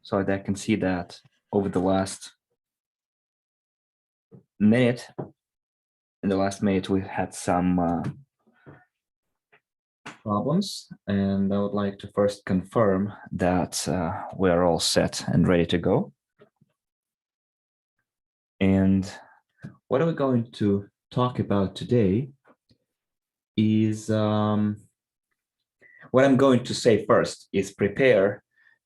so that I can see that over the last minute, we've had some problems, and I would like to first confirm that we're all set and ready to go. And what are we going to talk about today is what I'm going to say first is prepare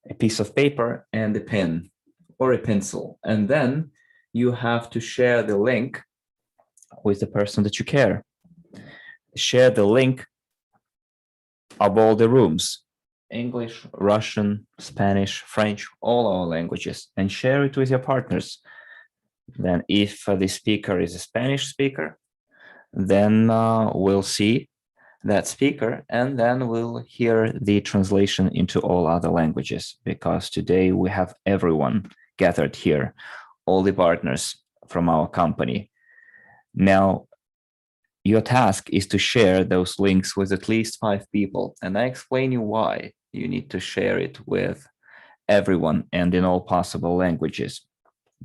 a piece of paper and a pen or a pencil, and then you have to share the link with the person that you care. Share the link of all the rooms, English, Russian, Spanish, French, all our languages, and share it with your partners. Then if the speaker is a Spanish speaker, then we'll see that speaker, and then we'll hear the translation into all other languages, because today we have everyone gathered here, all the partners from our company. Now, your task is to share those links with at least 5 people, and I explain you why you need to share it with everyone and in all possible languages.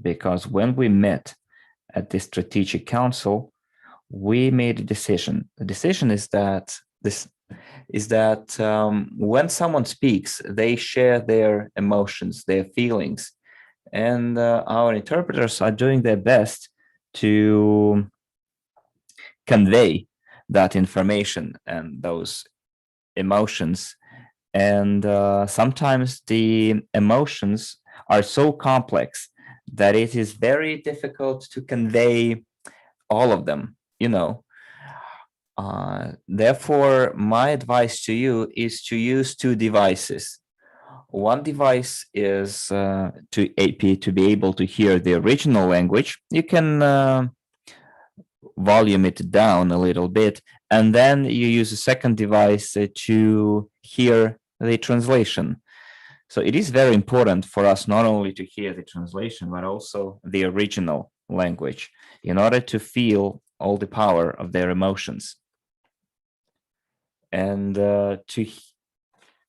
Because when we met at the Strategic Council, we made a decision. The decision is that when someone speaks, they share their emotions, their feelings, and our interpreters are doing their best to convey that information and those emotions. And sometimes the emotions are so complex that it is very difficult to convey all of them, Therefore, my advice to you is to use 2 devices. One device is to be able to hear the original language. You can volume it down a little bit, and then you use a second device to hear the translation. So it is very important for us not only to hear the translation, but also the original language in order to feel all the power of their emotions and to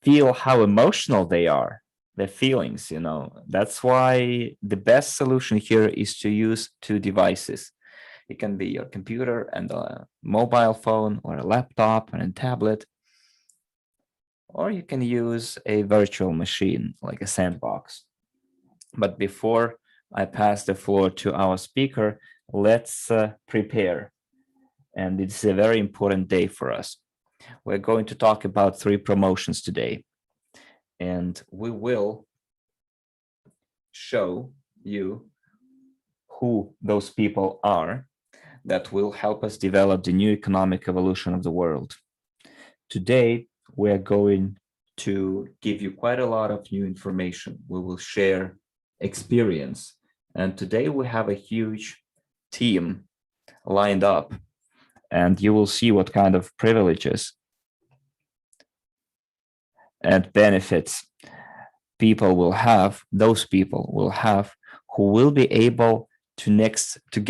feel how emotional they are, their feelings, That's why the best solution here is to use 2 devices. It can be your computer and a mobile phone, or a laptop and a tablet, or you can use a virtual machine like a sandbox. But before I pass the floor to our speaker, let's prepare. And it's a very important day for us. We're going to talk about 3 promotions today, and we will show you who those people are that will help us develop the new economic evolution of the world. Today, we are going to give you quite a lot of new information. We will share experience. And today we have a huge team lined up, and you will see what kind of privileges and benefits those people will have who will be able to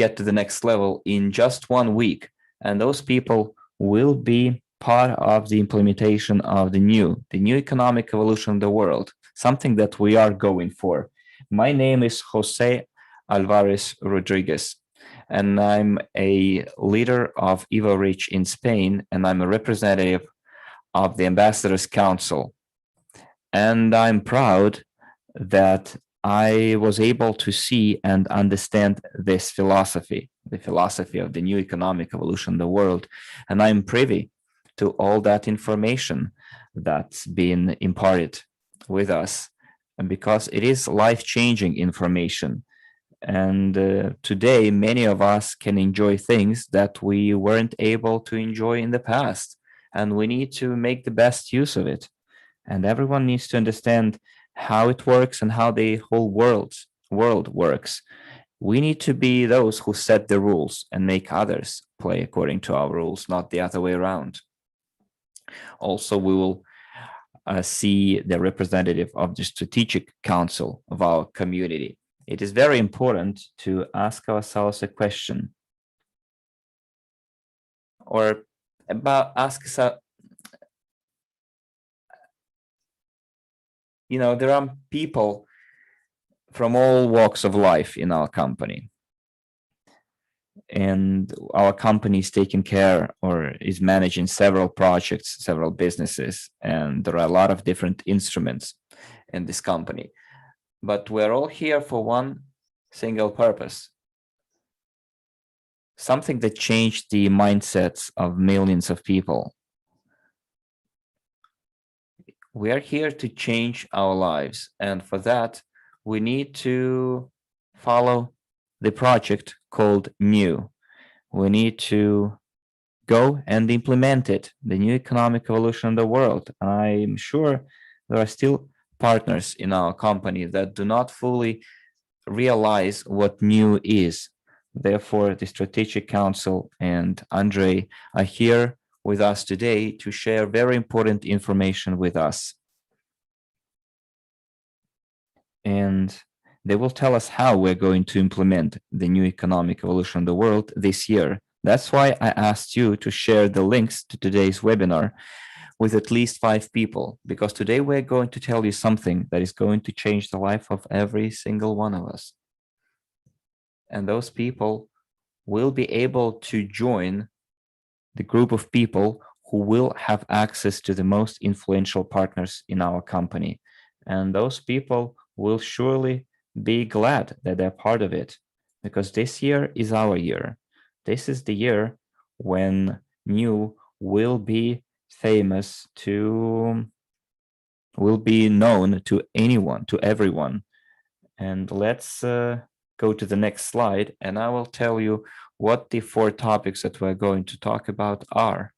get to the next level in just 1 week. And those people will be part of the implementation of the new economic evolution of the world, something that we are going for. My name is Jose Alvarez Rodriguez, and I'm a leader of Evorich in Spain, and I'm a representative of the Ambassadors Council. And I'm proud that I was able to see and understand this philosophy, the philosophy of the new economic evolution of the world. And I'm privy to all that information that's been imparted with us, and because it is life-changing information. And today, many of us can enjoy things that we weren't able to enjoy in the past, and we need to make the best use of it. And everyone needs to understand how it works and how the whole world works. We need to be those who set the rules and make others play according to our rules, not the other way around. Also, we will see the representative of the Strategic Council of our community. It is very important to ask ourselves a question, or there are people from all walks of life in our company. And our company is taking care or is managing several projects, several businesses, and there are a lot of different instruments in this company. But we're all here for one single purpose, something that changed the mindsets of millions of people. We are here to change our lives, and for that, we need to follow the project called NEW. We need to go and implement it, the new economic evolution of the world. I'm sure there are still partners in our company that do not fully realize what NEW is. Therefore, the Strategic Council and Andre are here with us today to share very important information with us. And they will tell us how we're going to implement the new economic evolution of the world this year. That's why I asked you to share the links to today's webinar with at least 5 people, because today we're going to tell you something that is going to change the life of every single one of us. And those people will be able to join the group of people who will have access to the most influential partners in our company. And those people will surely be glad that they're part of it, because this year is our year. This is the year when NEW will be famous will be known to anyone, to everyone. And let's go to the next slide, and I will tell you what the 4 topics that we're going to talk about are.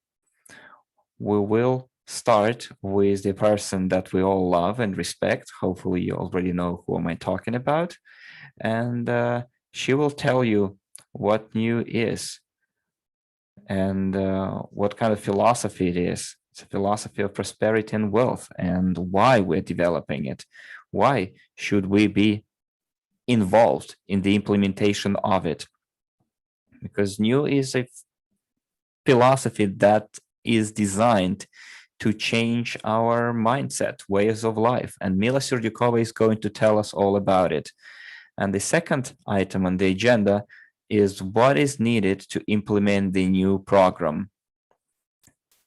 We will start with the person that we all love and respect. Hopefully you already know who am I talking about. And she will tell you what NEW is and what kind of philosophy it is. It's a philosophy of prosperity and wealth, and why we're developing it. Why should we be involved in the implementation of it? Because NEW is a philosophy that is designed to change our mindset, ways of life. And Mila Serdyukova is going to tell us all about it. And the second item on the agenda is what is needed to implement the NEW program.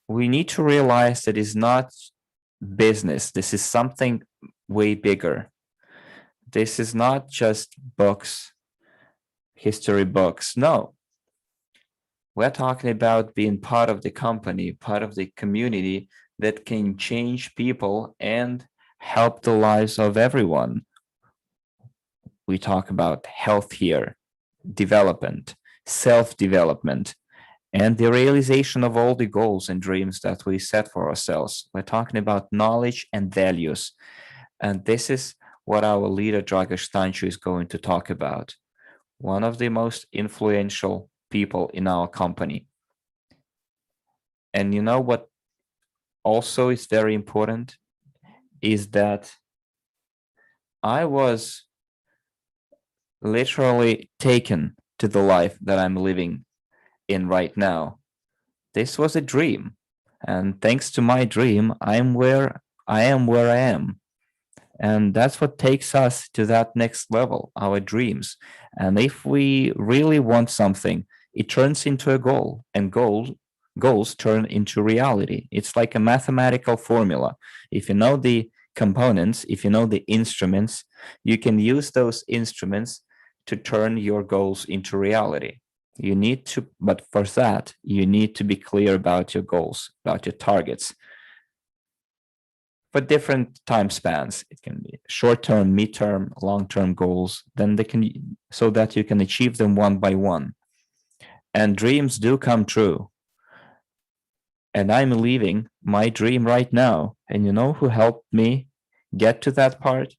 We need to realize that it's not business. This is something way bigger. This is not just books, history books. No. We're talking about being part of the company, part of the community that can change people and help the lives of everyone. We talk about health here, development, self-development, and the realization of all the goals and dreams that we set for ourselves. We're talking about knowledge and values. And this is what our leader, Dragos Stanchu, is going to talk about. One of the most influential people in our company. And you know what also is very important is that I was literally taken to the life that I'm living in right now. This was a dream, and thanks to my dream, I am where I am. And that's what takes us to that next level, our dreams. And if we really want something, it turns into a goal, and goals turn into reality. It's like a mathematical formula. If you know the components, if you know the instruments, you can use those instruments to turn your goals into reality. You need to, but for that, you need to be clear about your goals, about your targets. For different time spans, it can be short-term, mid-term, long-term goals, then they can, so that you can achieve them one by one. And dreams do come true. And I'm living my dream right now. And you know who helped me get to that part?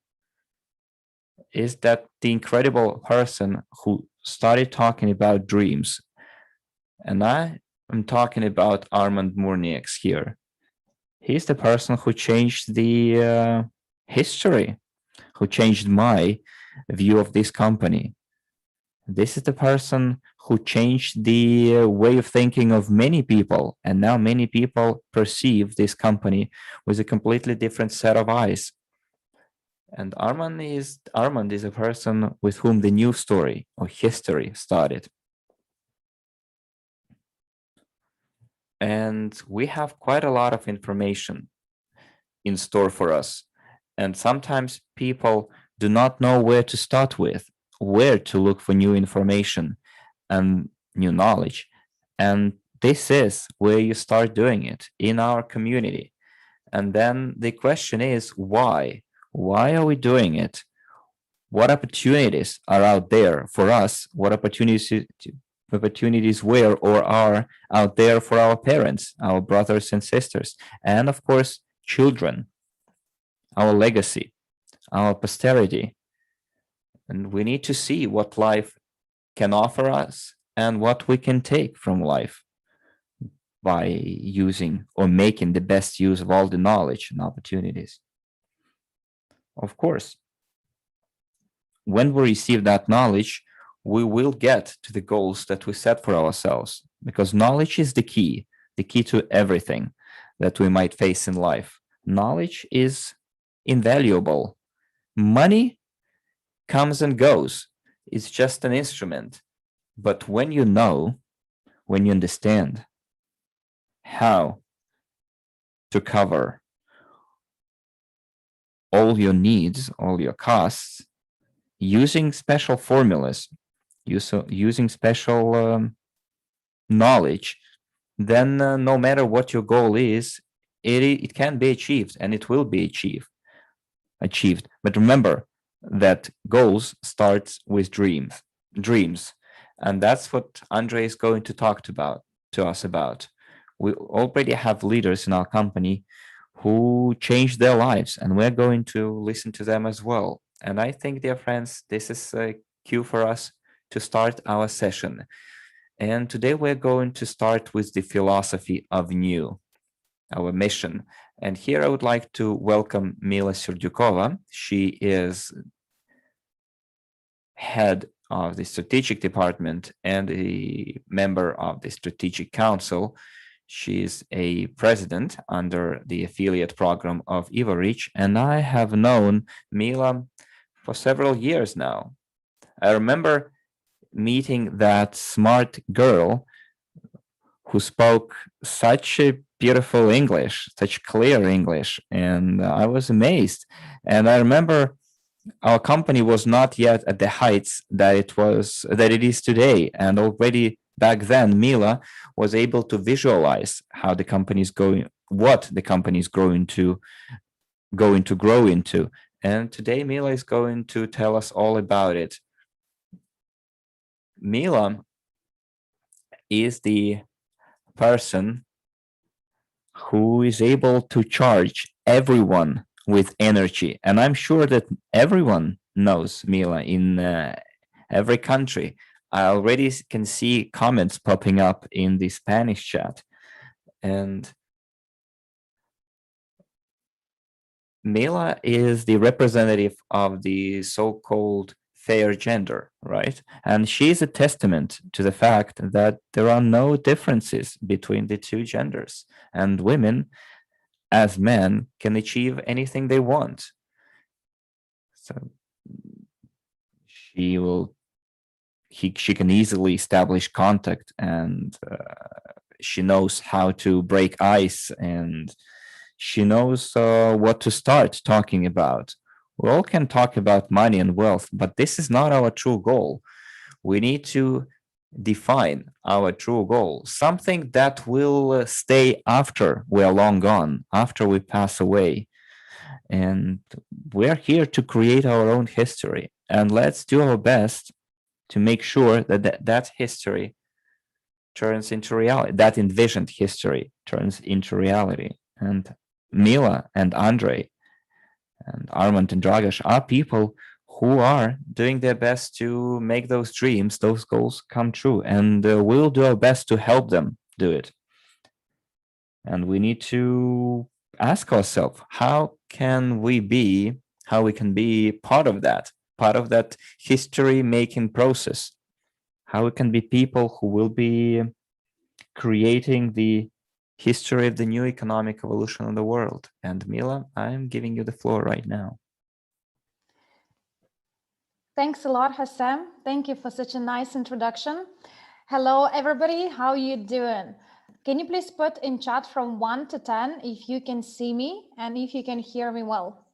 Is that the incredible person who started talking about dreams. And I am talking about Armand Mourniaks here. He's the person who changed the history, who changed my view of this company. This is the person who changed the way of thinking of many people. And now many people perceive this company with a completely different set of eyes. And Armand is a person with whom the new story or history started. And we have quite a lot of information in store for us. And sometimes people do not know where to start with, where to look for new information and new knowledge. And this is where you start doing it in our community. And then the question is why? Why are we doing it? What opportunities are out there for us? What opportunities were or are out there for our parents, our brothers and sisters, and of course, children, our legacy, our posterity? And we need to see what life can offer us and what we can take from life by using or making the best use of all the knowledge and opportunities. Of course, when we receive that knowledge, we will get to the goals that we set for ourselves because knowledge is the key to everything that we might face in life. Knowledge is invaluable. Money comes and goes, it's just an instrument. But when you know, when you understand how to cover all your needs, all your costs, using special formulas, using special knowledge, then no matter what your goal is, it can be achieved and it will be achieved. But remember that goals starts with dreams, and that's what Andre is going to talk about to us about. We already have leaders in our company who changed their lives, and we're going to listen to them as well. And I think, dear friends, this is a cue for us to start our session. And today we're going to start with the philosophy of NEW, our mission. And here I would like to welcome Mila Serdyukova. She is head of the strategic department and a member of the strategic council. She's a president under the affiliate program of Evorich, and I have known Mila for several years now. I remember meeting that smart girl who spoke such a beautiful English, such clear English, and I was amazed. And I remember our company was not yet at the heights that it is today, and already back then Mila was able to visualize how the company is going, what the company is going to grow into. And today Mila is going to tell us all about it. Mila is the person who is able to charge everyone with energy. And I'm sure that everyone knows Mila in every country. I already can see comments popping up in the Spanish chat. And Mila is the representative of the so-called fair gender, right? And she's a testament to the fact that there are no differences between the two genders, and women as men can achieve anything they want. So she can easily establish contact, and she knows how to break ice, and she knows what to start talking about. We all can talk about money and wealth, but this is not our true goal. We need to define our true goal, something that will stay after we are long gone, after we pass away. And we're here to create our own history. And let's do our best to make sure that that history turns into reality, that envisioned history turns into reality. And Mila and Andre and Armand and Dragash are people who are doing their best to make those dreams, those goals come true. And we'll do our best to help them do it. And we need to ask ourselves, how we can be part of that history making process, how we can be people who will be creating the history of the new economic evolution of the world. And Mila, I'm giving you the floor right now. Thanks a lot, Hassam. Thank you for such a nice introduction. Hello, everybody. How you doing? Can you please put in chat from 1 to 10 if you can see me and if you can hear me well?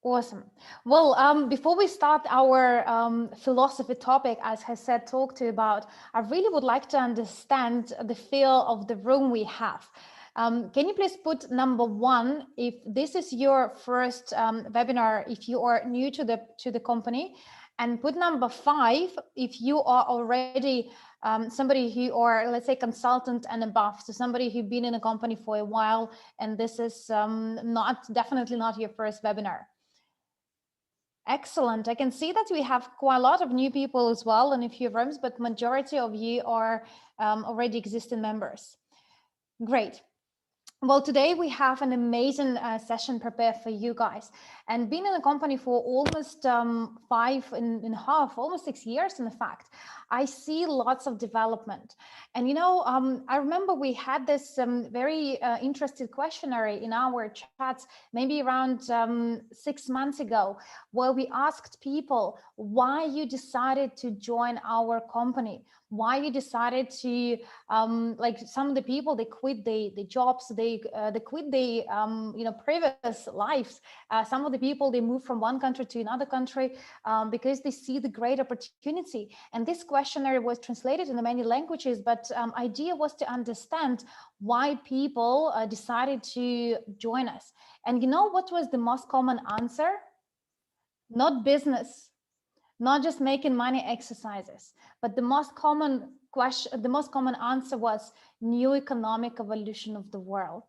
Awesome. Well, before we start our philosophy topic, as Hassad talked to about, I really would like to understand the feel of the room we have. Can you please put number 1 if this is your first webinar, if you are new to the company, and put number 5 if you are already somebody who, or let's say consultant and above, so somebody who's been in a company for a while, and this is definitely not your first webinar. Excellent. I can see that we have quite a lot of new people as well in a few rooms, but majority of you are already existing members. Great. Well, today we have an amazing session prepared for you guys. And being in a company for almost 5.5, almost 6 years, in fact, I see lots of development. And, you know, I remember we had this very interesting questionnaire in our chats, maybe around 6 months ago, where we asked people why you decided to join our company, why you decided to, like some of the people, they quit the jobs, they quit the previous lives. Some of the people, they move from one country to another country because they see the great opportunity. And this questionnaire was translated in many languages, but idea was to understand why people decided to join us. And you know what was the most common answer? Not business, not just making money exercises, but the most common question, the most common answer was new economic evolution of the world.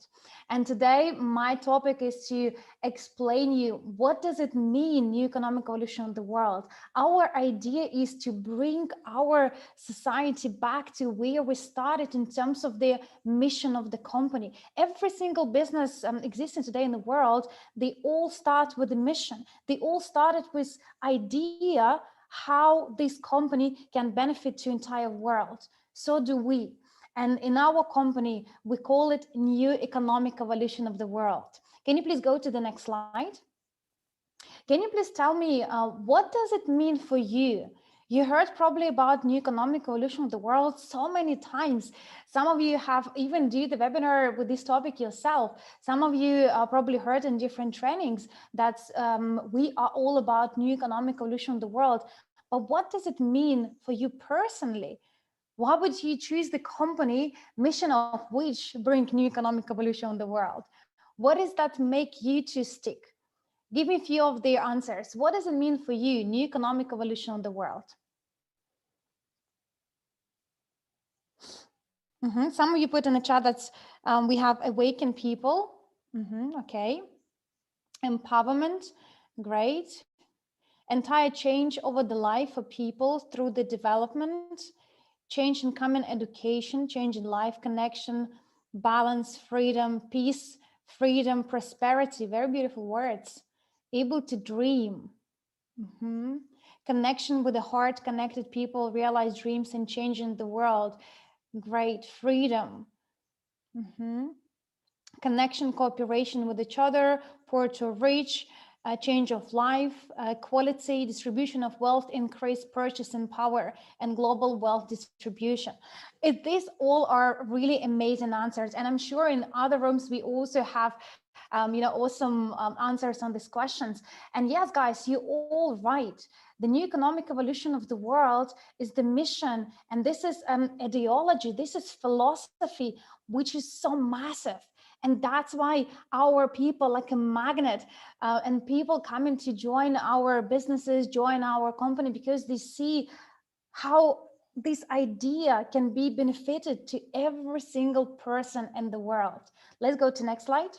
And today my topic is to explain you what does it mean, new economic evolution of the world. Our idea is to bring our society back to where we started in terms of the mission of the company. Every single business existing today in the world, they all start with a mission. They all started with idea how this company can benefit to entire world. So do we. And in our company, we call it new economic evolution of the world. Can you please go to the next slide? Can you please tell me what does it mean for you? You heard probably about new economic evolution of the world so many times. Some of you have even do the webinar with this topic yourself. Some of you probably heard in different trainings that we are all about new economic evolution of the world. But what does it mean for you personally? Why would you choose the company mission of which bring new economic evolution in the world? What does that make you to stick? Give me a few of their answers. What does it mean for you, new economic evolution of the world? Some of you put in the chat that we have awakened people. Okay. Empowerment, great. Entire change over the life of people through the development, change in common education, change in life connection, balance, freedom, peace, freedom, prosperity, very beautiful words. Able to dream. Connection with the heart, connected people, realize dreams and changing the world. Great. Freedom. Connection, cooperation with each other, poor to rich, change of life, quality, distribution of wealth, increased purchasing power, and global wealth distribution. These all are really amazing answers. And I'm sure in other rooms, we also have awesome answers on these questions. And yes, guys, you're all right. The new economic evolution of the world is the mission. And this is ideology. This is philosophy, which is so massive. And that's why our people like a magnet and people coming to join our businesses, join our company, because they see how this idea can be benefited to every single person in the world. Let's go to next slide.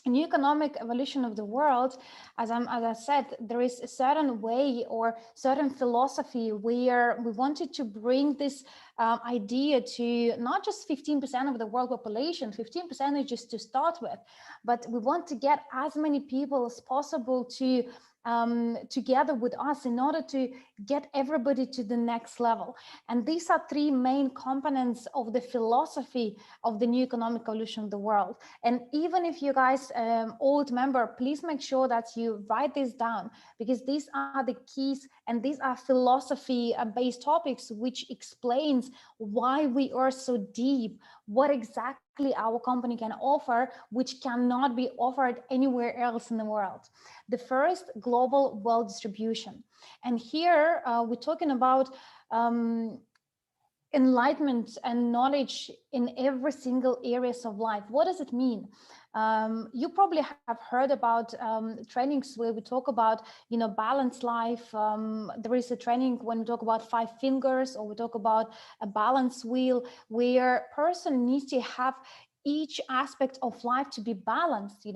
New economic evolution of the world, as I said, there is a certain way or certain philosophy where we wanted to bring this idea to not just 15% of the world population, 15% is just to start with, but we want to get as many people as possible to together with us in order to get everybody to the next level. And these are three main components of the philosophy of the new economic evolution of the world. And even if you guys old member, please make sure that you write this down, because these are the keys and these are philosophy based topics which explains why we are so deep, what exactly our company can offer, which cannot be offered anywhere else in the world. The first, global wealth distribution. And here we're talking about enlightenment and knowledge in every single areas of life. What does it mean? You probably have heard about trainings where we talk about, balanced life. There is a training when we talk about 5 fingers, or we talk about a balance wheel, where person needs to have each aspect of life to be balanced,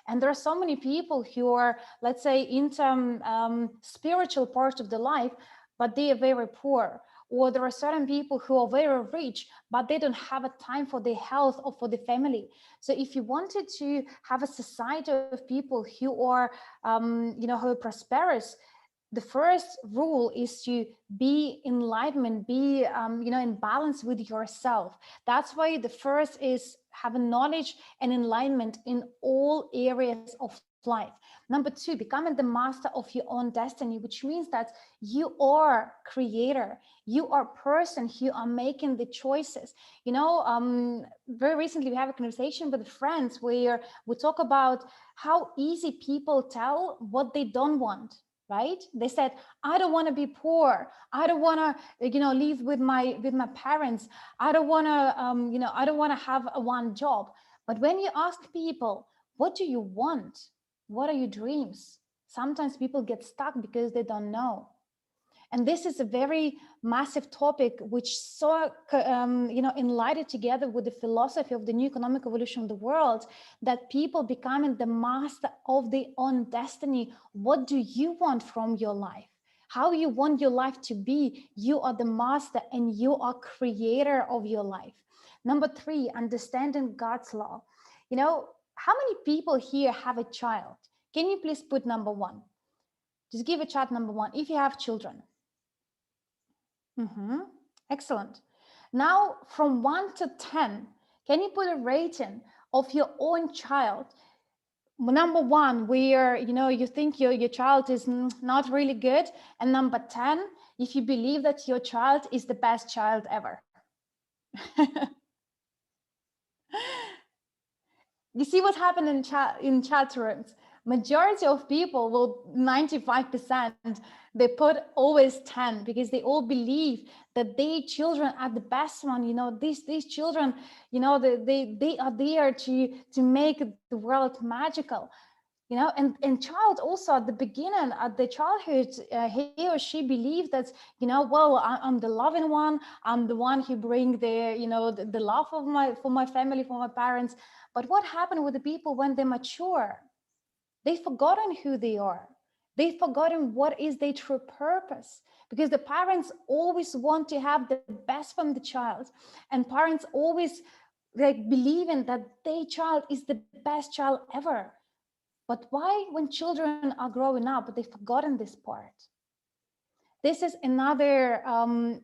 and there are so many people who are, let's say, into spiritual part of the life, but they are very poor. Or there are certain people who are very rich, but they don't have a time for their health or for the family. So if you wanted to have a society of people who are, who are prosperous, the first rule is to be enlightenment, be, in balance with yourself. That's why the first is having knowledge and enlightenment in all areas of life. Number 2, becoming the master of your own destiny, which means that you are creator, you are person who are making the choices. Very recently we have a conversation with friends where we talk about how easy people tell what they don't want. Right? They said, I don't want to be poor. I don't want to, live with my parents. I don't want to, I don't want to have one job. But when you ask people, what do you want? What are your dreams? Sometimes people get stuck because they don't know. And this is a very massive topic which so enlightened together with the philosophy of the new economic evolution of the world, that people becoming the master of their own destiny. What do you want from your life? How you want your life to be? You are the master and you are creator of your life. Number 3, understanding God's law. How many people here have a child? Can you please put number 1? Just give a chat number 1 if you have children. Excellent. Now, from 1 to 10, can you put a rating of your own child? Number 1, where you think your child is not really good, and number 10, if you believe that your child is the best child ever. You see what happened in chat rooms. Majority of people will 95%, they put always 10 because they all believe that their children are the best one. These children, they are there to make the world magical. And child also at the beginning, at the childhood, he or she believed that, well, I'm the loving one. I'm the one who bring the love for my family, for my parents. But what happened with the people when they mature? They've forgotten who they are. They've forgotten what is their true purpose, because the parents always want to have the best from the child, and parents always believing that their child is the best child ever. But why, when children are growing up, they've forgotten this part? This is another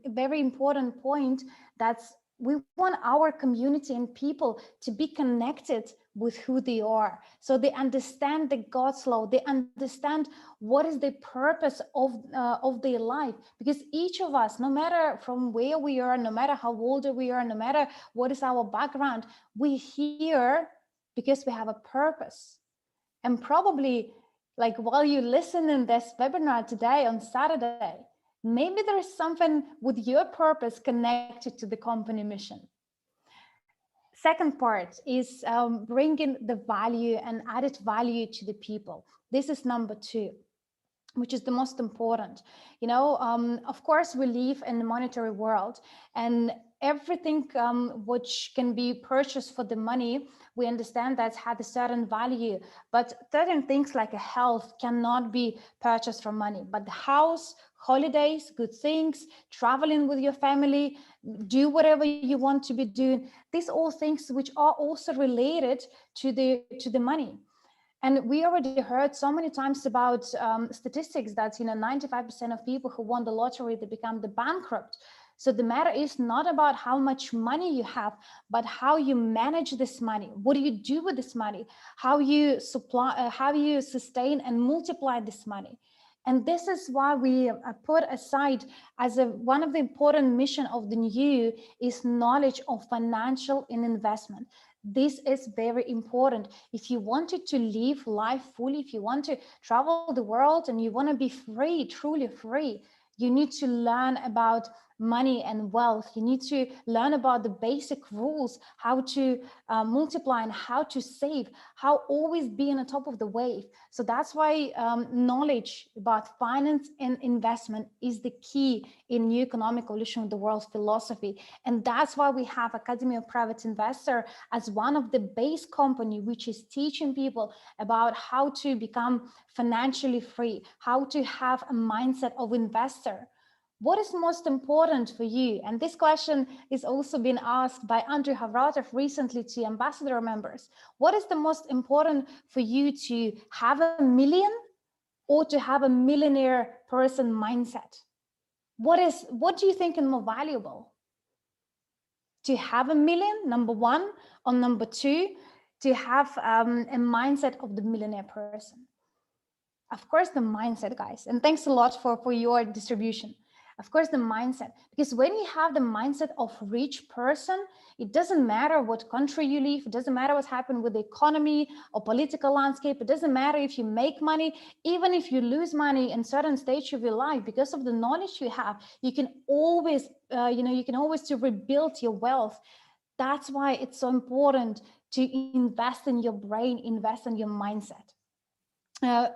very important point, that's we want our community and people to be connected with who they are. So they understand the God's law, they understand what is the purpose of their life. Because each of us, no matter from where we are, no matter how old we are, no matter what is our background, we're here because we have a purpose. And probably, while you listen in this webinar today on Saturday, maybe there is something with your purpose connected to the company mission. Second part is bringing the value and added value to the people. This is number 2, which is the most important. Of course, we live in the monetary world, and everything which can be purchased for the money, we understand that had a certain value, but certain things like a health cannot be purchased for money. But the house, holidays, good things, traveling with your family, do whatever you want to be doing, these all things which are also related to the money. And we already heard so many times about statistics that 95% of people who won the lottery, they become the bankrupt. So the matter is not about how much money you have, but how you manage this money. What do you do with this money? How you supply, how you sustain and multiply this money. And this is why we put aside as one of the important mission of the NEW is knowledge of financial and investment. This is very important. If you wanted to live life fully, if you want to travel the world and you want to be free, truly free, you need to learn about money and wealth. You need to learn about the basic rules, how to multiply and how to save, how always be on the top of the wave. So that's why knowledge about finance and investment is the key in new economic evolution of the world philosophy. And that's why we have Academy of Private Investor as one of the base company, which is teaching people about how to become financially free, how to have a mindset of investor. What is most important for you? And this question is also been asked by Andrew Havratov recently to ambassador members. What is the most important for you, to have a million or to have a millionaire person mindset? What do you think is more valuable? To have a million, number one, or number two, to have a mindset of the millionaire person? Of course, the mindset, guys. And thanks a lot for your distribution. Of course, the mindset, because when you have the mindset of rich person, it doesn't matter what country you live. It doesn't matter what's happened with the economy or political landscape. It doesn't matter if you make money, even if you lose money in certain stage of your life, because of the knowledge you have, you can always, you can always to rebuild your wealth. That's why it's so important to invest in your brain, invest in your mindset.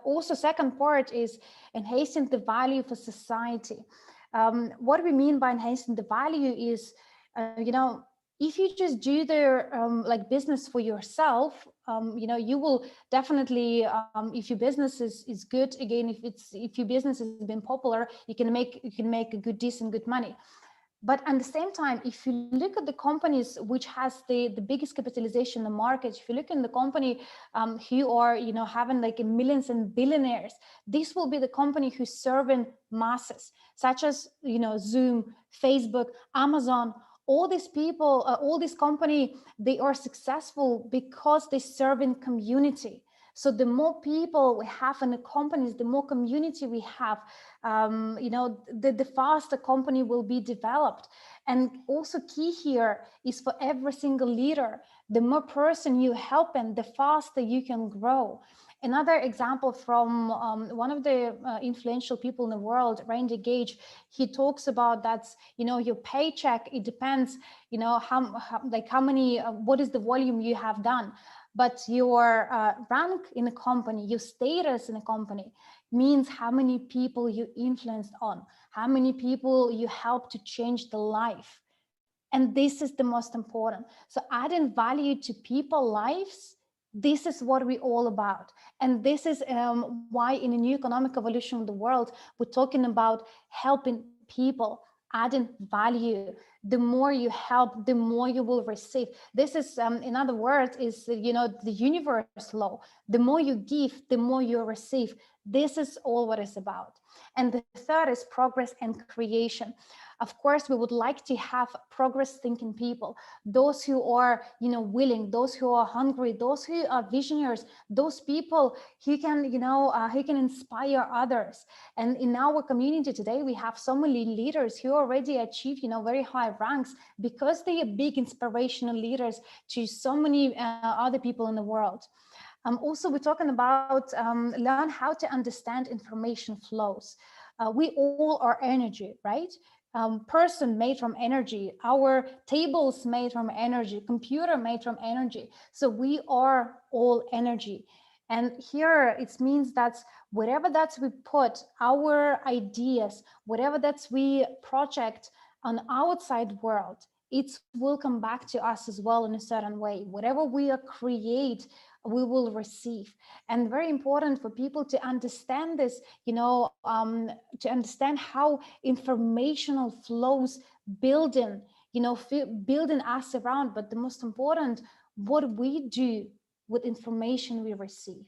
Also, second part is enhancing the value for society. What we mean by enhancing the value is, if you just do the like business for yourself, you will definitely, if your business is good, again, if your business has been popular, you can make a good, decent, good money. But at the same time, if you look at the companies which has the biggest capitalization in the market, if you look in the company who are having like millions and billionaires, this will be the company who's serving masses, such as Zoom, Facebook, Amazon. All these people, all these company, they are successful because they serve in community. So the more people we have in the companies, the more community we have, the faster company will be developed. And also key here is for every single leader, the more person you help in, the faster you can grow. Another example from one of the influential people in the world, Randy Gage, he talks about that, your paycheck, it depends, how many, what is the volume you have done. But your rank in a company, your status in a company means how many people you influenced on, how many people you help to change the life. And this is the most important. So adding value to people's lives, this is what we're all about. And this is why in a new economic evolution of the world, we're talking about helping people, adding value. The more you help, the more you will receive. This is, in other words, is the universe law. The more you give, the more you receive. This is all what it's about. And the third is progress and creation. Of course, we would like to have progress thinking people, those who are willing, those who are hungry, those who are visionaries, those people who can who can inspire others. And in our community today, we have so many leaders who already achieve very high ranks because they are big inspirational leaders to so many other people in the world. Also, we're talking about learn how to understand information flows. We all are energy, right? Person made from energy, our tables made from energy, computer made from energy. So we are all energy. And here it means that whatever that we put, our ideas, whatever that we project on outside world, it will come back to us as well in a certain way. Whatever we create, we will receive. And very important for people to understand this, to understand how informational flows building, building us around, but the most important, what we do with information we receive.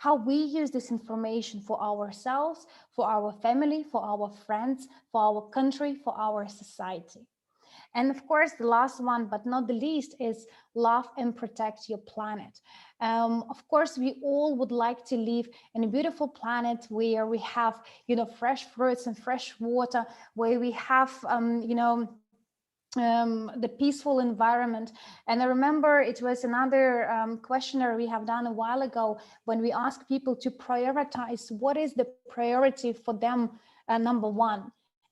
how we use this information for ourselves, for our family, for our friends, for our country, for our society. And of course, the last one, but not the least, is love and protect your planet. Of course, we all would like to live in a beautiful planet where we have, fresh fruits and fresh water, where we have, the peaceful environment. And I remember it was another questionnaire we have done a while ago when we asked people to prioritize what is the priority for them, number one.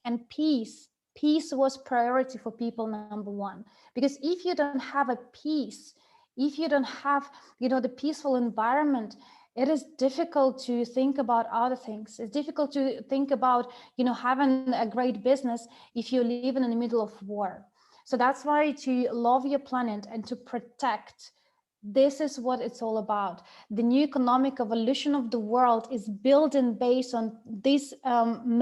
And peace was priority for people, number one. Because if you don't have a peace, if you don't have, the peaceful environment, it is difficult to think about other things. It's difficult to think about, having a great business if you're living in the middle of war. So that's why to love your planet and to protect, this is what it's all about. The new economic evolution of the world is built and based on these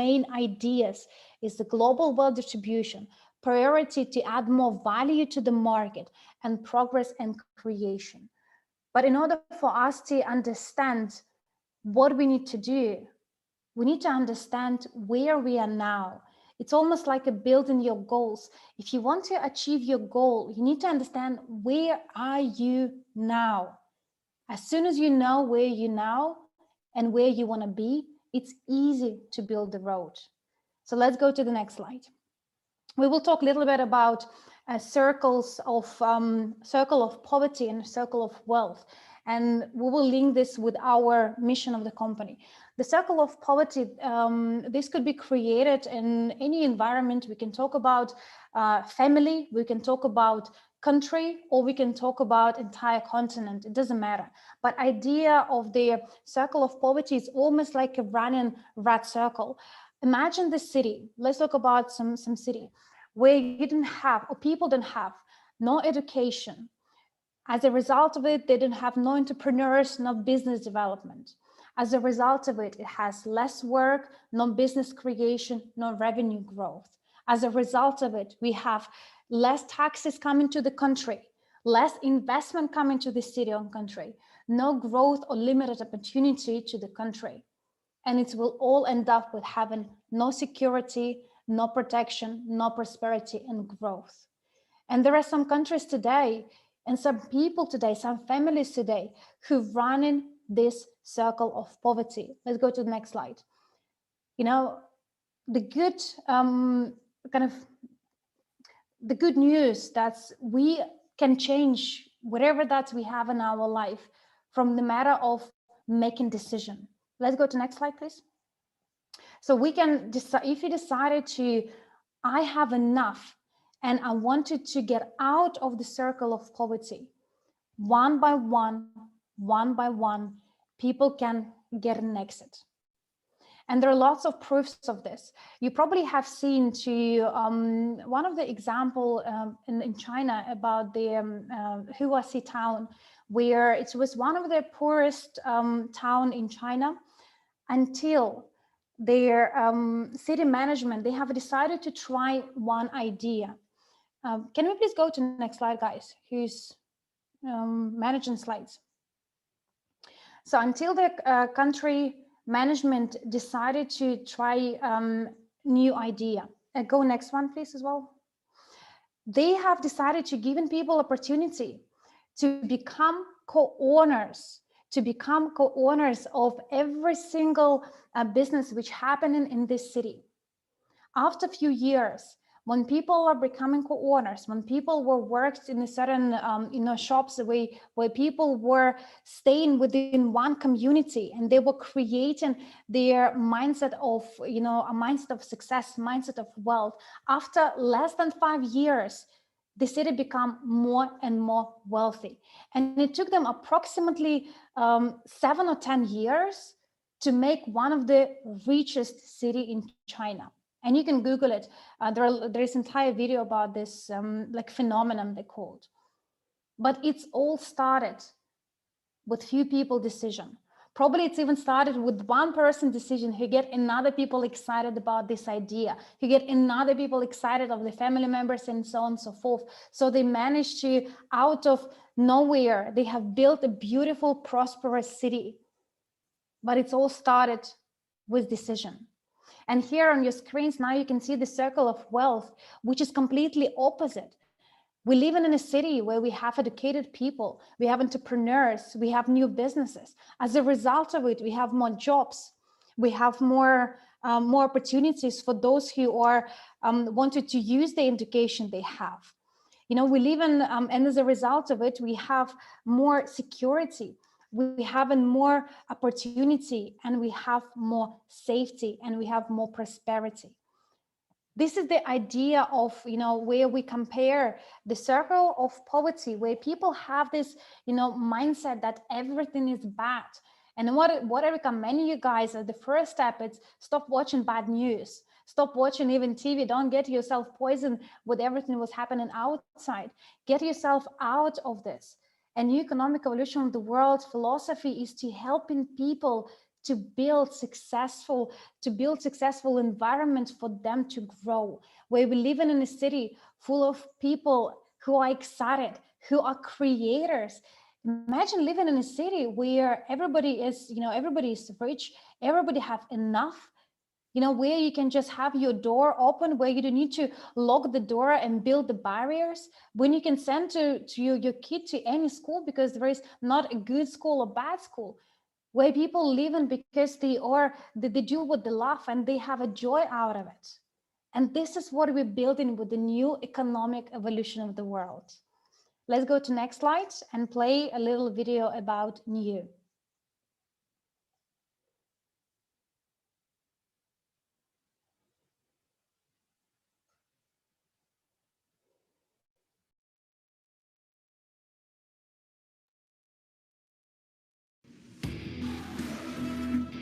main ideas: is the global wealth distribution, priority to add more value to the market, and progress and creation. But in order for us to understand what we need to do, we need to understand where we are now. It's almost like a building your goals. If you want to achieve your goal, you need to understand where are you now. As soon as you know where you now and where you want to be, it's easy to build the road. So let's go to the next slide. We will talk a little bit about circle of poverty and circle of wealth, and we will link this with our mission of the company. The circle of poverty, this could be created in any environment. We can talk about family, we can talk about country, or we can talk about entire continent. It doesn't matter. But idea of the circle of poverty is almost like a running rat circle. Imagine the city. Let's talk about some city where you didn't have, or people didn't have, no education. As a result of it, they didn't have no entrepreneurs, no business development. As a result of it, it has less work, no business creation, no revenue growth. As a result of it, we have less taxes coming to the country, less investment coming to the city or country, no growth or limited opportunity to the country. And it will all end up with having no security, no protection, no prosperity and growth. And there are some countries today and some people today, some families today who run in this circle of poverty. Let's go to the next slide. The good the good news that we can change whatever that we have in our life from the matter of making decision. Let's go to next slide, please. So we can decide, if you decided to, I have enough and I wanted to get out of the circle of poverty, one by one, people can get an exit. And there are lots of proofs of this. You probably have seen one of the example in China about the Huasi town, where it was one of the poorest town in China until their city management, they have decided to try one idea. Can we please go to the next slide, guys, who's managing slides? So until the country management decided to try new idea. Go next one, please, as well. They have decided to give people opportunity to become co-owners, of every single business which happened in this city. After a few years, when people are becoming co-owners, when people were worked in a certain shops where people were staying within one community and they were creating their mindset of a mindset of success, mindset of wealth. After less than 5 years, the city became more and more wealthy, and it took them approximately 7 or 10 years to make one of the richest city in China. And you can Google it. There is an entire video about this phenomenon they called. But it's all started with few people decision. Probably it's even started with one person decision who get another people excited about this idea, who get another people excited of the family members and so on and so forth. So they managed to, out of nowhere, they have built a beautiful, prosperous city. but it's all started with decision. And here on your screens, now you can see the circle of wealth, which is completely opposite. We live in a city where we have educated people, we have entrepreneurs, we have new businesses. As a result of it, we have more jobs, we have more opportunities for those who are wanted to use the education they have. You know, we live in, and as a result of it, we have more security, we have a more opportunity, and we have more safety, and we have more prosperity. This is the idea of, you know, where we compare the circle of poverty, where people have this, you know, mindset that everything is bad. And what I recommend you guys as the first step is stop watching bad news. Stop watching even TV. Don't get yourself poisoned with everything was happening outside. Get yourself out of this. And new economic evolution of the world philosophy is to helping people to build successful environments for them to grow, where we live in a city full of people who are excited, who are creators. Imagine living in a city where everybody is, you know, everybody is rich, everybody have enough, you know, where you can just have your door open, where you don't need to lock the door and build the barriers, when you can send to your kid to any school because there is not a good school or bad school, where people live in because they do what they love and they have a joy out of it. And this is what we're building with the new economic evolution of the world. Let's go to next slide and play a little video about NEEW.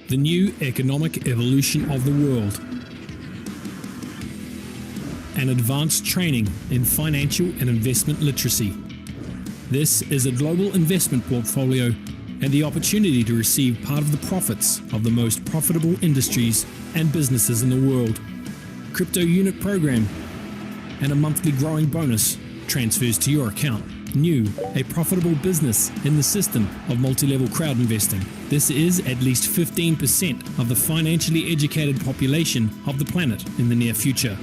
The new economic evolution of the world. And advanced training in financial and investment literacy. This is a global investment portfolio and the opportunity to receive part of the profits of the most profitable industries and businesses in the world. Crypto unit program and a monthly growing bonus transfers to your account. NEEW, a profitable business in the system of multi-level crowd investing. This is at least 15% of the financially educated population of the planet in the near future.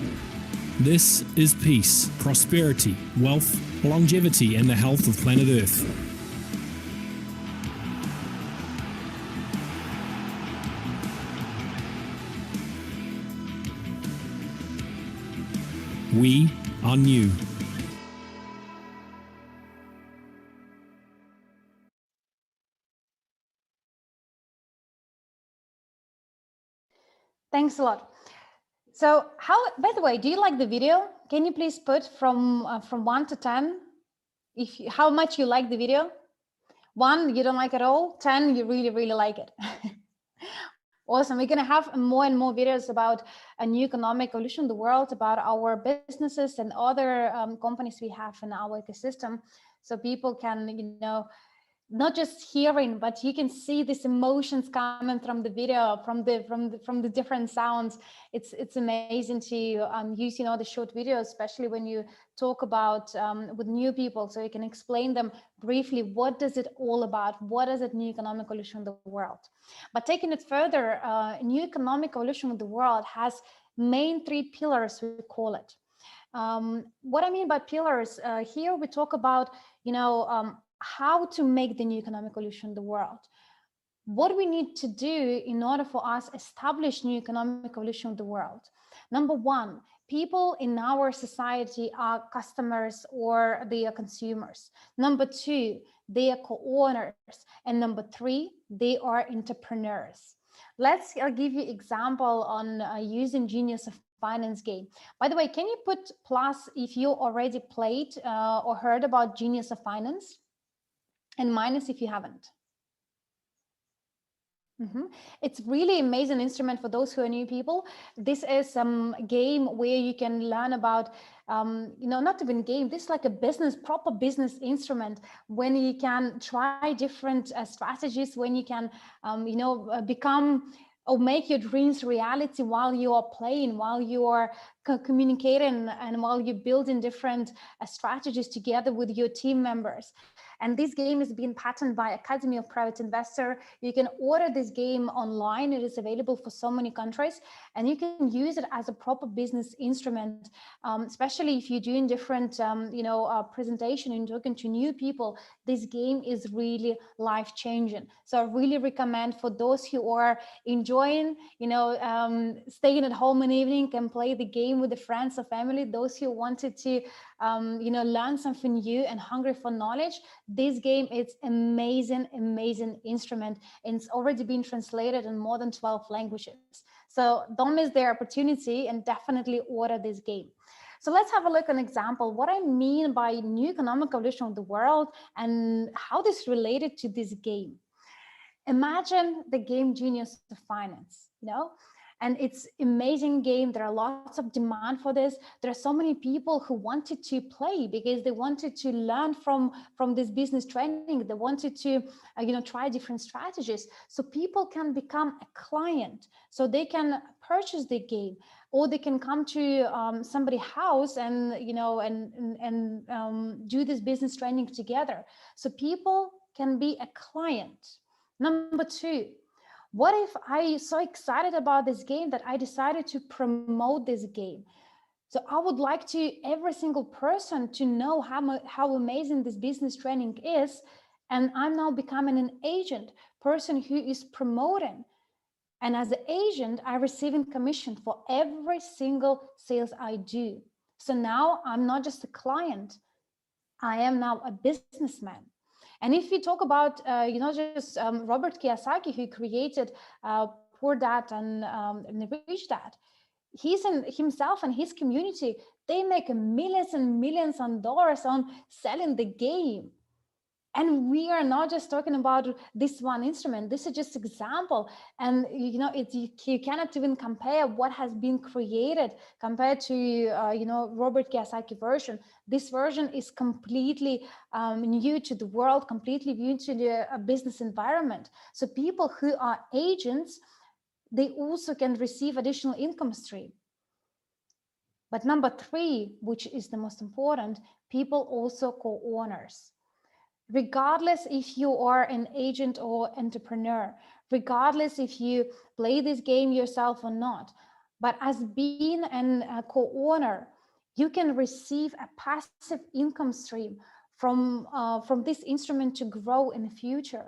This is peace, prosperity, wealth, longevity, and the health of planet Earth. We are NEEW. Thanks a lot. So by the way, do you like the video? Can you please put from 1 to 10, how much you like the video? 1, you don't like at all. 10, you really, really like it. Awesome. We're going to have more and more videos about a new economic evolution in the world, about our businesses and other companies we have in our ecosystem. So people can, you know, not just hearing, but you can see these emotions coming from the video, from the different sounds. It's amazing to use, you know, the short videos, especially when you talk about with new people, so you can explain them briefly. What does it all about? What is it new economic evolution of the world? But taking it further, new economic evolution of the world has main 3 pillars, we call it. What I mean by pillars, here we talk about, you know, how to make the new economic evolution in the world. What we need to do in order for us establish new economic evolution of the world. Number 1, people in our society are customers or they are consumers. Number 2, they are co-owners. And number 3, they are entrepreneurs. I'll give you example on using Genius of Finance game. By the way, can you put plus if you already played or heard about Genius of Finance? And minus if you haven't. It's really amazing instrument for those who are new people. This is some game where you can learn about, you know, not even game, this is like a proper business instrument when you can try different strategies, when you can, you know, become or make your dreams reality while you are playing, while you are communicating, and while you're building different strategies together with your team members. And this game is being patented by Academy of Private Investor. You can order this game online. It is available for so many countries, and you can use it as a proper business instrument, especially if you're doing different, presentation and talking to new people. This game is really life-changing. So I really recommend for those who are enjoying, staying at home in the evening and play the game with the friends or family, those who wanted to, learn something new and hungry for knowledge, this game is amazing instrument, and it's already been translated in more than 12 languages. So don't miss the opportunity and definitely order this game. So let's have a look at an example, what I mean by new economic evolution of the world and how this related to this game. Imagine the game Genius of Finance, and it's amazing game. There are lots of demand for this. There are so many people who wanted to play because they wanted to learn from this business training. They wanted to try different strategies, so people can become a client, so they can purchase the game, or they can come to somebody's house and do this business training together, so people can be a client. Number two, what if I so excited about this game that I decided to promote this game? So I would like to every single person to know how amazing this business training is, and I'm now becoming an agent, person who is promoting. And as an agent, I'm receiving commission for every single sales I do. So now I'm not just a client, I am now a businessman. And if we talk about, just Robert Kiyosaki, who created Poor Dad and Rich Dad, himself and his community, they make millions and millions of dollars on selling the game. And we are not just talking about this one instrument. This is just example. And, you cannot even compare what has been created compared to, Robert Kiyosaki version. This version is completely new to the world, completely new to the business environment. So people who are agents, they also can receive additional income stream. But number three, which is the most important, people also co-owners. Regardless if you are an agent or entrepreneur, regardless if you play this game yourself or not, but as being a co-owner, you can receive a passive income stream from this instrument to grow in the future.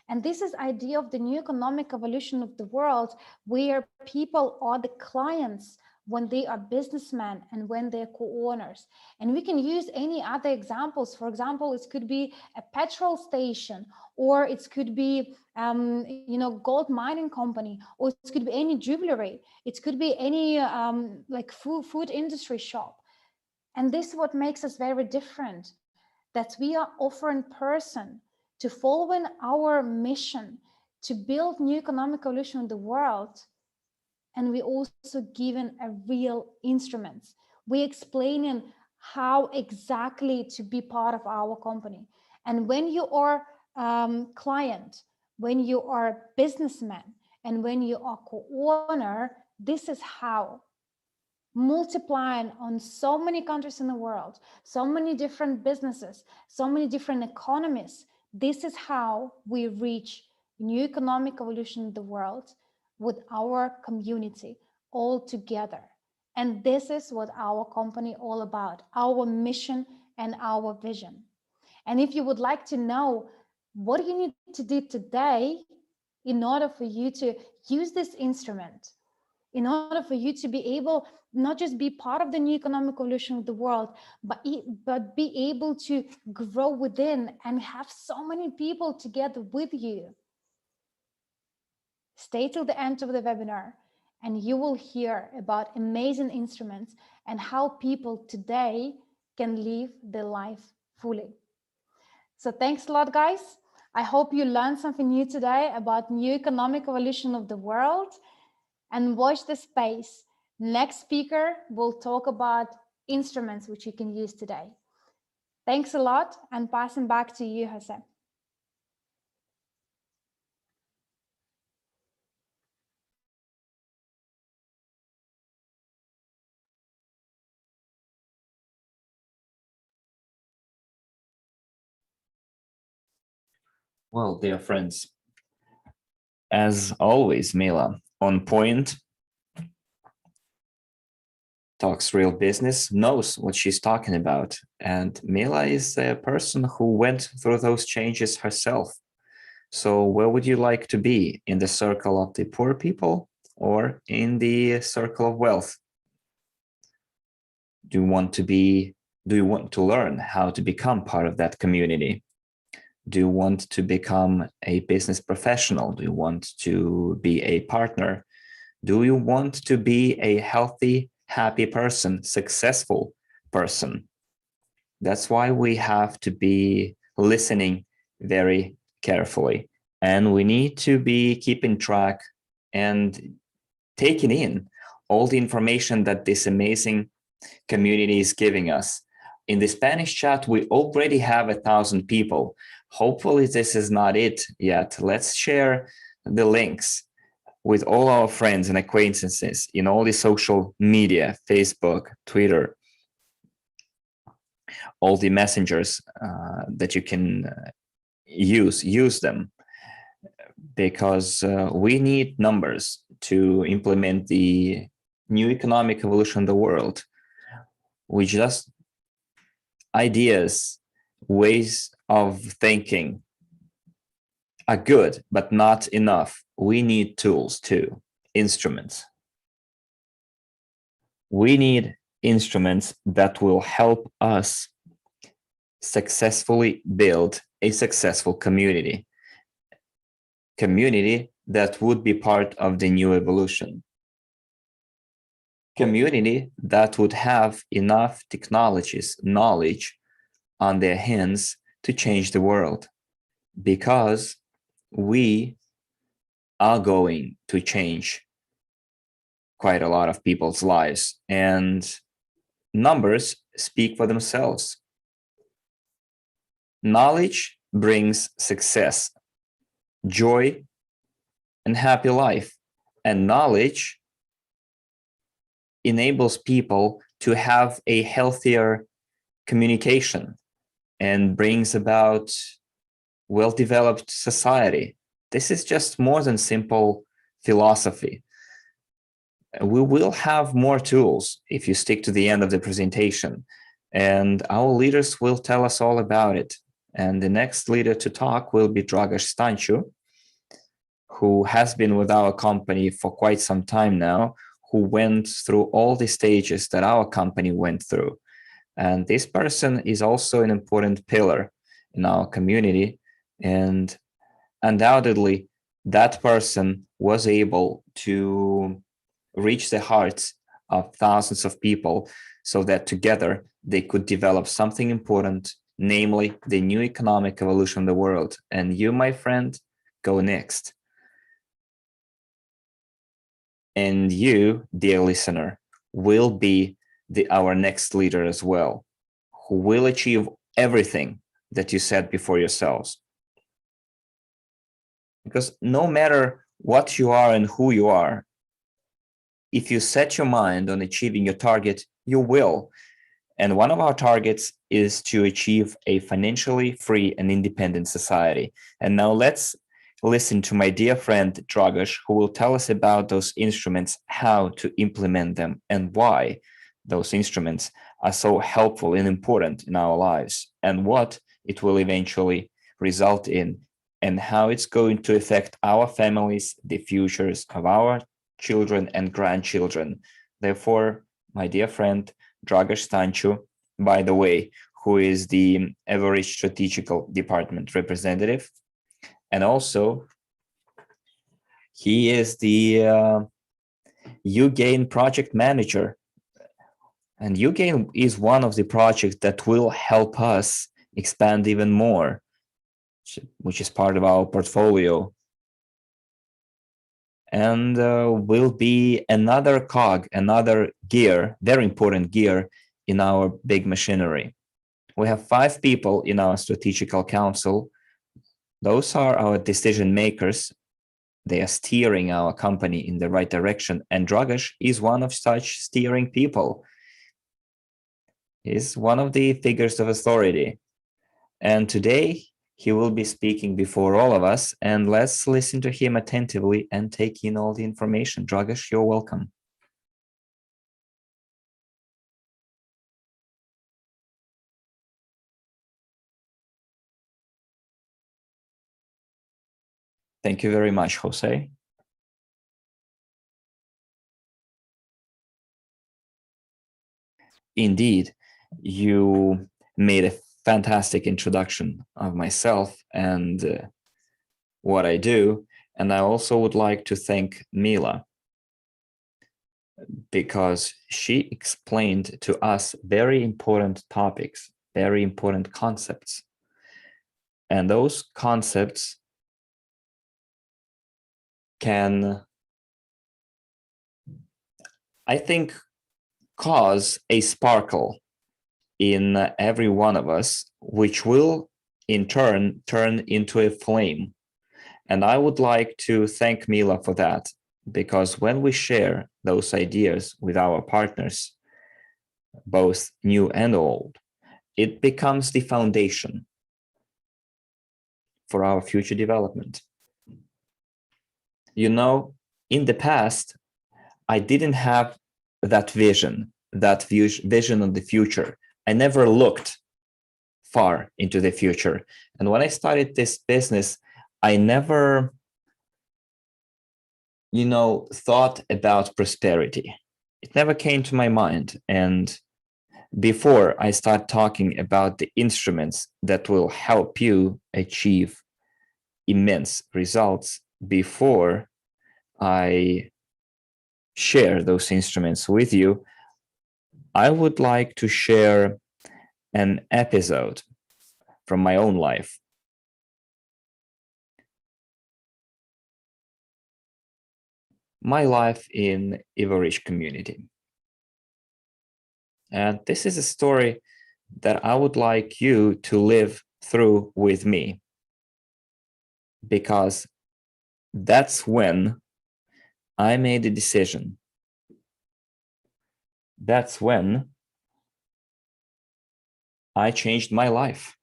And this is idea of the new economic evolution of the world, where people are the clients when they are businessmen and when they're co-owners. And we can use any other examples. For example, it could be a petrol station, or it could be gold mining company, or it could be any jewelry. It could be any like food industry shop. And this is what makes us very different, that we are offering person to follow in our mission to build new economic evolution in the world. And we also given a real instruments. We explaining how exactly to be part of our company. And when you are client, when you are businessman, and when you are co-owner, this is how multiplying on so many countries in the world, so many different businesses, so many different economies. This is how we reach new economic evolution in the world with our community all together. And this is what our company all about, our mission and our vision. And if you would like to know what you need to do today in order for you to use this instrument, in order for you to be able not just be part of the new economic evolution of the world, but be able to grow within and have so many people together with you. Stay till the end of the webinar and you will hear about amazing instruments and how people today can live their life fully. So thanks a lot, guys. I hope you learned something new today about new economic evolution of the world. And watch the space. Next speaker will talk about instruments which you can use today. Thanks a lot, and passing back to you, Jose. Well, dear friends, as always, Mila, on point, talks real business, knows what she's talking about. And Mila is a person who went through those changes herself. So, where would you like to be? In the circle of the poor people or in the circle of wealth? Do you want to be, do you want to learn how to become part of that community? Do you want to become a business professional? Do you want to be a partner? Do you want to be a healthy, happy person, successful person? That's why we have to be listening very carefully. And we need to be keeping track and taking in all the information that this amazing community is giving us. In the Spanish chat, we already have 1,000 people. Hopefully, this is not it yet. Let's share the links with all our friends and acquaintances in all the social media, Facebook, Twitter, all the messengers that you can use them, because we need numbers to implement the new economic evolution of the world. We just ideas, ways of thinking are good, but not enough. We need tools too, instruments. We need instruments that will help us successfully build a successful community that would be part of the new evolution, community that would have enough technologies, knowledge on their hands to change the world, because we are going to change quite a lot of people's lives, and numbers speak for themselves. Knowledge brings success, joy, and happy life, and knowledge enables people to have a healthier communication and brings about well-developed society. This is just more than simple philosophy. We will have more tools if you stick to the end of the presentation, and our leaders will tell us all about it. And the next leader to talk will be Dragoș Stanciu, who has been with our company for quite some time now, who went through all the stages that our company went through. And this person is also an important pillar in our community. And undoubtedly, that person was able to reach the hearts of thousands of people so that together they could develop something important, namely the new economic evolution of the world. And you, my friend, go next. And you, dear listener, will be our next leader as well, who will achieve everything that you set before yourselves. Because no matter what you are and who you are, if you set your mind on achieving your target, you will. And one of our targets is to achieve a financially free and independent society. And now let's listen to my dear friend Dragoș, who will tell us about those instruments, how to implement them, and why those instruments are so helpful and important in our lives, and what it will eventually result in, and how it's going to affect our families, the futures of our children and grandchildren. Therefore, my dear friend Dragoș Stanciu, by the way, who is the Evorich Strategical Department representative, and also he is the UGAIN project manager. And UGAIN is one of the projects that will help us expand even more, which is part of our portfolio, and will be another cog, another gear, very important gear in our big machinery. We have 5 people in our strategical council. Those are our decision makers. They are steering our company in the right direction, and Dragoș is one of such steering people. He's one of the figures of authority. And today He will be speaking before all of us, and let's listen to him attentively and take in all the information. Dragoš, you're welcome. Thank you very much, Jose. Indeed, you made a fantastic introduction of myself and what I do. And I also would like to thank Mila, because she explained to us very important topics, very important concepts. And those concepts can, I think, cause a sparkle in every one of us, which will in turn turn into a flame. And I would like to thank Mila for that, because when we share those ideas with our partners, both new and old, it becomes the foundation for our future development. You know, in the past, I didn't have that vision of the future. I never looked far into the future. And when I started this business, I never, thought about prosperity. It never came to my mind. And before I start talking about the instruments that will help you achieve immense results, before I share those instruments with you, I would like to share an episode from my own life. My life in Evorich community. And this is a story that I would like you to live through with me, because that's when I made a decision. That's when I changed my life.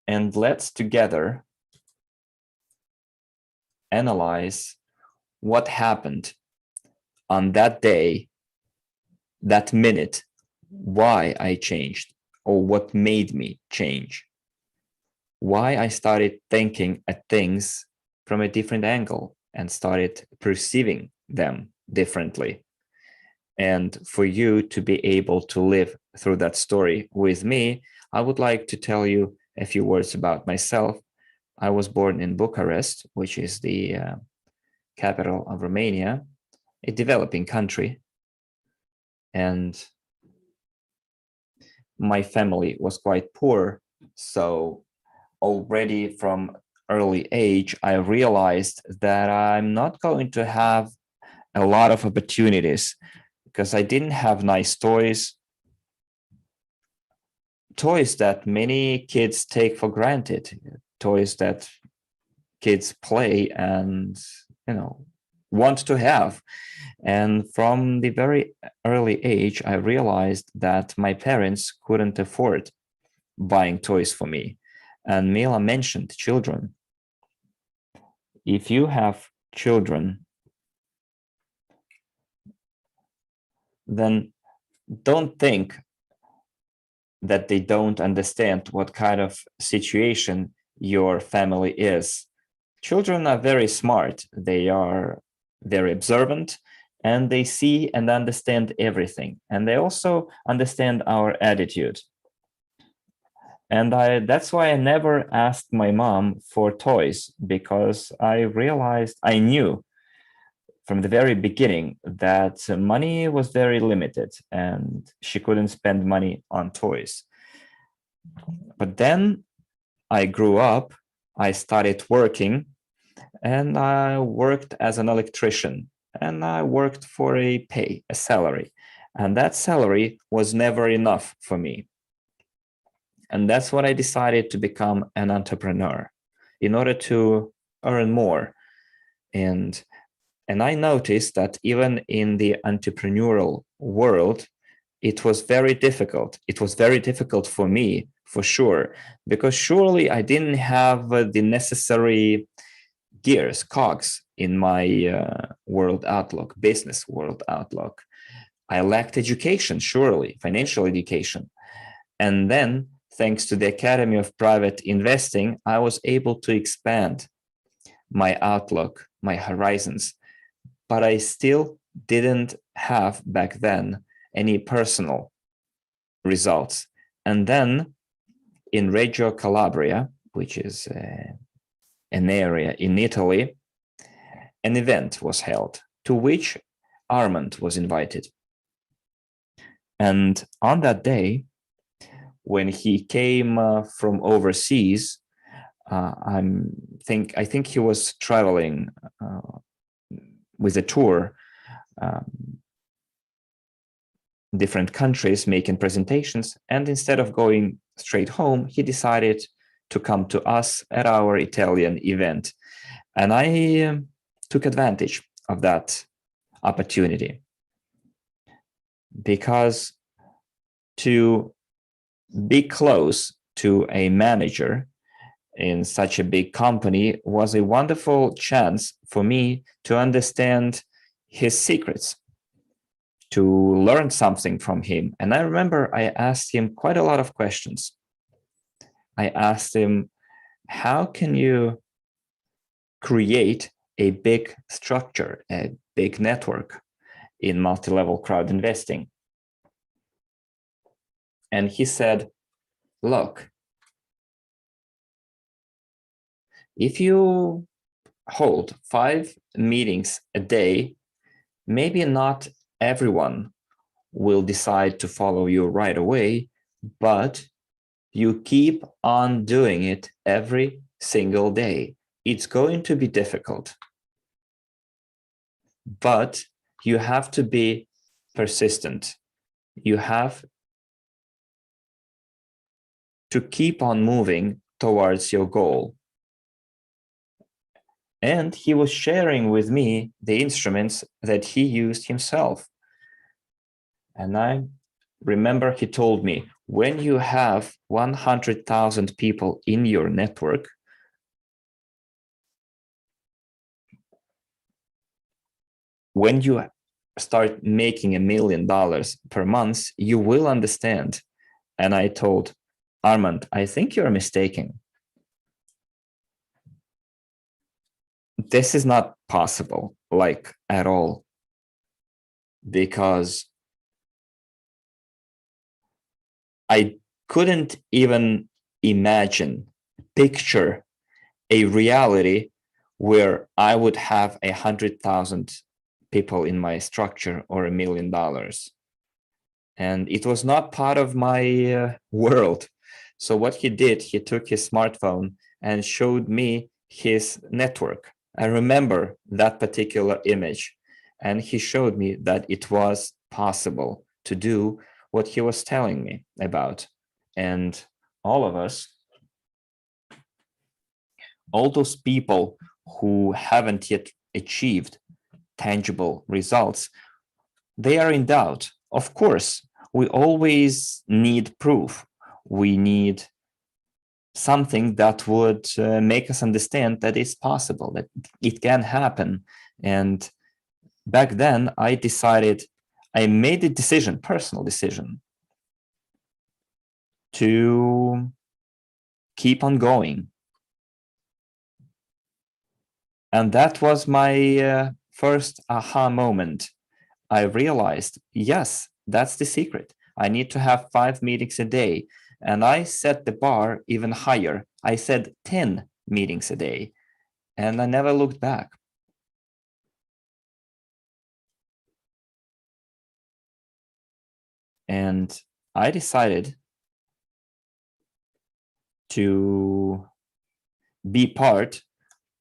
And let's together analyze what happened on that day, that minute, why I changed, or what made me change, why I started thinking at things from a different angle and started perceiving them differently. And for you to be able to live through that story with me, I would like to tell you a few words about myself. I was born in Bucharest, which is the capital of Romania, a developing country. And my family was quite poor. So already from early age, I realized that I'm not going to have a lot of opportunities, because I didn't have nice toys that many kids take for granted, toys that kids play and, want to have. And from the very early age, I realized that my parents couldn't afford buying toys for me. And Mila mentioned children. If you have children, then don't think that they don't understand what kind of situation your family is. Children are very smart. They are very observant, and they see and understand everything. And they also understand our attitude. And that's why I never asked my mom for toys, because I knew from the very beginning that money was very limited and she couldn't spend money on toys. But then I grew up, I started working, and I worked as an electrician, and I worked for a salary. And that salary was never enough for me. And that's when I decided to become an entrepreneur in order to earn more. And I noticed that even in the entrepreneurial world, it was very difficult. It was very difficult for me, for sure, because surely I didn't have the necessary gears, cogs in my world outlook, business world outlook. I lacked education, surely, financial education. And then, thanks to the Academy of Private Investing, I was able to expand my outlook, my horizons. But I still didn't have back then any personal results. And then in Reggio Calabria, which is an area in Italy, an event was held to which Armand was invited. And on that day, when he came from overseas, I think he was traveling with a tour, different countries, making presentations, and instead of going straight home, he decided to come to us at our Italian event. And I took advantage of that opportunity, because to be close to a manager in such a big company was a wonderful chance for me to understand his secrets, to learn something from him. And I remember I asked him quite a lot of questions. I asked him, how can you create a big structure, a big network in multi-level crowd investing? And he said, look, if you hold 5 meetings a day, maybe not everyone will decide to follow you right away, but you keep on doing it every single day. It's going to be difficult, but you have to be persistent. You have to keep on moving towards your goal. And he was sharing with me the instruments that he used himself. And I remember he told me, when you have 100,000 people in your network, when you start making $1 million per month, you will understand. And I told Armand, I think you're mistaken. This is not possible, like at all, because I couldn't even imagine, picture a reality where I would have 100,000 people in my structure or $1 million. And it was not part of my world. So what he did, he took his smartphone and showed me his network. I remember that particular image, and he showed me that it was possible to do what he was telling me about. And all of us, all those people who haven't yet achieved tangible results, they are in doubt. Of course, we always need proof. We need something that would make us understand that it's possible, that it can happen. And back then, I made a decision, personal decision, to keep on going. And that was my first aha moment. I realized, yes, that's the secret. I need to have 5 meetings a day. And I set the bar even higher. I said 10 meetings a day, and I never looked back. And I decided to be part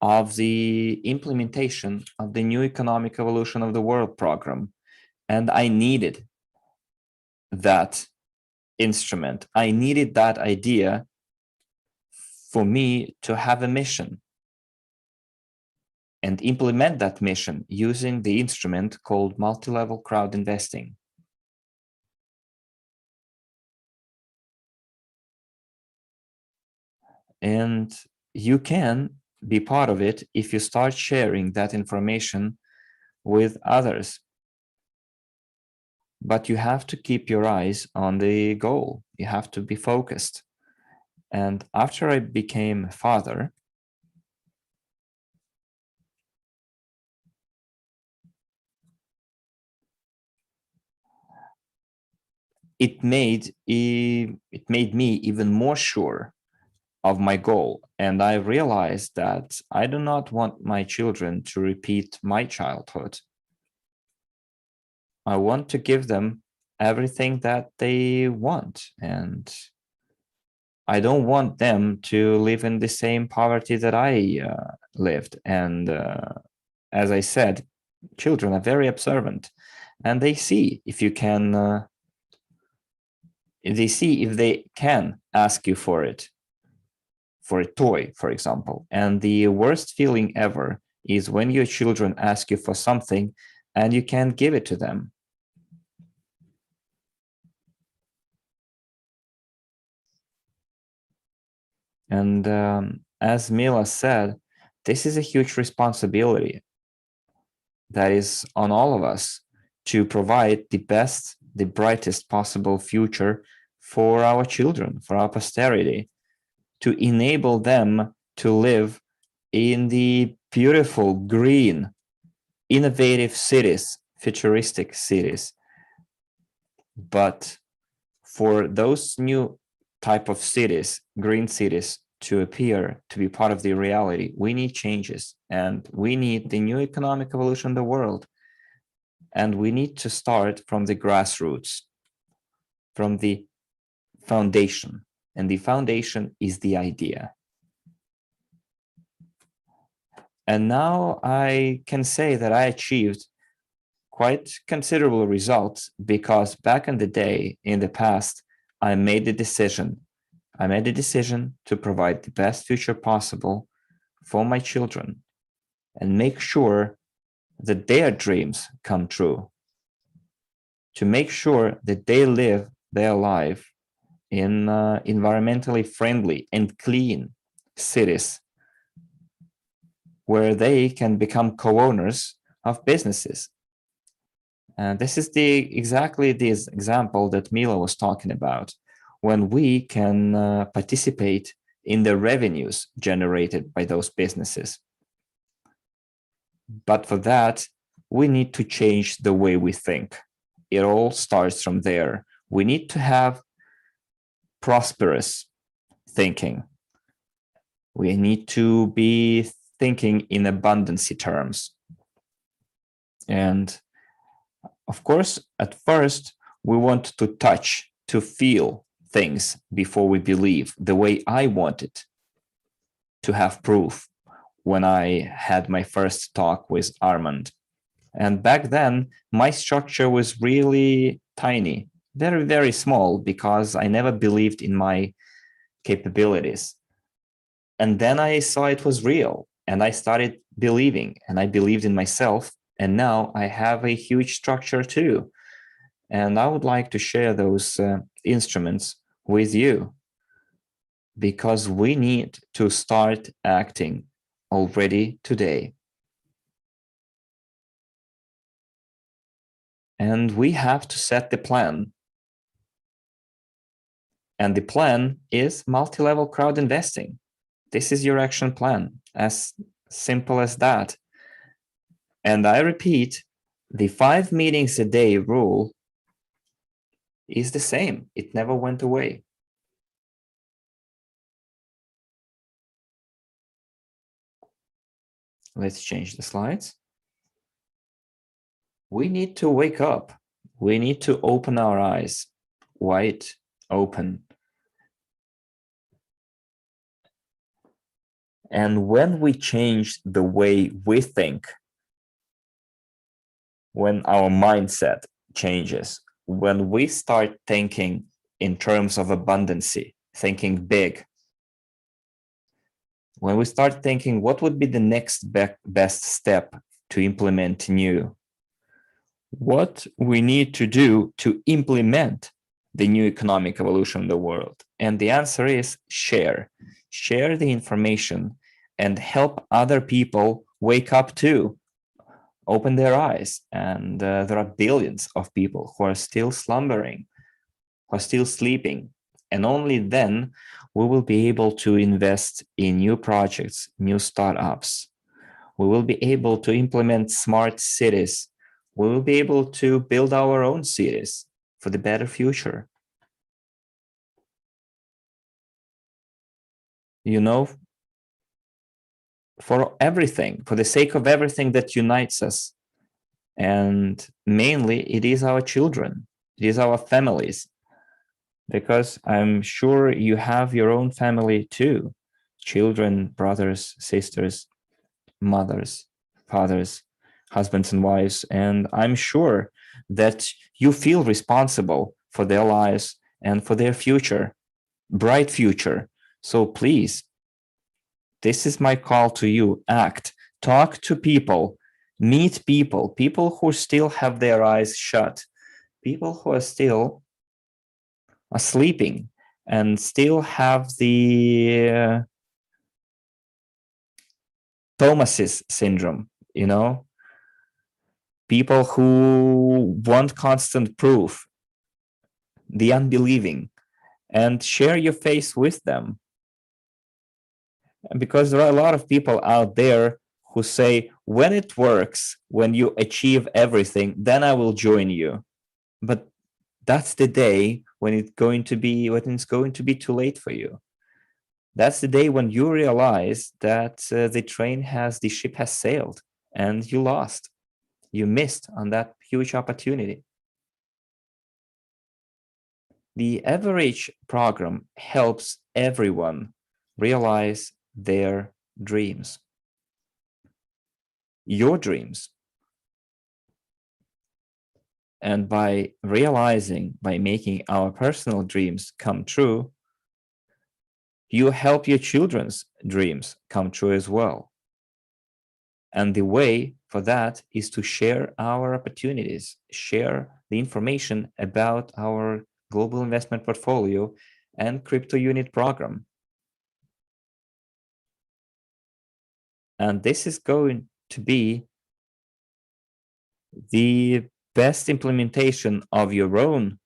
of the implementation of the New Economic Evolution of the World program. And I needed that instrument. I needed that idea for me to have a mission and implement that mission using the instrument called multi-level crowd investing. And you can be part of it if you start sharing that information with others. But you have to keep your eyes on the goal. You have to be focused. And after I became a father, it made me even more sure of my goal. And I realized that I do not want my children to repeat my childhood. I want to give them everything that they want. And I don't want them to live in the same poverty that I lived. And as I said, children are very observant, and they see if you can, they see if they can ask you for it, for a toy, for example. And the worst feeling ever is when your children ask you for something and you can't give it to them. And as Mila said, this is a huge responsibility that is on all of us to provide the best, the brightest possible future for our children, for our posterity, to enable them to live in the beautiful, green, innovative cities, futuristic cities. But for those new type of cities, green cities, to appear to be part of the reality, we need changes, and we need the new economic evolution of the world. And we need to start from the grassroots, from the foundation. And the foundation is the idea. And now I can say that I achieved quite considerable results, because back in the day, in the past, I made the decision to provide the best future possible for my children and make sure that their dreams come true, to make sure that they live their life in environmentally friendly and clean cities where they can become co-owners of businesses. And this is exactly this example that Mila was talking about, when we can participate in the revenues generated by those businesses. But for that, we need to change the way we think. It all starts from there. We need to have prosperous thinking. We need to be thinking in abundancy terms. And of course, at first, we want to touch, to feel things before we believe, the way I wanted to have proof when I had my first talk with Armand. And back then, my structure was really tiny, very, very small, because I never believed in my capabilities. And then I saw it was real, and I started believing, and I believed in myself. And now I have a huge structure too. And I would like to share those instruments with you, because we need to start acting already today. And we have to set the plan. And the plan is multi-level crowd investing. This is your action plan, as simple as that. And I repeat, the 5 meetings a day rule is the same. It never went away. Let's change the slides. We need to wake up. We need to open our eyes wide open. And when we change the way we think, when our mindset changes, when we start thinking in terms of abundancy, thinking big, when we start thinking what would be the next best step to implement NEW, what we need to do to implement the new economic evolution of the world. And the answer is share. share the information and help other people wake up too, open their eyes. And there are billions of people who are still slumbering, who are still sleeping. And only then we will be able to invest in new projects, new startups. We will be able to implement smart cities. We will be able to build our own cities for the better future. You know, for everything, for the sake of everything that unites us. And mainly it is our children, it is our families, because I'm sure you have your own family too, children, brothers, sisters, mothers, fathers, husbands and wives. And I'm sure that you feel responsible for their lives and for their future, bright future. So please, this is my call to you. Act, talk to people, meet people, people who still have their eyes shut, people who are still sleeping and still have the Thomas's syndrome, you know, people who want constant proof, the unbelieving, and share your face with them. Because there are a lot of people out there who say, when it works, when you achieve everything, then I will join you. But that's the day when it's going to be too late for you. That's the day when you realize that the ship has sailed and you lost. You missed on that huge opportunity. The Evorich program helps everyone realize their dreams. Your dreams. And by making our personal dreams come true, you help your children's dreams come true as well. And the way for that is to share our opportunities, share the information about our global investment portfolio and crypto unit program. And this is going to be the best implementation of your own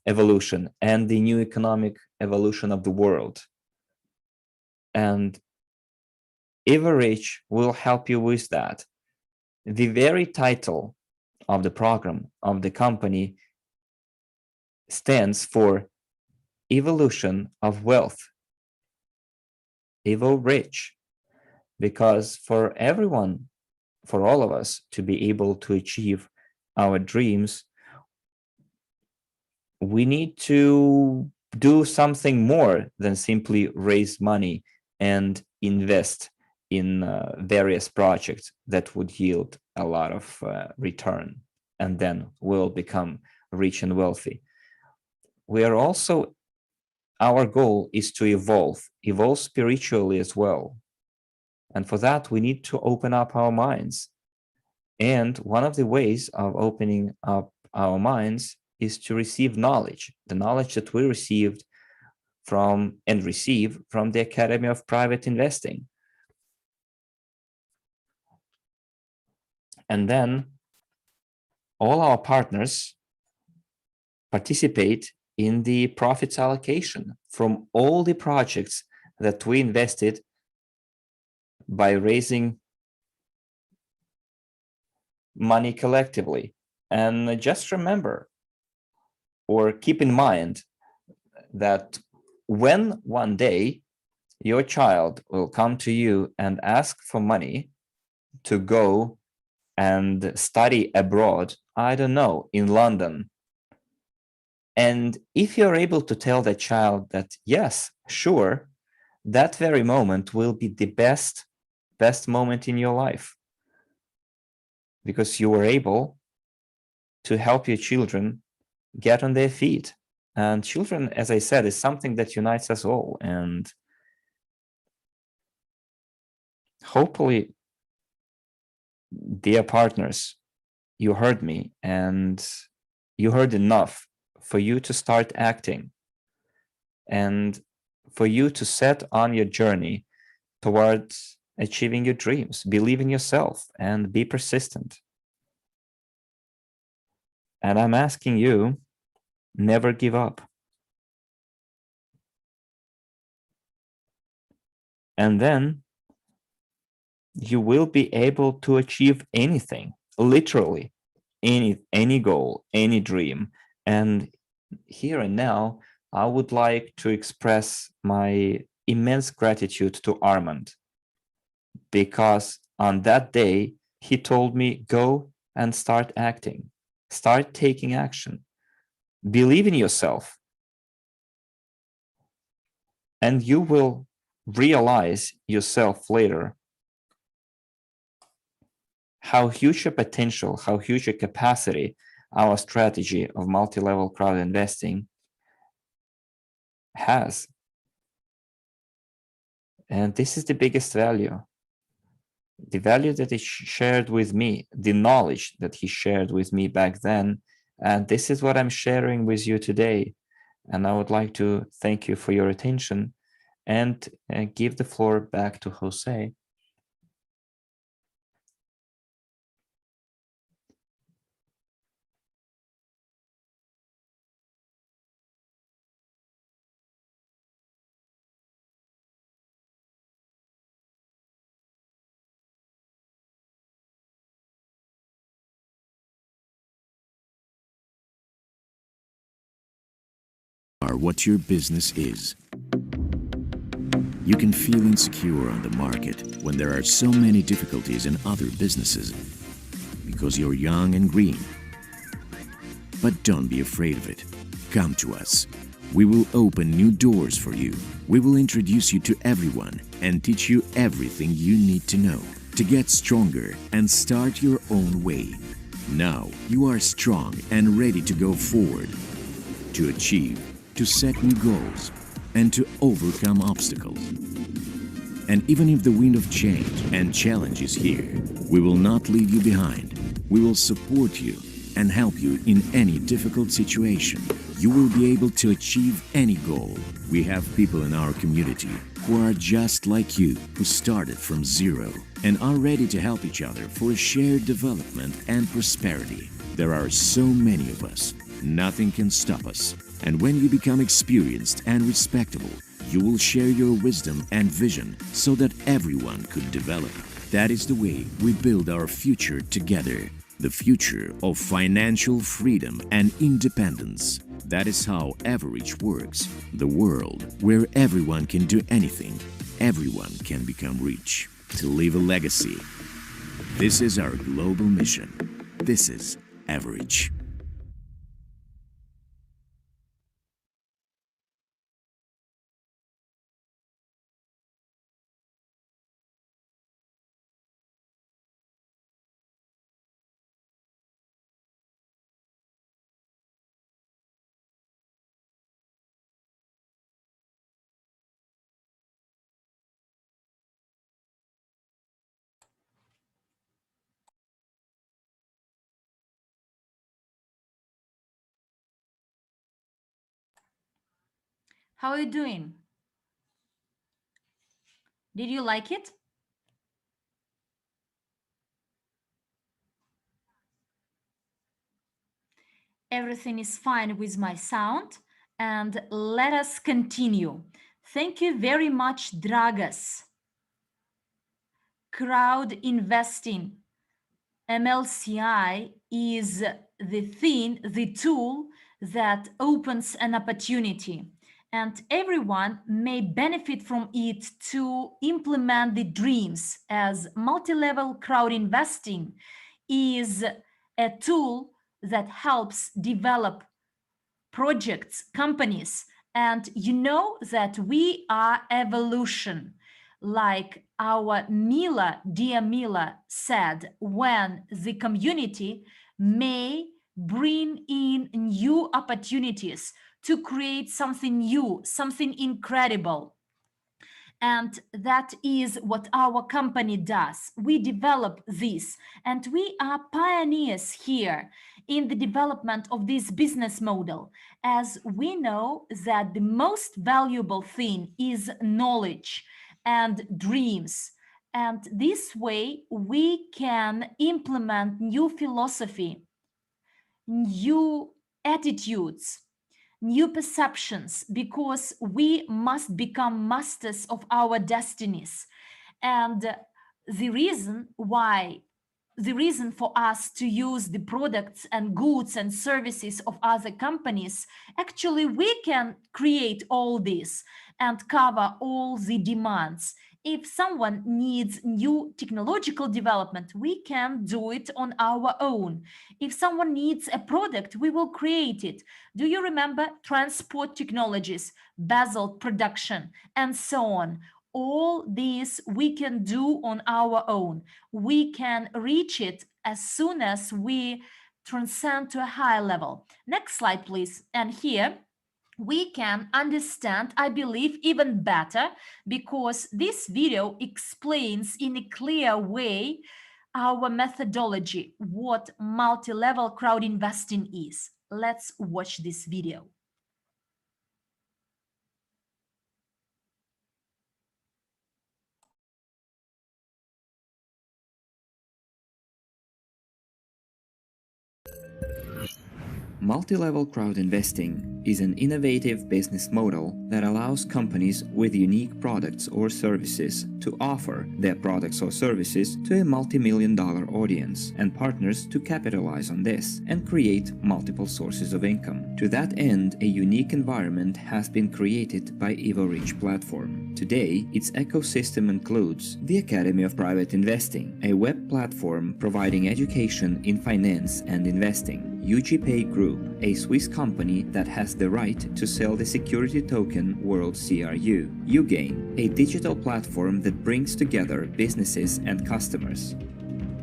evolution and the new economic evolution of the world. And Evorich will help you with that. The very title of the program, of the company, stands for Evolution of Wealth, Evorich, because for everyone, for all of us to be able to achieve our dreams, we need to do something more than simply raise money and invest in various projects that would yield a lot of return, and then we'll become rich and wealthy. Our goal is to evolve spiritually as well. And for that, we need to open up our minds. And one of the ways of opening up our minds is to receive knowledge, the knowledge that we receive from the Academy of Private Investing. And then all our partners participate in the profits allocation from all the projects that we invested by raising money collectively. And just remember, or keep in mind, that when one day your child will come to you and ask for money to go and study abroad, I don't know, in London, and if you're able to tell that child that, yes, sure, that very moment will be the best moment in your life, because you were able to help your children get on their feet. And children, as I said, is something that unites us all. And hopefully, dear partners, you heard me and you heard enough for you to start acting. And for you to set on your journey towards achieving your dreams. Believe in yourself and be persistent. And I'm asking you, never give up. And then you will be able to achieve anything, literally any goal, any dream. And here and now, I would like to express my immense gratitude to Armand, because on that day, he told me, go and start acting, start taking action, believe in yourself, and you will realize yourself later how huge a potential, how huge a capacity our strategy of multi-level crowd investing has. And this is the biggest value. The value that he shared with me, the knowledge that he shared with me back then. And this is what I'm sharing with you today. And I would like to thank you for your attention and give the floor back to Jose. Are what your business is. You can feel insecure on the market when there are so many difficulties in other businesses because you're young and green. But don't be afraid of it. Come to us. We will open new doors for you. We will introduce you to everyone and teach you everything you need to know to get stronger and start your own way. Now you are strong and ready to go forward, to achieve, to set new goals, and to overcome obstacles. And even if the wind of change and challenge is here, we will not leave you behind. We will support you and help you in any difficult situation. You will be able to achieve any goal. We have people in our community who are just like you, who started from zero and are ready to help each other for shared development and prosperity. There are so many of us. Nothing can stop us. And when you become experienced and respectable, you will share your wisdom and vision so that everyone could develop. That is the way we build our future together. The future of financial freedom and independence. That is how Evorich works. The world where everyone can do anything, everyone can become rich, to leave a legacy. This is our global mission. This is Evorich. How are you doing? Did you like it? Everything is fine with my sound, and let us continue. Thank you very much, Dragas. Crowd investing, MLCI, is the thing, the tool that opens an opportunity, and everyone may benefit from it to implement the dreams, as multi-level crowd investing is a tool that helps develop projects, companies, and you know that we are evolution. Like our Mila, dear Mila, said, when the community may bring in new opportunities to create something new, something incredible. And that is what our company does. We develop this, and we are pioneers here in the development of this business model, as we know that the most valuable thing is knowledge and dreams. And this way we can implement new philosophy, new attitudes, new perceptions, because we must become masters of our destinies. And the reason why the reason for us to use the products and goods and services of other companies, actually we can create all this and cover all the demands. If someone needs new technological development, we can do it on our own. If someone needs a product, we will create it. Do you remember transport technologies, basalt production, and so on? All this we can do on our own. We can reach it as soon as we transcend to a higher level. Next slide, please. And here we can understand, I believe, even better, because this video explains in a clear way our methodology, what multi-level crowd investing is. Let's watch this video. Multi-level crowd investing is an innovative business model that allows companies with unique products or services to offer their products or services to a multi-million-dollar audience and partners to capitalize on this and create multiple sources of income. To that end, a unique environment has been created by Evorich platform. Today, its ecosystem includes the Academy of Private Investing, a web platform providing education in finance and investing, UGPay Group, a Swiss company that has the right to sell the security token World CRU, Ugain, a digital platform that brings together businesses and customers,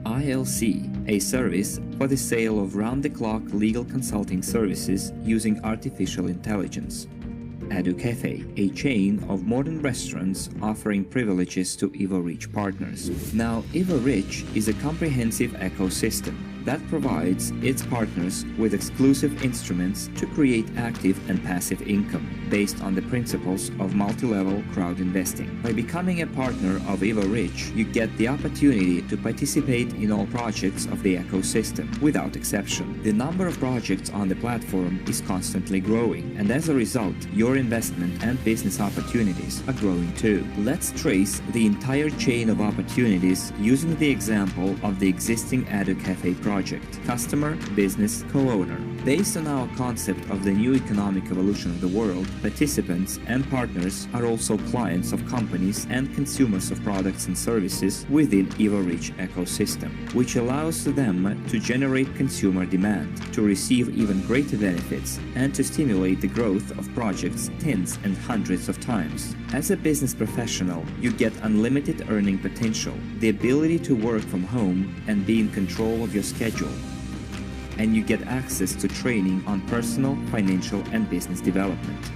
ILC, a service for the sale of round-the-clock legal consulting services using artificial intelligence, EduCafe, a chain of modern restaurants offering privileges to Evorich partners. Now, Evorich is a comprehensive ecosystem that provides its partners with exclusive instruments to create active and passive income based on the principles of multi-level crowd investing. By becoming a partner of Evorich, you get the opportunity to participate in all projects of the ecosystem without exception. The number of projects on the platform is constantly growing, and as a result, your investment and business opportunities are growing too. Let's trace the entire chain of opportunities using the example of the existing EduCafe project. Customer, business, co-owner. Based on our concept of the new economic evolution of the world, participants and partners are also clients of companies and consumers of products and services within Evorich ecosystem, which allows them to generate consumer demand, to receive even greater benefits, and to stimulate the growth of projects tens and hundreds of times. As a business professional, you get unlimited earning potential, the ability to work from home and be in control of your schedule, and you get access to training on personal, financial, and business development.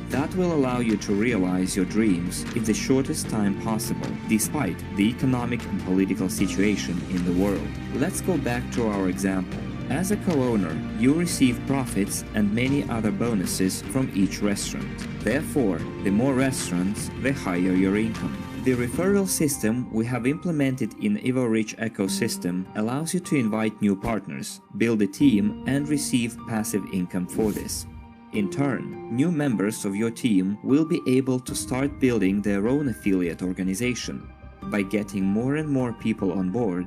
That will allow you to realize your dreams in the shortest time possible, despite the economic and political situation in the world. Let's go back to our example. As a co-owner, you receive profits and many other bonuses from each restaurant. Therefore, the more restaurants, the higher your income. The referral system we have implemented in Evorich ecosystem allows you to invite new partners, build a team, and receive passive income for this. In turn, new members of your team will be able to start building their own affiliate organization by getting more and more people on board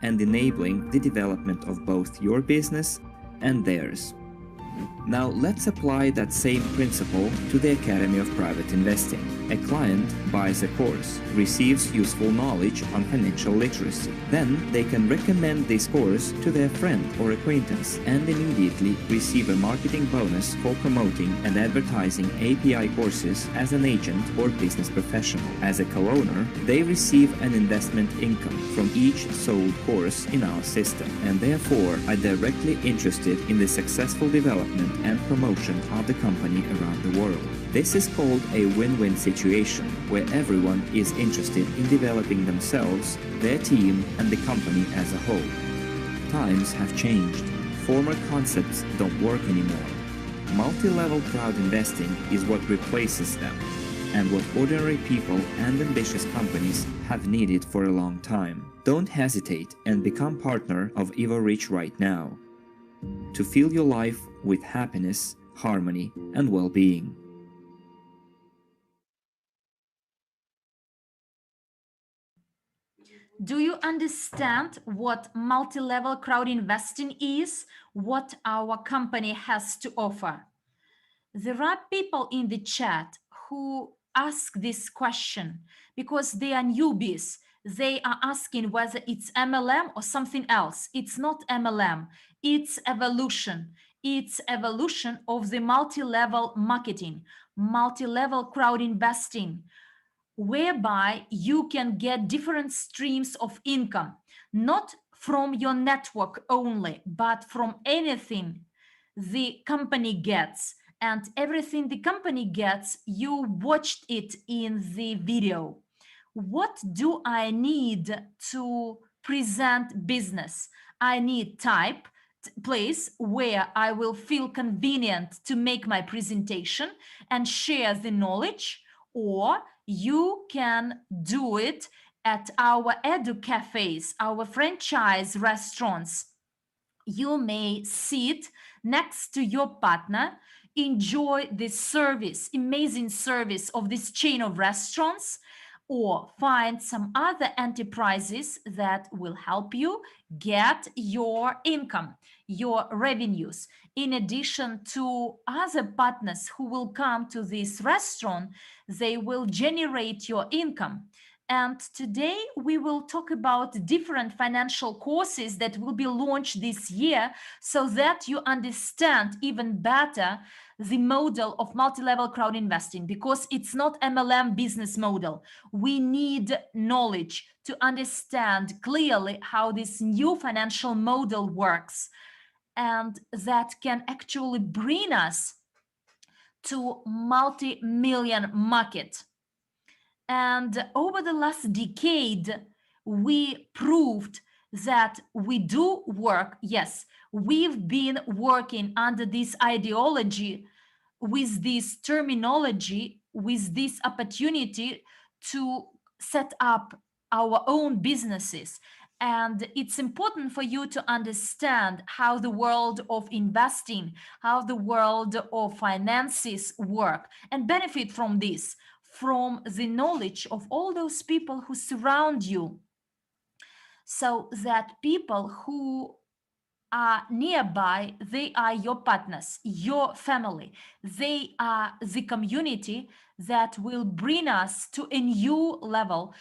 and enabling the development of both your business and theirs. Now let's apply that same principle to the Academy of Private Investing. A client buys a course, receives useful knowledge on financial literacy. Then they can recommend this course to their friend or acquaintance and immediately receive a marketing bonus for promoting and advertising API courses as an agent or business professional. As a co-owner, they receive an investment income from each sold course in our system and therefore are directly interested in the successful development and promotion of the company around the world. This is called a win-win situation, where everyone is interested in developing themselves, their team, and the company as a whole. Times have changed. former concepts don't work anymore. Multi-level crowd investing is what replaces them, and what ordinary people and ambitious companies have needed for a long time. Don't hesitate and become partner of Evorich right now to fill your life with happiness, harmony, and well-being. Do you understand what multi-level crowd investing is? What our company has to offer? There are people in the chat who ask this question because they are newbies. They are asking whether it's MLM or something else. It's not MLM, it's evolution. It's evolution of the multi-level marketing, multi-level crowd investing, whereby you can get different streams of income, not from your network only, but from anything the company gets. And everything the company gets, you watched it in the video. What do I need to present business? I need type, place where I will feel convenient to make my presentation and share the knowledge, or you can do it at our edu cafes, our franchise restaurants. You may sit next to your partner, enjoy the service, amazing service of this chain of restaurants, or find some other enterprises that will help you get your income, your revenues. In addition to other partners who will come to this restaurant, they will generate your income. And today we will talk about different financial courses that will be launched this year so that you understand even better the model of multi-level crowd investing, because it's not MLM business model. We need knowledge to understand clearly how this new financial model works, and that can actually bring us to multi-million market. And over the last decade, we proved that we do work. Yes, we've been working under this ideology, with this terminology, with this opportunity to set up our own businesses. And it's important for you to understand how the world of investing, how the world of finances work, and benefit from this, from the knowledge of all those people who surround you, so that people who are nearby, they are your partners, your family. They are the community that will bring us to a new level,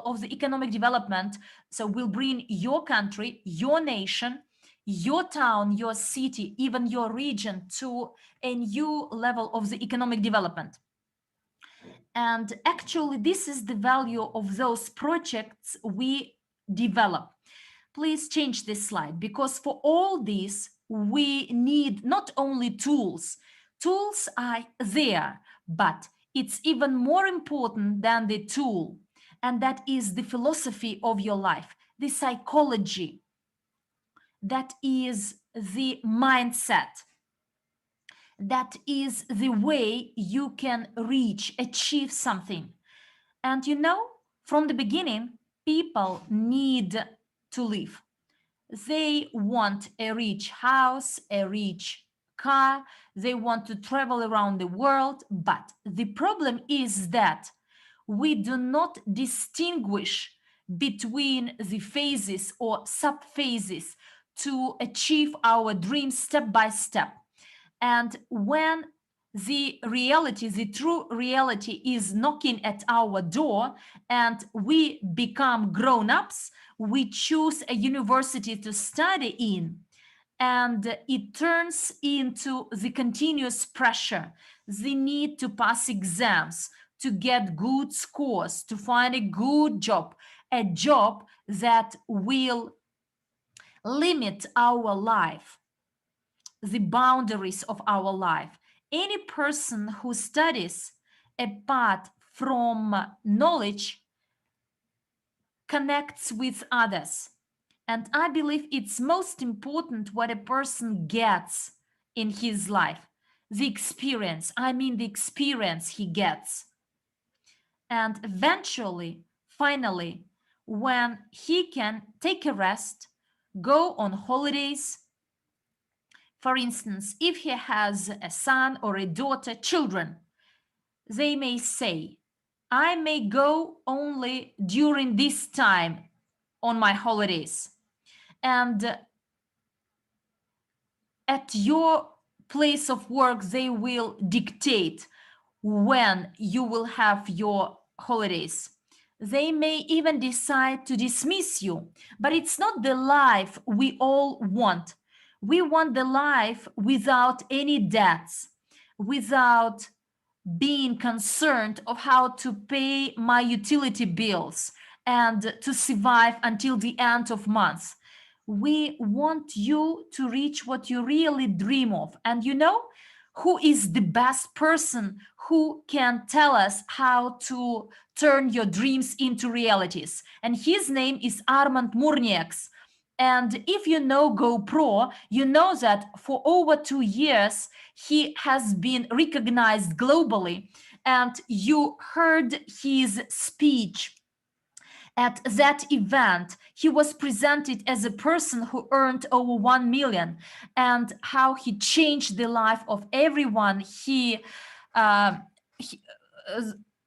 of the economic development. So will bring your country, your nation, your town, your city, even your region to a new level of the economic development. And actually, this is the value of those projects we develop. Please change this slide, because for all this, we need not only tools. Tools are there, but it's even more important than the tool. And that is the philosophy of your life, the psychology. That is the mindset. That is the way you can reach, achieve something. And you know, from the beginning, people need to live. They want a rich house, a rich car, they want to travel around the world. But the problem is that we do not distinguish between the phases or sub-phases to achieve our dreams step by step. And when the reality, the true reality is knocking at our door and we become grown-ups, we choose a university to study in, and it turns into the continuous pressure, the need to pass exams, to get good scores, to find a good job, a job that will limit our life, the boundaries of our life. Any person who studies apart from knowledge connects with others. And I believe it's most important what a person gets in his life. The experience, I mean the experience he gets. And eventually, finally, when he can take a rest, go on holidays. For instance, if he has a son or a daughter, children, they may say, I may go only during this time on my holidays. And at your place of work, they will dictate when you will have your holidays. They may even decide to dismiss you, but it's not the life we all want. We want the life without any debts, without being concerned of how to pay my utility bills and to survive until the end of month. We want you to reach what you really dream of. And you know who is the best person who can tell us how to turn your dreams into realities? And his name is Armand Murniaks. And if you know GoPro, you know that for over 2 years, he has been recognized globally. And you heard his speech at that event. He was presented as a person who earned over 1 million, and how he changed the life of everyone uh, he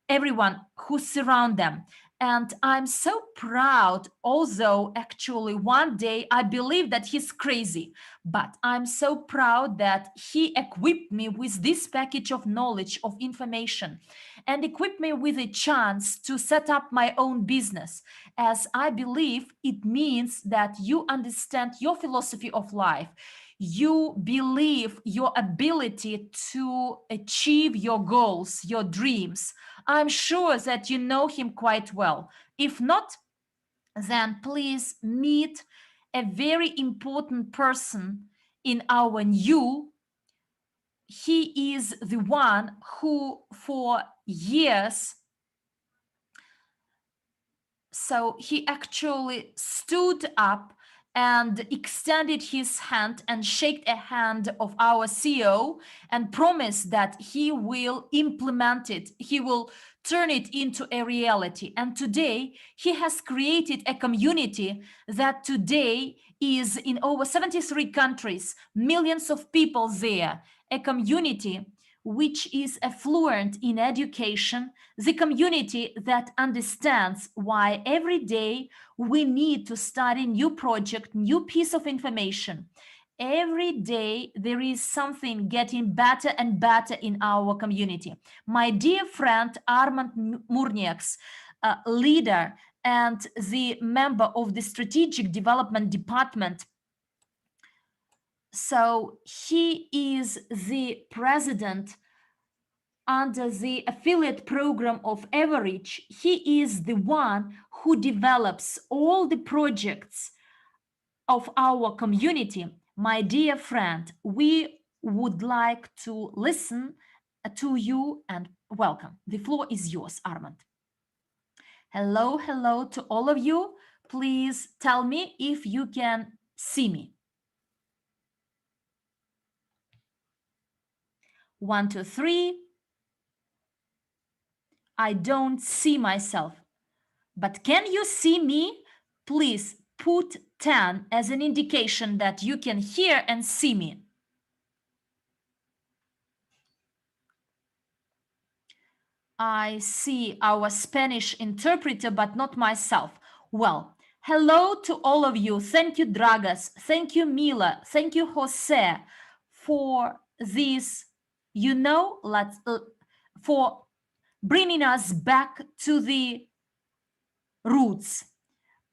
everyone who surround them. And I'm so proud, although actually one day I believe that he's crazy, but I'm so proud that he equipped me with this package of knowledge, of information, and equipped me with a chance to set up my own business, as I believe it means that you understand your philosophy of life. You believe your ability to achieve your goals, your dreams. I'm sure that you know him quite well. If not, then please meet a very important person in our NEW. He is the one who, for years, so he actually stood up and extended his hand and shook a hand of our CEO and promised that he will implement it. He will turn it into a reality. And today he has created a community that today is in over 73 countries, millions of people there, a community which is affluent in education, the community that understands why every day we need to study new project, new piece of information. Every day there is something getting better and better in our community. My dear friend Armand Murniaks, leader and the member of the Strategic Development Department, so he is the president under the affiliate program of Evorich. He is the one who develops all the projects of our community. My dear friend, we would like to listen to you and welcome. The floor is yours, Armand. Hello, hello to all of you. Please tell me if you can see me. 1, 2, 3. I don't see myself. But can you see me? Please put 10 as an indication that you can hear and see me. I see our Spanish interpreter, but not myself. Well, hello to all of you. Thank you, Dragas. Thank you, Mila. Thank you, Jose, for this, for bringing us back to the roots.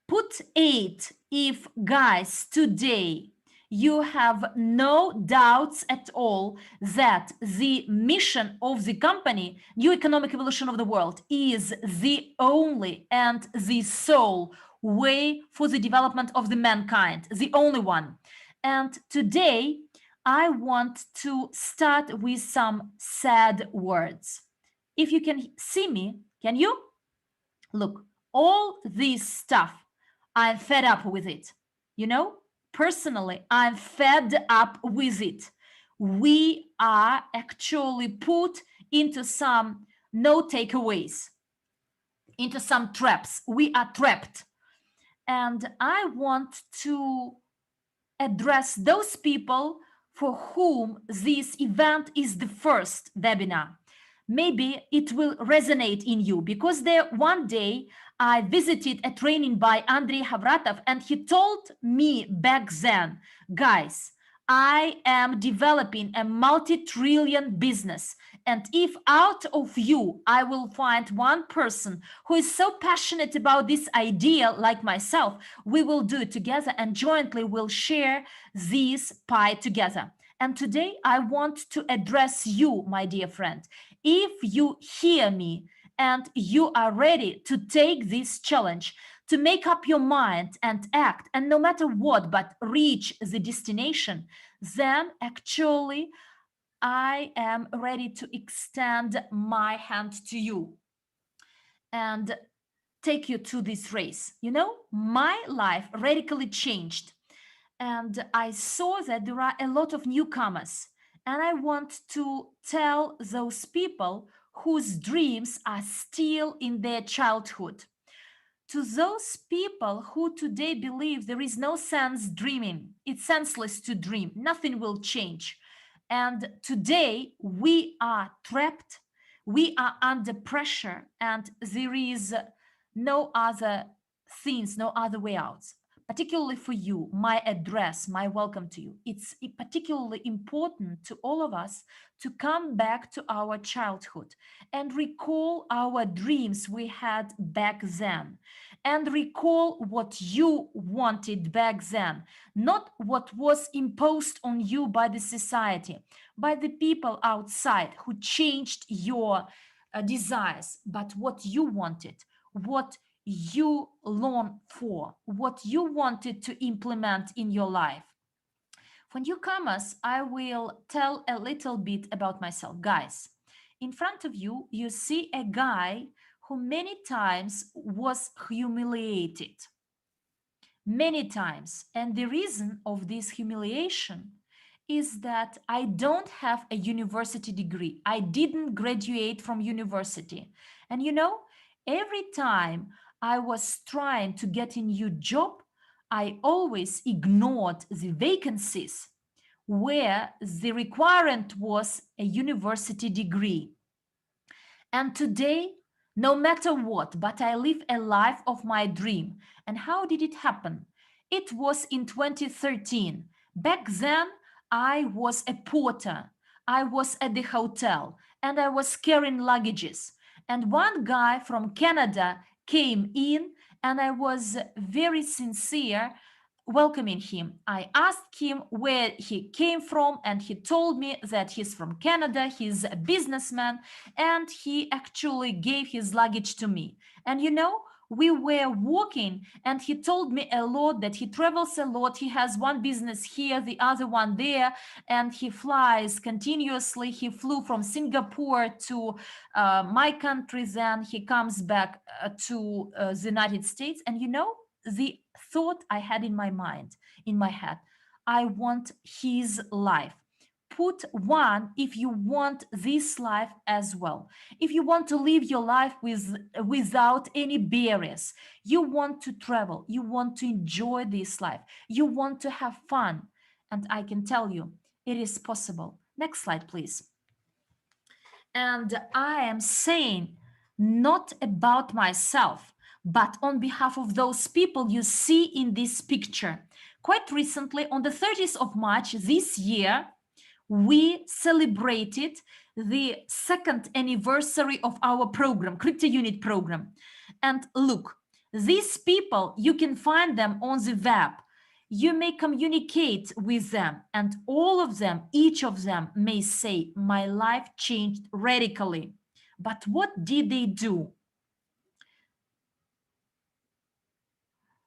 Put 8 if, guys, today you have no doubts at all that the mission of the company, New Economic Evolution of the World, is the only and the sole way for the development of the mankind, the only one. And today I want to start with some sad words. If you can see me, can you? Look, all this stuff, I'm fed up with it. You know, personally, I'm fed up with it. We are actually put into some no takeaways, into some traps. We are trapped. And I want to address those people for whom this event is the first webinar. Maybe it will resonate in you because there one day I visited a training by Andrei Havratov and he told me back then, guys, I am developing a multi-trillion business. And if out of you, I will find one person who is so passionate about this idea like myself, we will do it together and jointly we'll share this pie together. And today I want to address you, my dear friend. If you hear me and you are ready to take this challenge, to make up your mind and act, and no matter what, but reach the destination, then actually I am ready to extend my hand to you and take you to this race. You know, my life radically changed, and I saw that there are a lot of newcomers. And I want to tell those people whose dreams are still in their childhood, to those people who today believe there is no sense dreaming, it's senseless to dream, nothing will change. And today we are trapped, we are under pressure, and there is no other things, no other way out. Particularly for you, my address, my welcome to you. It's particularly important to all of us to come back to our childhood and recall our dreams we had back then, and recall what you wanted back then, not what was imposed on you by the society, by the people outside who changed your desires, but what you wanted, what you longed for, what you wanted to implement in your life. For newcomers, I will tell a little bit about myself. Guys, in front of you, you see a guy who many times was humiliated. Many times. And the reason of this humiliation is that I don't have a university degree. I didn't graduate from university. And you know, every time I was trying to get a new job, I always ignored the vacancies where the requirement was a university degree. And today, no matter what, but I live a life of my dream. And how did it happen? It was in 2013. Back then, I was a porter. I was at the hotel and I was carrying luggages. And one guy from Canada came in and I was very sincere welcoming him. I asked him where he came from, and he told me that he's from Canada, he's a businessman, and he actually gave his luggage to me. And you know, we were walking, and he told me a lot that he travels a lot. He has one business here, the other one there, and he flies continuously. He flew from Singapore to my country, then he comes back to the United States. And you know, the thought I had in my mind, in my head, I want his life. Put one if you want this life as well. If you want to live your life without any barriers, you want to travel, you want to enjoy this life, you want to have fun. And I can tell you, it is possible. Next slide, please. And I am saying not about myself, but on behalf of those people you see in this picture. Quite recently, on the 30th of March this year, we celebrated the second anniversary of our program, Crypto Unit program. And look, these people, you can find them on the web. You may communicate with them, and all of them, each of them may say, my life changed radically. But what did they do?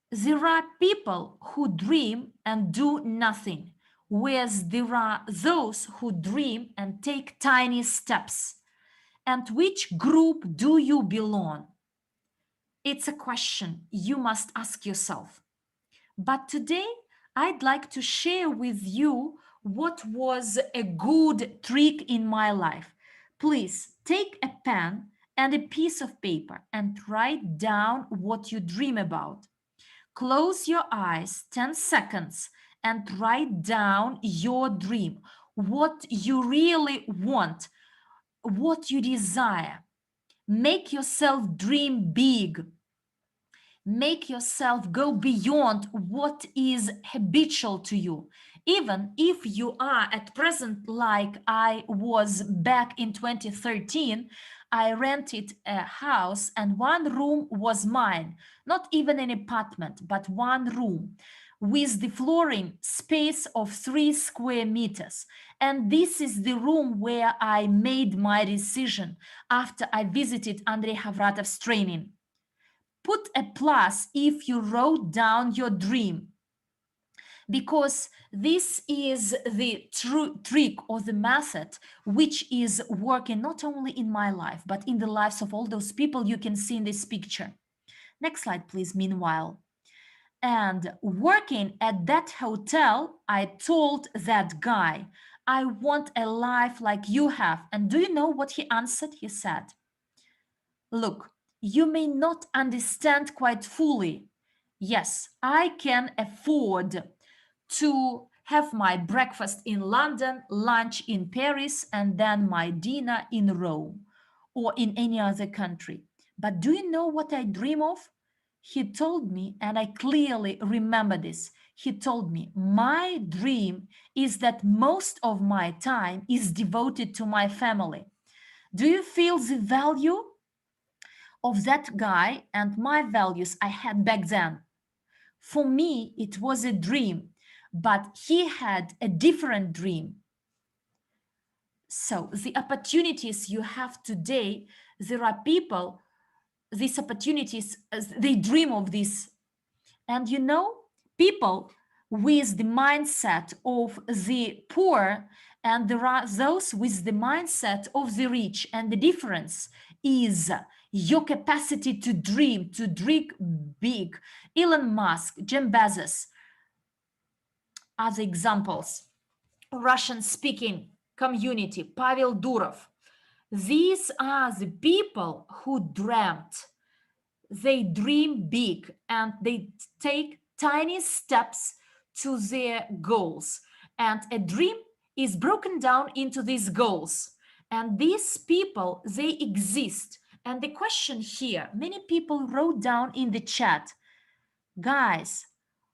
There are people who dream and do nothing, whereas there are those who dream and take tiny steps. And which group do you belong? It's a question you must ask yourself. But today, I'd like to share with you what was a good trick in my life. Please take a pen and a piece of paper and write down what you dream about. Close your eyes 10 seconds and write down your dream, what you really want, what you desire. Make yourself dream big. Make yourself go beyond what is habitual to you. Even if you are at present like I was back in 2013, I rented a house and one room was mine, not even an apartment, but one room with the flooring space of 3 square meters. And this is the room where I made my decision after I visited Andrei Havratov's training. Put a plus if you wrote down your dream, because this is the true trick or the method which is working not only in my life, but in the lives of all those people you can see in this picture. Next slide, please, meanwhile. And working at that hotel, I told that guy, I want a life like you have. And do you know what he answered? He said, look, you may not understand quite fully. Yes, I can afford to have my breakfast in London, lunch in Paris, and then my dinner in Rome or in any other country. But do you know what I dream of? He told me, and I clearly remember this. He told me, my dream is that most of my time is devoted to my family. Do you feel the value of that guy and my values I had back then? For me, it was a dream, but he had a different dream. So the opportunities you have today, there are people, these opportunities, they dream of this. And you know, people with the mindset of the poor, and there are those with the mindset of the rich. And the difference is your capacity to dream big. Elon Musk, Jim Bezos, other examples. Russian-speaking community, Pavel Durov. These are the people who dreamt. They dream big and they take tiny steps to their goals. And a dream is broken down into these goals. And these people, they exist. And the question here, many people wrote down in the chat, guys,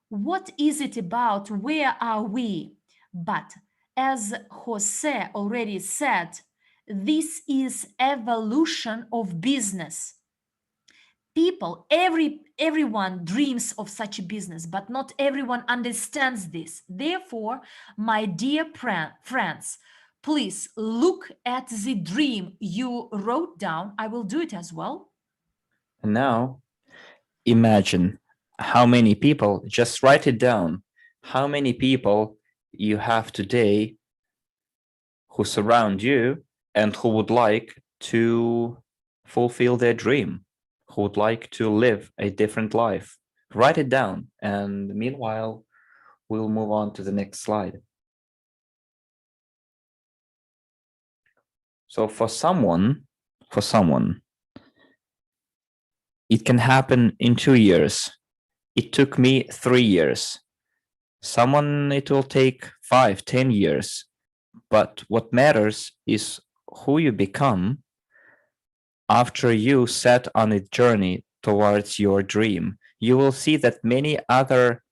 what is it about? Where are we? But as Jose already said, this is evolution of business. People, everyone dreams of such a business, but not everyone understands this. Therefore, my dear friends, please look at the dream you wrote down. I will do it as well. And now imagine how many people, just write it down, how many people you have today who surround you and who would like to fulfill their dream, who would like to live a different life. Write it down. And meanwhile, we'll move on to the next slide. So for someone, it can happen in 2 years. It took me 3 years. Someone, it will take 5, 10 years. But what matters is who you become after you set on a journey towards your dream. You will see that many other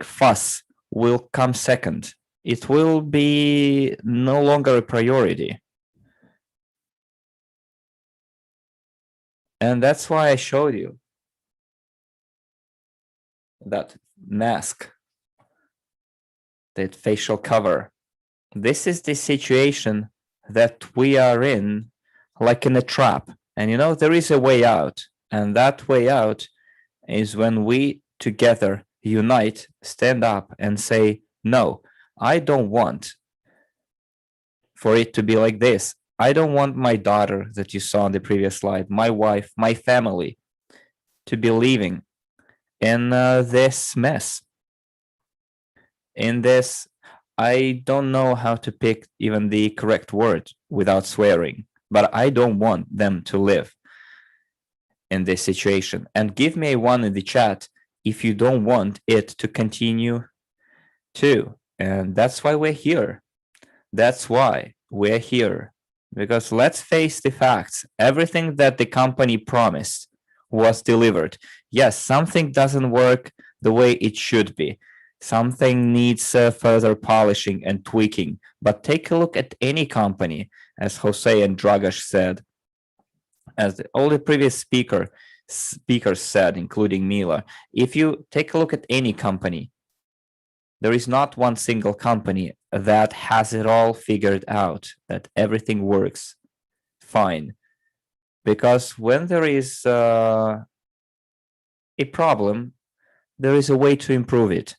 fuss will come second. It will be no longer a priority. And that's why I showed you that mask, that facial cover. This is the situation that we are in, like in a trap. And you know, there is a way out. And that way out is when we together unite, stand up and say, no, I don't want for it to be like this. I don't want my daughter that you saw on the previous slide, my wife, my family to be living in this mess. In this, I don't know how to pick even the correct word without swearing, but I don't want them to live in this situation. And give me a one in the chat if you don't want it to continue too. And that's why we're here. That's why we're here. Because let's face the facts. Everything that the company promised was delivered. Yes, something doesn't work the way it should be. Something needs further polishing and tweaking. But take a look at any company, as Jose and Dragash said, as all the previous speakers said, including Mila. If you take a look at any company, there is not one single company that has it all figured out, that everything works fine. Because when there is a problem, there is a way to improve it.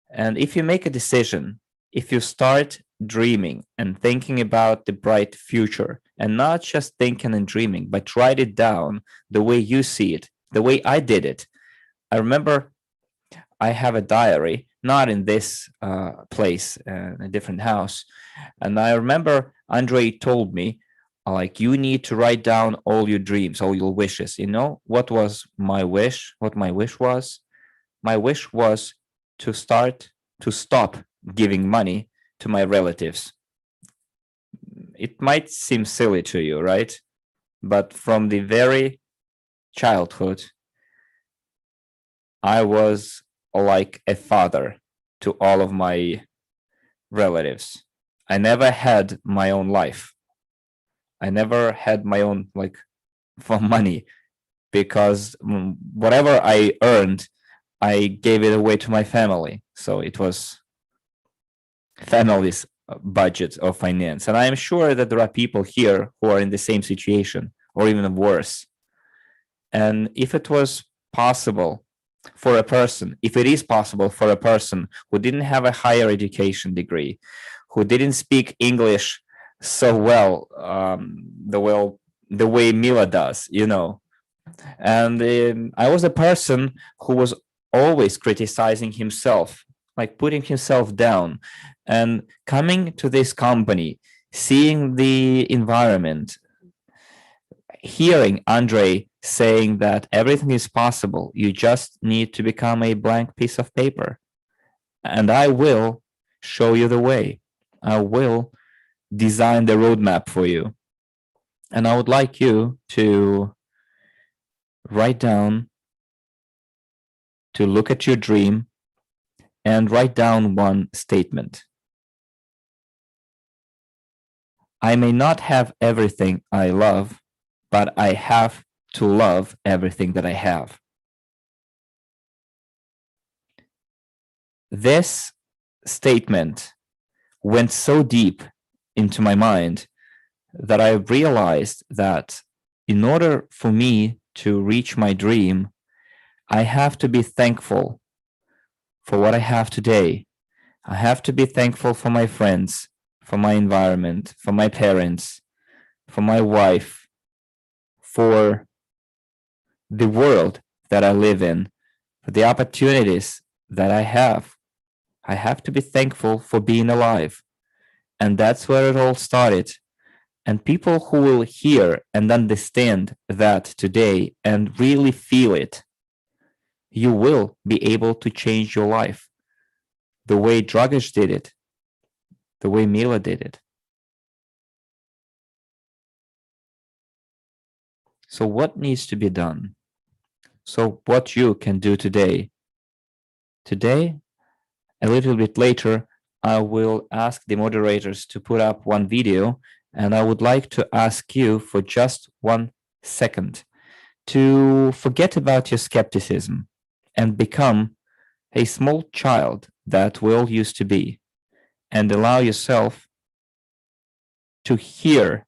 And if you make a decision, if you start dreaming and thinking about the bright future, and not just thinking and dreaming, but write it down the way you see it, the way I did it. I remember I have a diary, not in this place, in a different house. And I remember Andre told me, like, you need to write down all your dreams, all your wishes. You know, what was my wish? What my wish was? My wish was to stop giving money to my relatives. It might seem silly to you, right? But from the very childhood, I was like a father to all of my relatives. I never had my own life. I never had my own, like, for money, because whatever I earned, I gave it away to my family. So it was family's budget of finance. And I am sure that there are people here who are in the same situation or even worse. And if it was possible for a person, if it is possible for a person who didn't have a higher education degree, who didn't speak English so well, the way Mila does, you know. And I was a person who was always criticizing himself, like putting himself down, and coming to this company, seeing the environment, hearing Andre saying that everything is possible, you just need to become a blank piece of paper, and I will show you the way. I will design the roadmap for you. And I would like you to write down, to look at your dream and write down one statement. I may not have everything I love, but I have to love everything that I have. This statement went so deep into my mind that I realized that in order for me to reach my dream, I have to be thankful for what I have today. I have to be thankful for my friends, for my environment, for my parents, for my wife, for the world that I live in, for the opportunities that I have. I have to be thankful for being alive. And that's where it all started. And people who will hear and understand that today and really feel it, you will be able to change your life the way Dragic did it, the way Mila did it. So what needs to be done? So what you can do today? Today, a little bit later, I will ask the moderators to put up one video, and I would like to ask you for just 1 second to forget about your skepticism and become a small child that we all used to be, and allow yourself to hear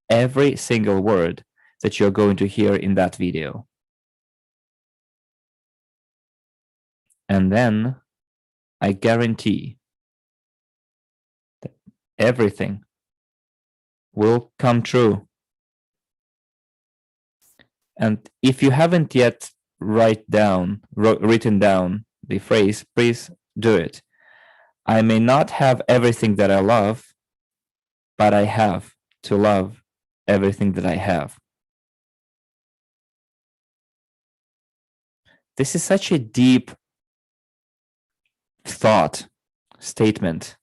every single word that you're going to hear in that video. And then I guarantee that everything will come true. And if you haven't yet written down the phrase, please do it. I may not have everything that I love, but I have to love everything that I have. This is such a deep thought statement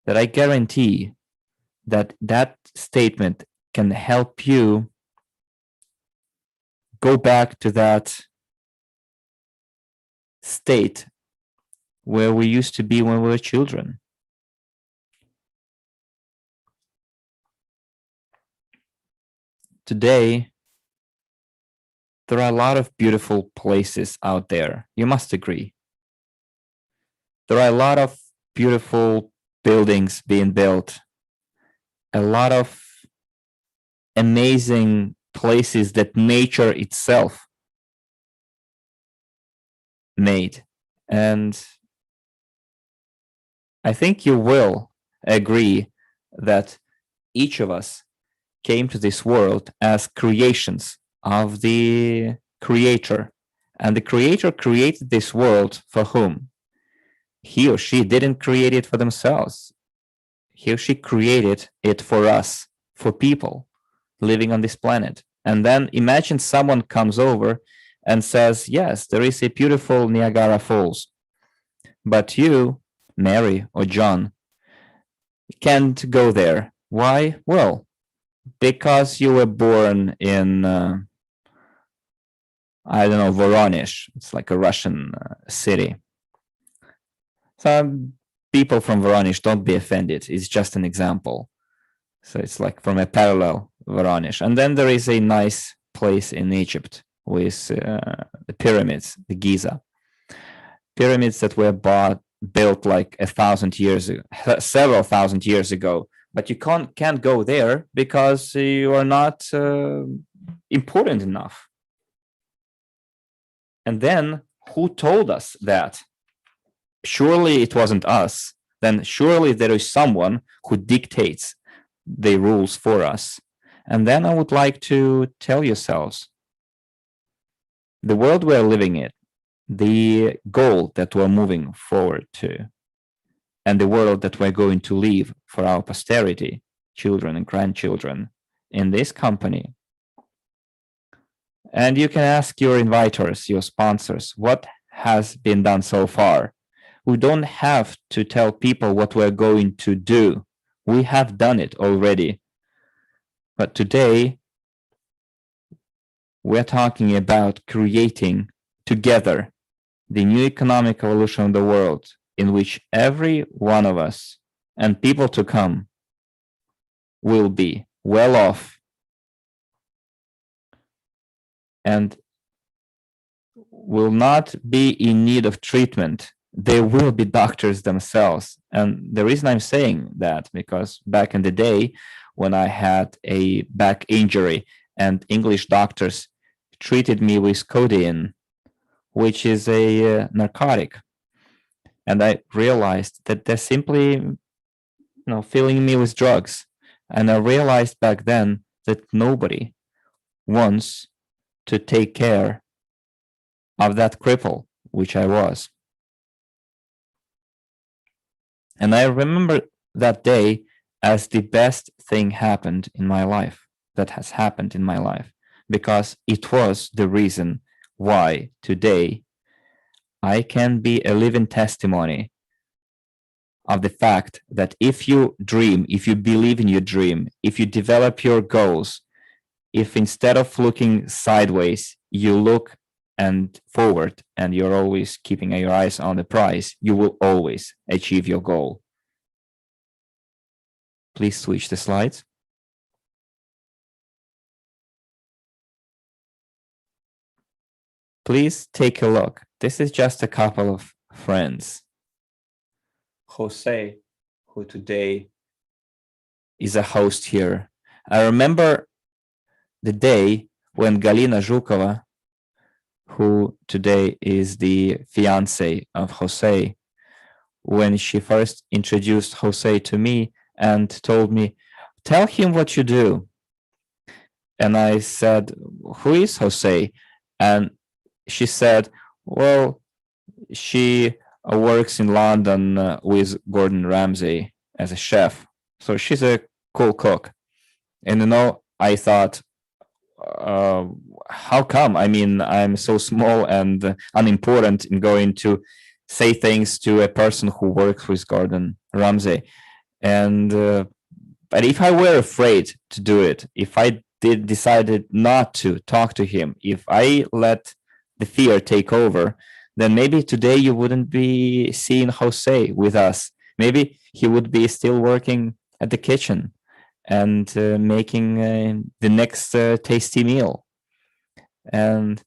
that I guarantee that that statement can help you go back to that state where we used to be when we were children. Today, there are a lot of beautiful places out there. You must agree. There are a lot of beautiful buildings being built, a lot of amazing places that nature itself made. And I think you will agree that each of us came to this world as creations of the creator. And the creator created this world for whom? He or she didn't create it for themselves. He or she created it for us, for people living on this planet. And then imagine someone comes over and says, yes, there is a beautiful Niagara Falls, but you, Mary or John, can't go there. Why? Well, because you were born in, I don't know, Voronezh. It's like a Russian city. Some people from Voronezh, don't be offended. It's just an example. So it's like from a parallel Voronezh. And then there is a nice place in Egypt with the pyramids, the Giza. Pyramids that were built like 1,000 years ago, several thousand years ago. But you can't go there because you are not important enough. And then who told us that? Surely it wasn't us. Then surely there is someone who dictates the rules for us. And then I would like to tell yourselves, the world we're living in, the goal that we're moving forward to, and the world that we're going to leave for our posterity, children and grandchildren, in this company. And you can ask your inviters, your sponsors, what has been done so far. We don't have to tell people what we're going to do. We have done it already. But today, we're talking about creating together the new economic evolution of the world, in which every one of us and people to come will be well off and will not be in need of treatment. They will be doctors themselves. And the reason I'm saying that, because back in the day when I had a back injury and English doctors treated me with codeine, which is a narcotic, and I realized that they're simply, filling me with drugs. And I realized back then that nobody wants to take care of that cripple, which I was. And I remember that day as the best thing happened in my life, that has happened in my life, because it was the reason why today I can be a living testimony of the fact that if you dream, if you believe in your dream, if you develop your goals, if instead of looking sideways, you look and forward, and you're always keeping your eyes on the prize, you will always achieve your goal. Please switch the slides. Please take a look. This is just a couple of friends. Jose, who today is a host here. I remember the day when Galina Zhukova, who today is the fiance of Jose, when she first introduced Jose to me and told me, tell him what you do. And I said, who is Jose? And she said, well, she works in London with Gordon Ramsay as a chef. So she's a cool cook. And I thought, uh, how come? I mean, I'm so small and unimportant in going to say things to a person who works with Gordon Ramsay. And but if I were afraid to do it, if I decided not to talk to him, if I let the fear take over, then maybe today you wouldn't be seeing Jose with us. Maybe he would be still working at the kitchen and making the next tasty meal. And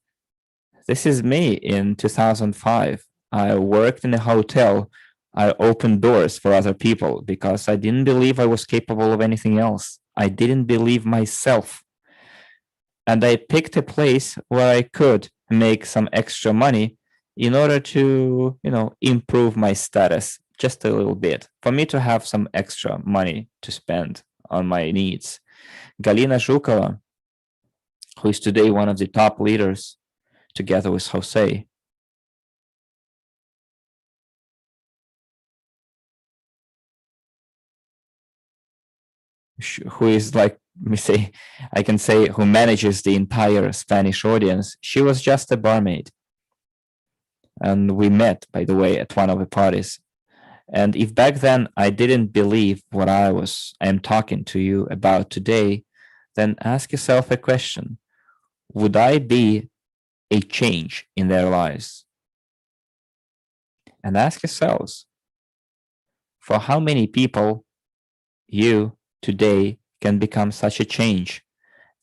this is me in 2005. I worked in a hotel. I opened doors for other people because I didn't believe I was capable of anything else. I didn't believe myself. And I picked a place where I could make some extra money in order to, improve my status just a little bit, for me to have some extra money to spend on my needs. Galina Zhukova, who is today one of the top leaders, together with Jose, who is like, let me say, I can say, who manages the entire Spanish audience. She was just a barmaid. And we met, by the way, at one of the parties. And if back then I didn't believe what I am talking to you about today, then ask yourself a question. Would I be a change in their lives? And ask yourselves, for how many people you today can become such a change?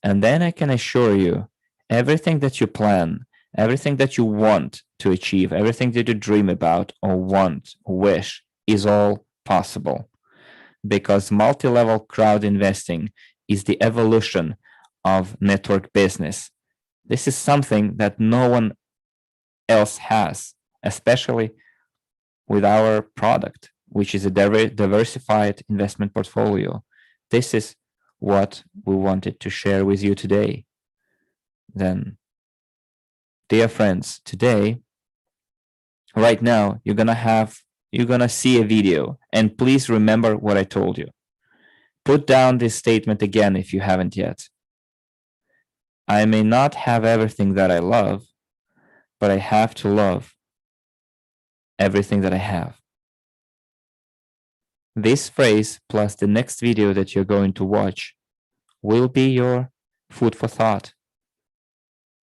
And then I can assure you, everything that you plan, everything that you want to achieve, everything that you dream about or want, or wish, is all possible. Because multi-level crowd investing is the evolution of network business. This is something that no one else has, especially with our product, which is a diversified investment portfolio. This is what we wanted to share with you today. Then, dear friends, today, right now, you're gonna see a video, and please remember what I told you. Put down this statement again if you haven't yet. I may not have everything that I love, but I have to love everything that I have. This phrase plus the next video that you're going to watch will be your food for thought.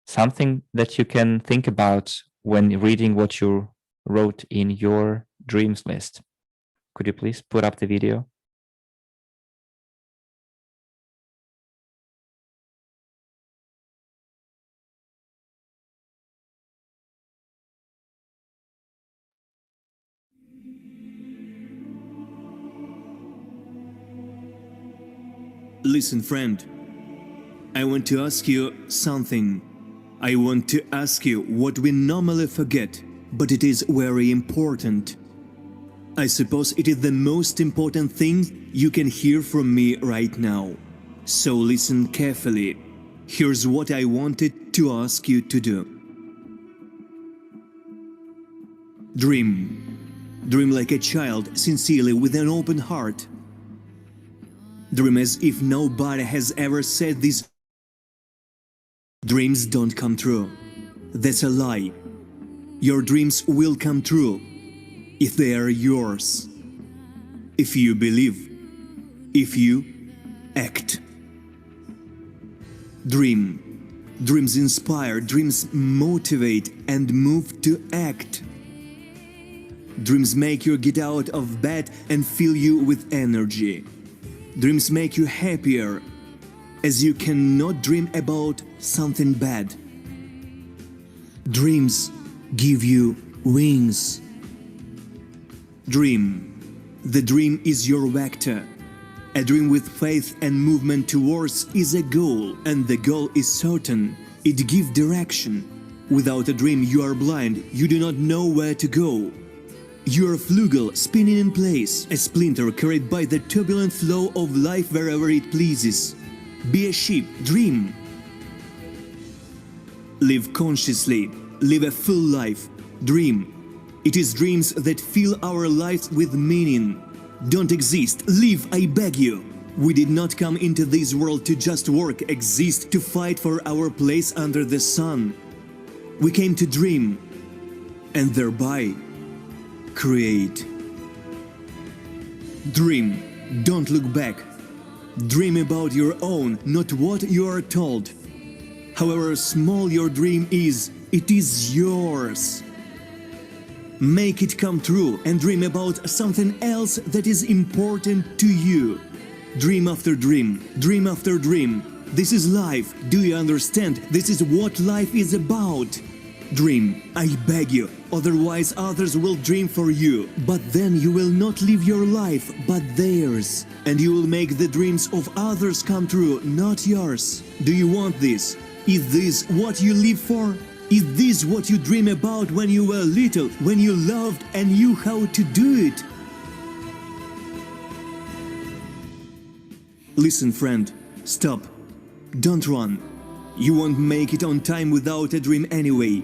Something that you can think about when reading what you wrote in your dreams list. Could you please put up the video? Listen, friend, I want to ask you something. I want to ask you what we normally forget, but it is very important. I suppose it is the most important thing you can hear from me right now. So listen carefully. Here's what I wanted to ask you to do. Dream. Dream like a child, sincerely, with an open heart. Dream as if nobody has ever said this. Dreams don't come true. That's a lie. Your dreams will come true if they are yours. If you believe. If you act. Dream. Dreams inspire, dreams motivate and move to act. Dreams make you get out of bed and fill you with energy. Dreams make you happier, as you cannot dream about something bad. Dreams give you wings. Dream. The dream is your vector. A dream with faith and movement towards is a goal, and the goal is certain. It gives direction. Without a dream, you are blind, you do not know where to go. You are a flugel spinning in place, a splinter carried by the turbulent flow of life wherever it pleases. Be a ship, dream. Live consciously, live a full life, dream. It is dreams that fill our lives with meaning. Don't exist, live, I beg you. We did not come into this world to just work, exist, to fight for our place under the sun. We came to dream, and thereby create. Dream, don't look back. Dream about your own, not what you are told. However small your dream is, it is yours. Make it come true and dream about something else that is important to you. Dream after dream, dream after dream. This is life, do you understand? This is what life is about. Dream, I beg you, otherwise others will dream for you. But then you will not live your life, but theirs. And you will make the dreams of others come true, not yours. Do you want this? Is this what you live for? Is this what you dream about when you were little, when you loved and knew how to do it? Listen, friend, stop. Don't run. You won't make it on time without a dream anyway,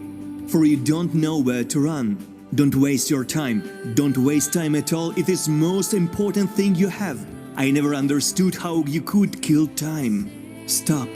for you don't know where to run. Don't waste your time. Don't waste time at all. It is most important thing you have. I never understood how you could kill time. Stop.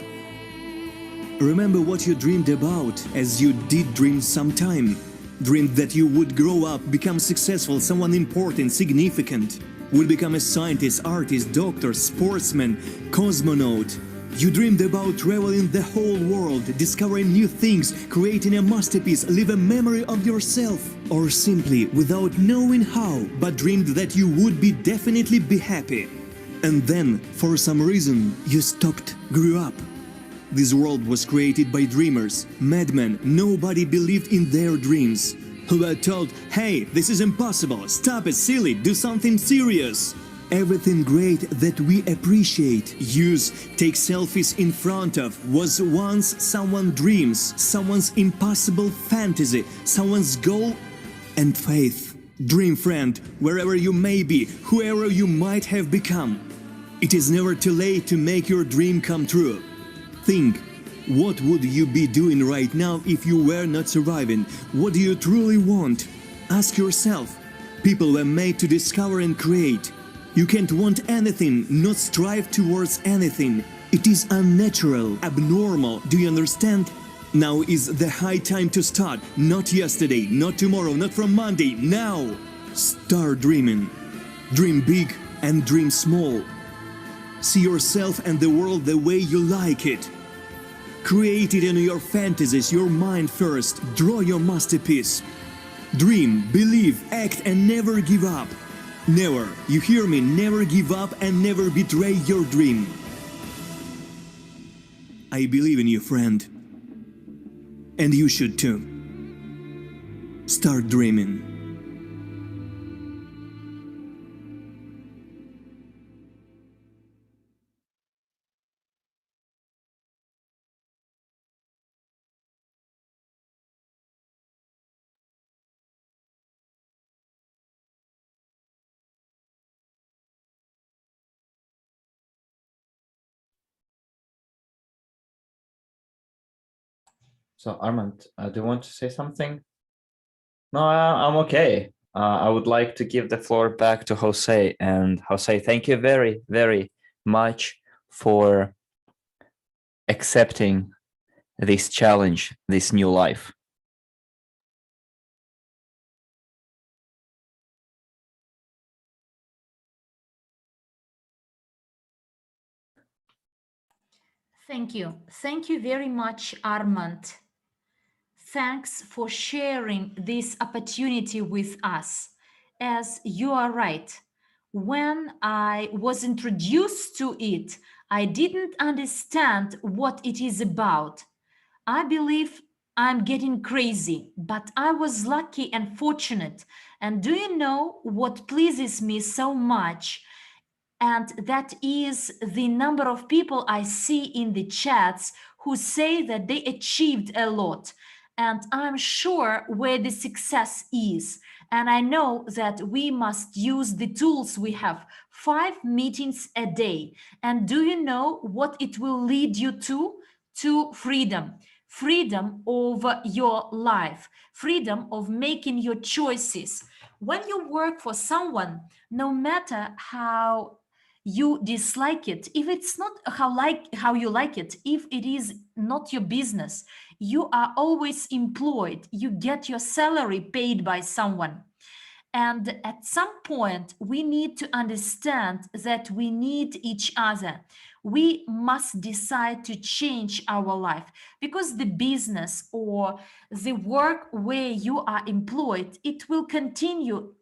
Remember what you dreamed about, as you did dream sometime. Dreamed that you would grow up, become successful, someone important, significant. Would become a scientist, artist, doctor, sportsman, cosmonaut. You dreamed about traveling the whole world, discovering new things, creating a masterpiece, leave a memory of yourself. Or simply, without knowing how, but dreamed that you would definitely be happy. And then, for some reason, you stopped, grew up. This world was created by dreamers, madmen. Nobody believed in their dreams. Who were told, hey, this is impossible, stop it, silly, do something serious. Everything great that we appreciate, use, take selfies in front of, was once someone's dreams, someone's impossible fantasy, someone's goal and faith. Dream friend, wherever you may be, whoever you might have become. It is never too late to make your dream come true. Think, what would you be doing right now if you were not surviving? What do you truly want? Ask yourself. People were made to discover and create. You can't want anything, not strive towards anything. It is unnatural, abnormal, do you understand? Now is the high time to start. Not yesterday, not tomorrow, not from Monday, now! Start dreaming. Dream big and dream small. See yourself and the world the way you like it. Create it in your fantasies, your mind first. Draw your masterpiece. Dream, believe, act and never give up. Never, you hear me, never give up and never betray your dream. I believe in you, friend. And you should too. Start dreaming. So Armand, do you want to say something? No, I'm okay. I would like to give the floor back to Jose. And Jose, thank you very, very much for accepting this challenge, this new life. Thank you. Thank you very much, Armand. Thanks for sharing this opportunity with us. As you are right, when I was introduced to it, I didn't understand what it is about. I believe I'm getting crazy, but I was lucky and fortunate. And do you know what pleases me so much? And that is the number of people I see in the chats who say that they achieved a lot. And I'm sure where the success is. And I know that we must use the tools we have, 5 meetings a day. And do you know what it will lead you to? To freedom. freedom over your life, freedom of making your choices. When you work for someone, no matter how you dislike it, if it's not how you like it, if it is not your business, you are always employed, you get your salary paid by someone. And at some point, we need to understand that we need each other. We must decide to change our life, because the business or the work where you are employed, it will continue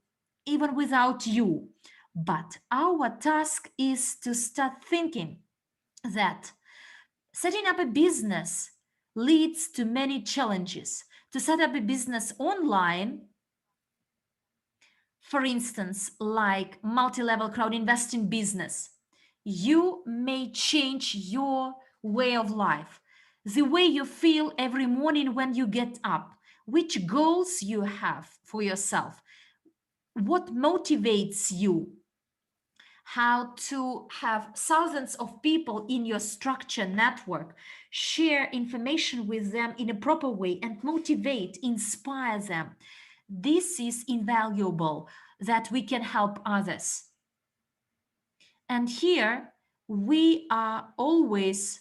even without you. But our task is to start thinking that setting up a business leads to many challenges. To set up a business online, for instance, like multi-level crowd investing business, you may change your way of life, the way you feel every morning when you get up, which goals you have for yourself, what motivates you, how to have thousands of people in your structure network, share information with them in a proper way and motivate, inspire them. This is invaluable, that we can help others. And here we are always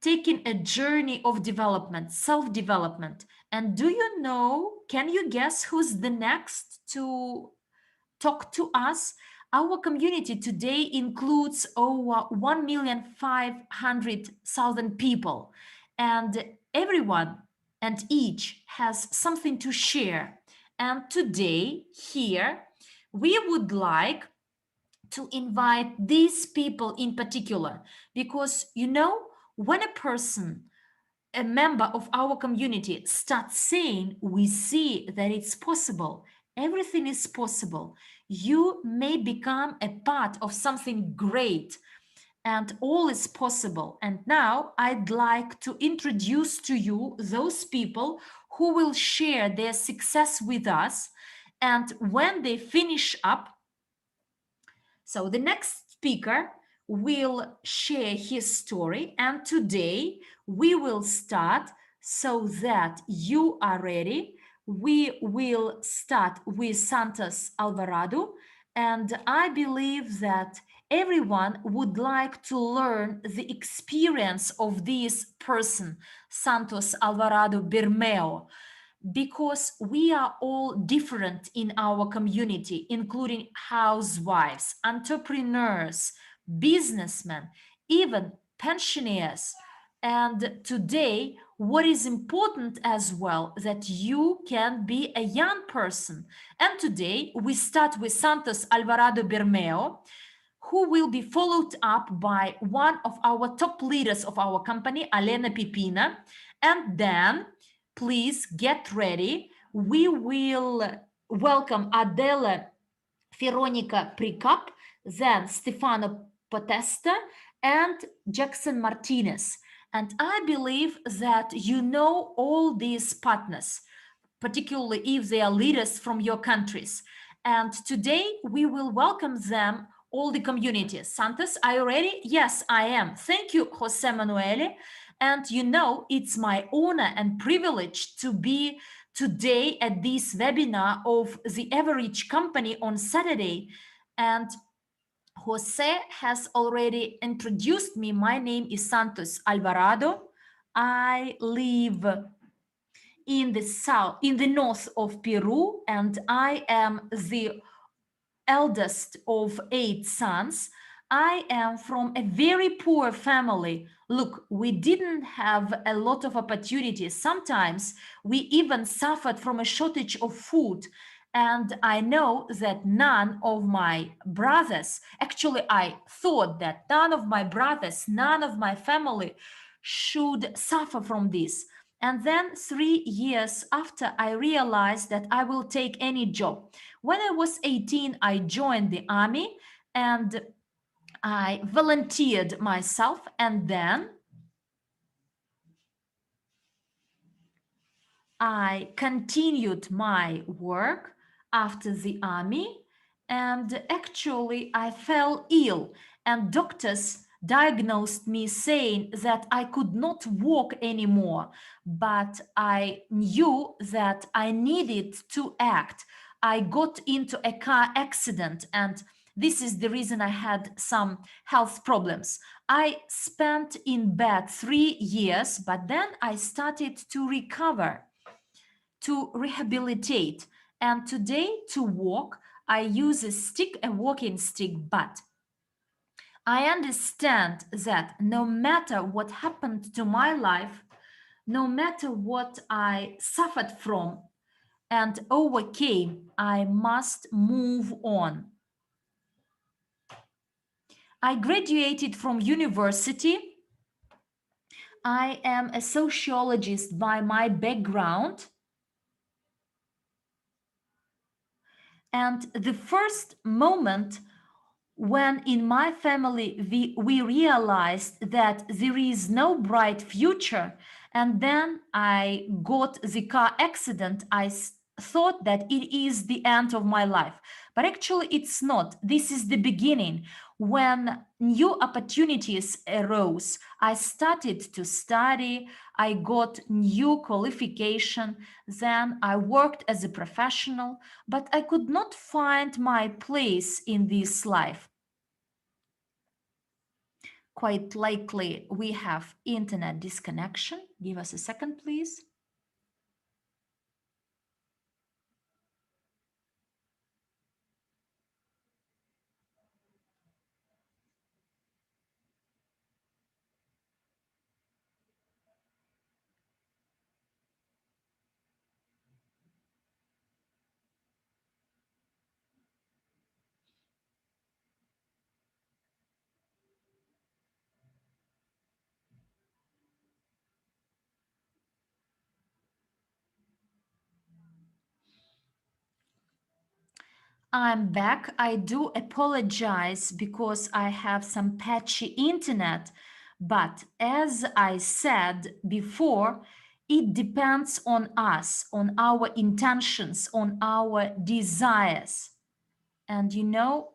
taking a journey of development, self-development. And do you know, can you guess who's the next to talk to us? Our community today includes over 1,500,000 people, and everyone and each has something to share. And today, here, we would like to invite these people in particular, because you know, when a person, a member of our community, starts saying, we see that it's possible, everything is possible, you may become a part of something great, and all is possible. And now I'd like to introduce to you those people who will share their success with us. And when they finish up, so the next speaker will share his story, and today we will start, so that you are ready. We will start with Santos Alvarado, and I believe that everyone would like to learn the experience of this person, Santos Alvarado Bermeo, because we are all different in our community, including housewives, entrepreneurs, businessmen, even pensioners. And today, what is important as well, that you can be a young person. And today we start with Santos Alvarado Bermeo, who will be followed up by one of our top leaders of our company, Alena Pipina. And then please get ready. We will welcome Adele Veronica Prikop, then Stefano Potesta, and Jackson Martinez. And I believe that you know all these partners, particularly if they are leaders from your countries. And today we will welcome them, all the communities. Santos, are you ready? Yes, I am. Thank you, Jose Manuele. And you know, it's my honor and privilege to be today at this webinar of the Evorich company on Saturday. And Jose has already introduced me. My name is Santos Alvarado. I live in the south, in the north of Peru, and I am the eldest of 8 sons. I am from a very poor family. Look, we didn't have a lot of opportunities. Sometimes we even suffered from a shortage of food. And I know that none of my brothers, actually, I thought that none of my brothers, none of my family should suffer from this. And then 3 years after, I realized that I will take any job. When I was 18, I joined the army and I volunteered myself, and then I continued my work after the army, and actually I fell ill, and doctors diagnosed me saying that I could not walk anymore, but I knew that I needed to act. I got into a car accident, and this is the reason I had some health problems. I spent in bed 3 years, but then I started to recover, to rehabilitate. And today, to walk, I use a stick, a walking stick, but I understand that no matter what happened to my life, no matter what I suffered from and overcame, I must move on. I graduated from university. I am a sociologist by my background. And the first moment when in my family we realized that there is no bright future, and then I got the car accident, I thought that it is the end of my life, but actually it's not. This is the beginning. When new opportunities arose, I started to study, I got new qualification, then I worked as a professional, but I could not find my place in this life. Quite likely we have internet disconnection. Give us a second, please. I'm back. I do apologize because I have some patchy internet, but as I said before, it depends on us, on our intentions, on our desires. And you know,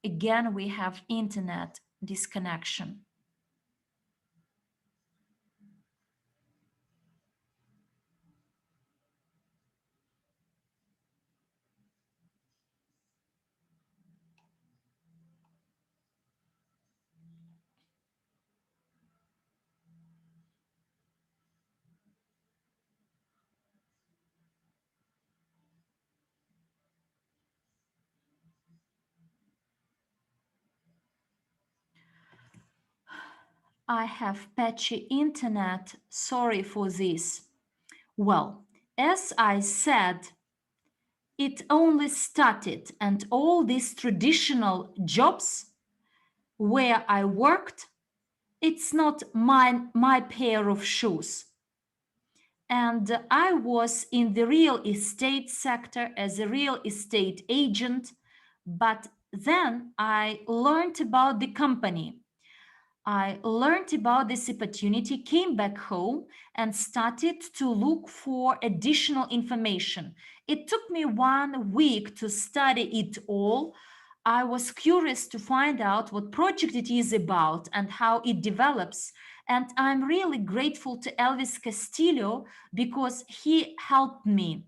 again, we have internet disconnection. I have patchy internet. Sorry for this. Well, as I said, it only started, and all these traditional jobs where I worked, it's not my pair of shoes. And I was in the real estate sector as a real estate agent, but then I learned about the company. I learned about this opportunity, came back home, and started to look for additional information. It took me 1 week to study it all. I was curious to find out what project it is about and how it develops. And I'm really grateful to Elvis Castillo because he helped me.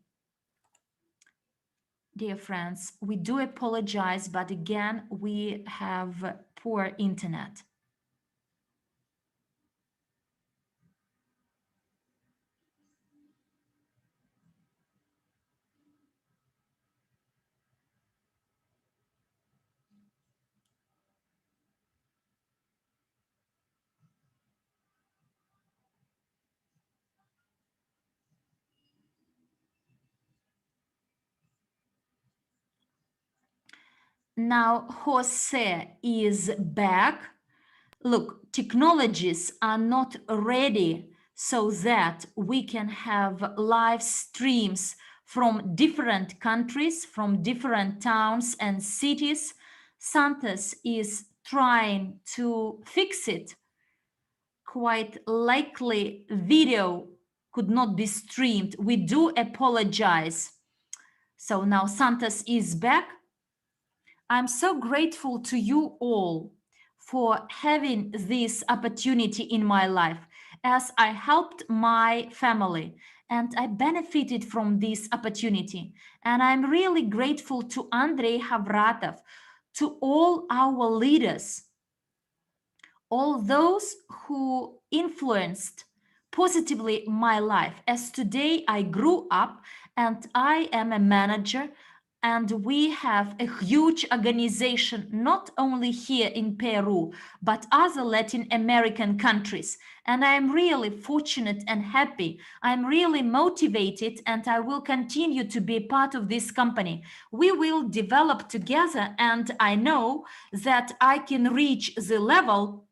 Dear friends, we do apologize, but again, we have poor internet. Now Jose is back. Look, technologies are not ready so that we can have live streams from different countries, from different towns and cities. Santos is trying to fix it. Quite likely video could not be streamed. We do apologize. So now Santos is back. I'm so grateful to you all for having this opportunity in my life, as I helped my family and I benefited from this opportunity. And I'm really grateful to Andrei Havratov, to all our leaders, all those who influenced positively my life, as today I grew up and I am a manager, and we have a huge organization not only here in Peru but other Latin American countries. And I'm really fortunate and happy. I'm really motivated, and I will continue to be part of this company. We will develop together, and I know that I can reach the level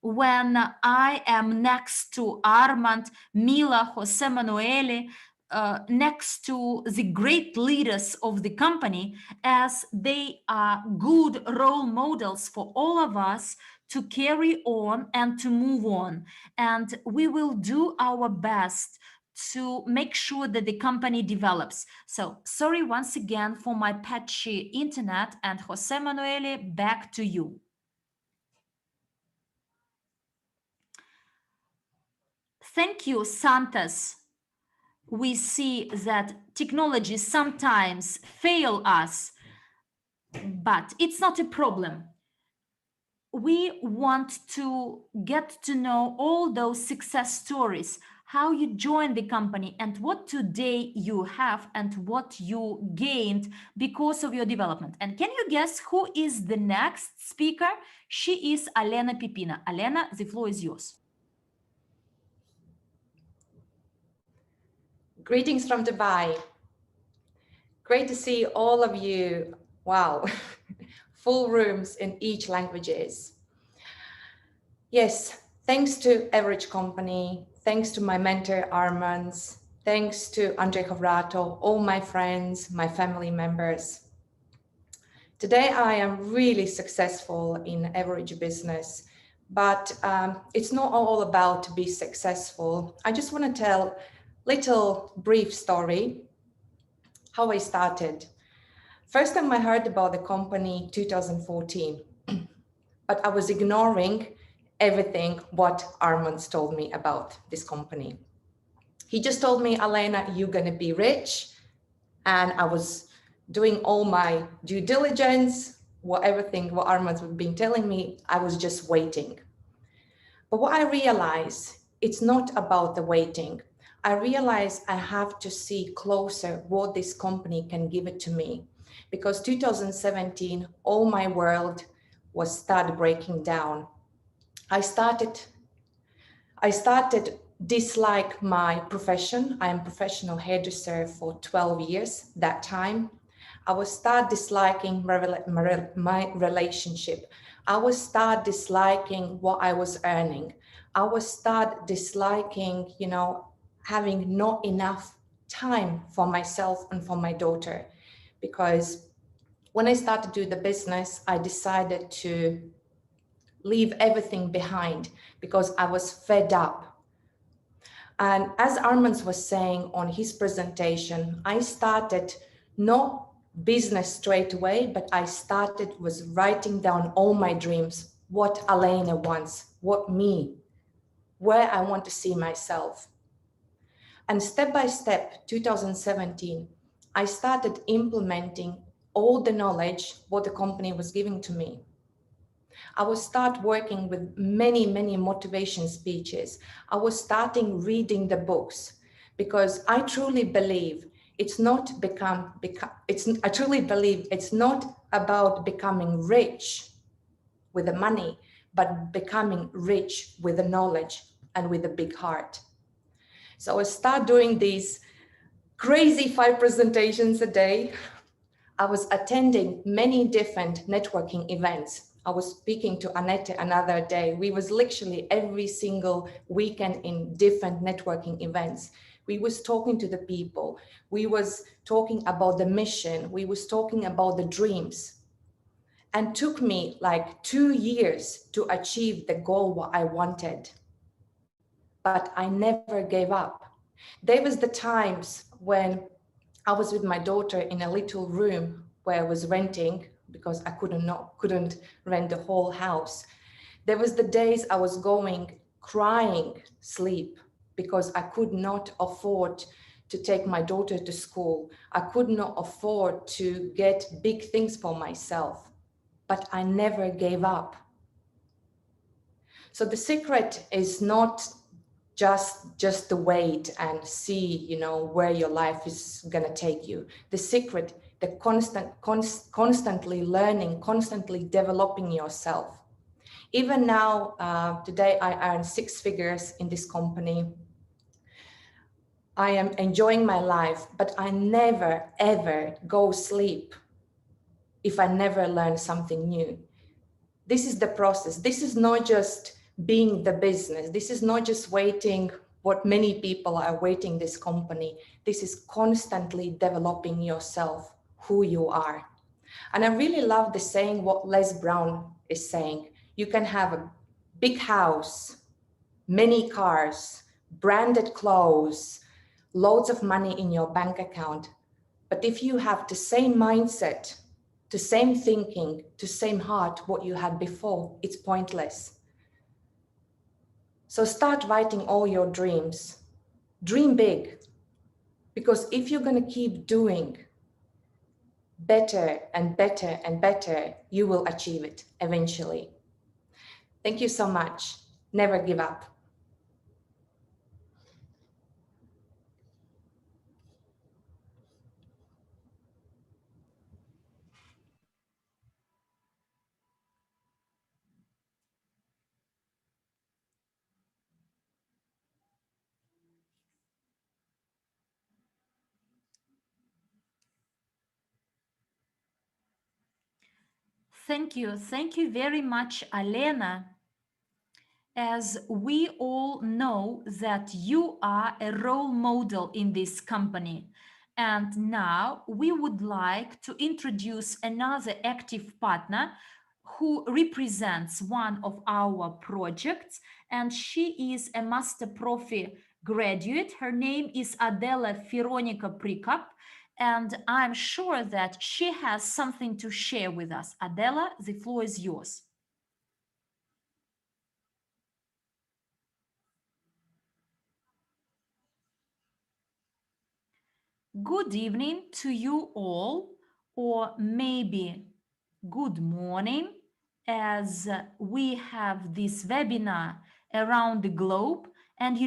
when I am next to Armand, Mila, Jose Manuele, next to the great leaders of the company, as they are good role models for all of us to carry on and to move on. And we will do our best to make sure that the company develops. So sorry once again for my patchy internet, and Jose Manuele, back to you. Thank you, Santos. We see that technology sometimes fail us, but it's not a problem. We want to get to know all those success stories, how you joined the company and what today you have and what you gained because of your development. And can you guess who is the next speaker? She is Alena Pipina. Alena, the floor is yours. Greetings from Dubai. Great to see all of you. Wow, full rooms in each languages. Yes, thanks to Evorich Company, thanks to my mentor Armands, thanks to Andrei Havrato, all my friends, my family members. Today I am really successful in Evorich business, but it's not all about to be successful. I just want to tell little brief story how I started. First time I heard about the company 2014, but I was ignoring everything what Armand told me about this company. He just told me, Alena, you're gonna be rich. And I was doing all my due diligence, everything what Armand had been telling me, I was just waiting. But what I realized, it's not about the waiting. I realized I have to see closer what this company can give it to me. Because 2017, all my world was started breaking down. I started dislike my profession. I am professional hairdresser for 12 years that time. I was start disliking my relationship. I was start disliking what I was earning. I was start disliking, having not enough time for myself and for my daughter. Because when I started to do the business, I decided to leave everything behind because I was fed up. And as Armand was saying on his presentation, I started not business straight away, but I started was writing down all my dreams, what Alena wants, what me, where I want to see myself. And step by step, 2017, I started implementing all the knowledge what the company was giving to me. I was start working with many motivation speeches. I was starting reading the books because I truly believe it's not I truly believe it's not about becoming rich with the money, but becoming rich with the knowledge and with a big heart. So I start doing these crazy 5 presentations a day. I was attending many different networking events. I was speaking to Annette another day. We was literally every single weekend in different networking events. We was talking to the people. We was talking about the mission. We was talking about the dreams. And took me like 2 years to achieve the goal what I wanted. But I never gave up. There was the times when I was with my daughter in a little room where I was renting because I couldn't rent the whole house. There was the days I was going crying sleep because I could not afford to take my daughter to school. I could not afford to get big things for myself, but I never gave up. So the secret is not just to wait and see, where your life is going to take you. The secret, the constantly learning, constantly developing yourself. Even now, today I earn 6 figures in this company. I am enjoying my life, but I never ever go sleep if I never learn something new. This is the process. This is not just being the business. This is not just waiting what many people are waiting this company. This is constantly developing yourself, who you are. And I really love the saying what Les Brown is saying. You can have a big house, many cars, branded clothes, loads of money in your bank account. But if you have the same mindset, the same thinking, the same heart, what you had before, it's pointless. So start writing all your dreams. Dream big. Because if you're going to keep doing better and better and better, you will achieve it eventually. Thank you so much. Never give up. Thank you. Thank you very much, Alena. As we all know that you are a role model in this company. And now we would like to introduce another active partner who represents one of our projects, and she is a Master Profi graduate. Her name is Adela Veronica Prikop, and I'm sure that she has something to share with us. Adela, the floor is yours. Good evening to you all, or maybe good morning, as we have this webinar around the globe. And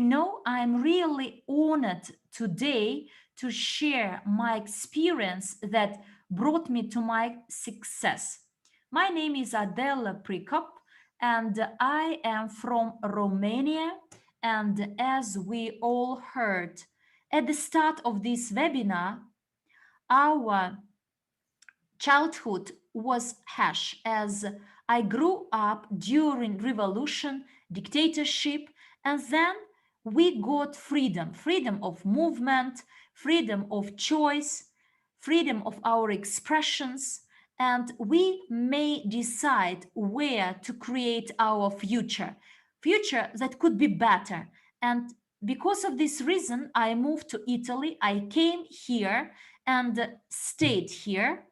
I'm really honored today to share my experience that brought me to my success. My name is Adela Prikop, and I am from Romania. And as we all heard, at the start of this webinar, our childhood was harsh as I grew up during revolution, dictatorship, and then we got freedom, freedom of movement, freedom of choice, freedom of our expressions, and we may decide where to create our future that could be better. And because of this reason, I moved to Italy. I came here and stayed here.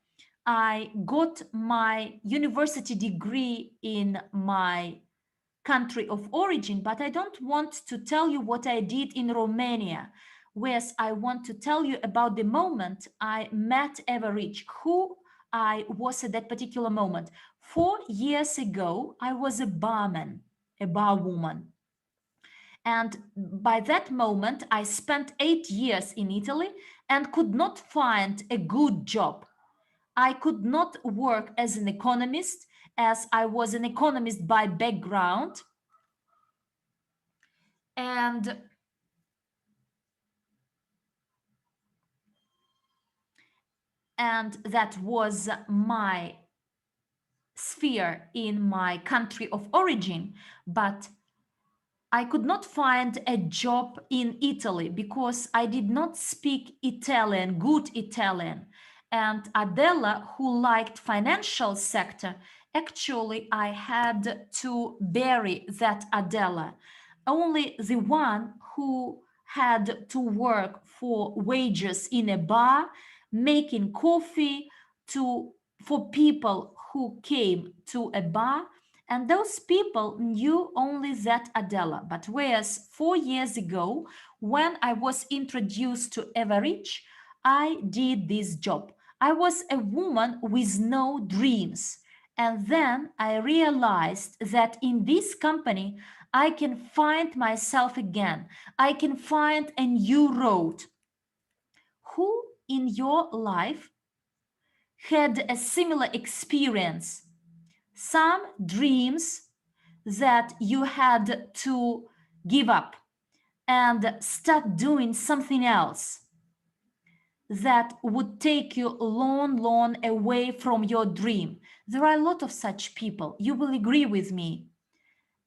I got my university degree in my country of origin, but I don't want to tell you what I did in Romania. Whereas I want to tell you about the moment I met Evorich, who I was at that particular moment. 4 years ago, I was a barman, a barwoman. And by that moment, I spent 8 years in Italy and could not find a good job. I could not work as an economist, as I was an economist by background. And that was my sphere in my country of origin. But I could not find a job in Italy because I did not speak Italian, good Italian. And Adela, who liked financial sector, actually I had to bury that Adela. Only the one who had to work for wages in a bar, making coffee, to for people who came to a bar, and those people knew only that Adela. But whereas 4 years ago, when I was introduced to Evorich, I did this job. I was a woman with no dreams. And then I realized that in this company, I can find myself again. I can find a new road. Who in your life had a similar experience? Some dreams that you had to give up and start doing something else that would take you long away from your dream. There are a lot of such people. You will agree with me.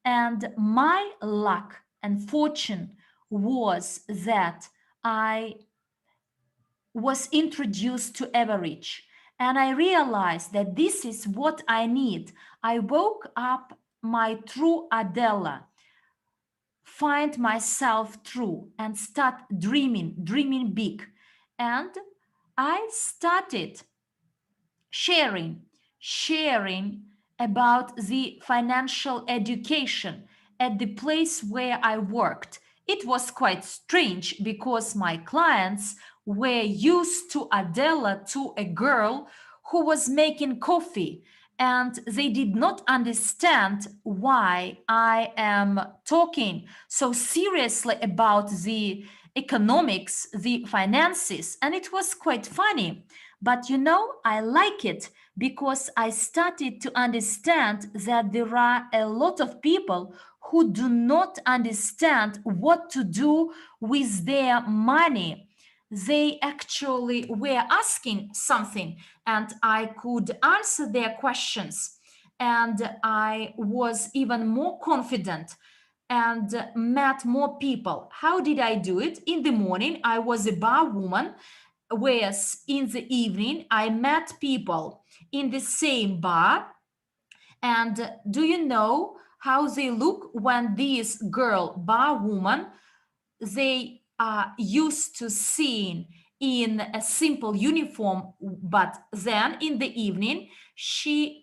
And my luck and fortune was that I was introduced to Evorich, and I realized that this is what I need. I woke up my true Adela, find myself true, and start dreaming big. And I started sharing about the financial education at the place where I worked. It was quite strange because my clients were used to Adela, to a girl who was making coffee, and they did not understand why I am talking so seriously about the economics, the finances, and it was quite funny. But I like it because I started to understand that there are a lot of people who do not understand what to do with their money. They actually were asking something, and I could answer their questions. And I was even more confident and met more people. How did I do it? In the morning, I was a bar woman, whereas in the evening, I met people in the same bar. And do you know how they look when this girl, bar woman, they are used to seeing in a simple uniform, but then in the evening she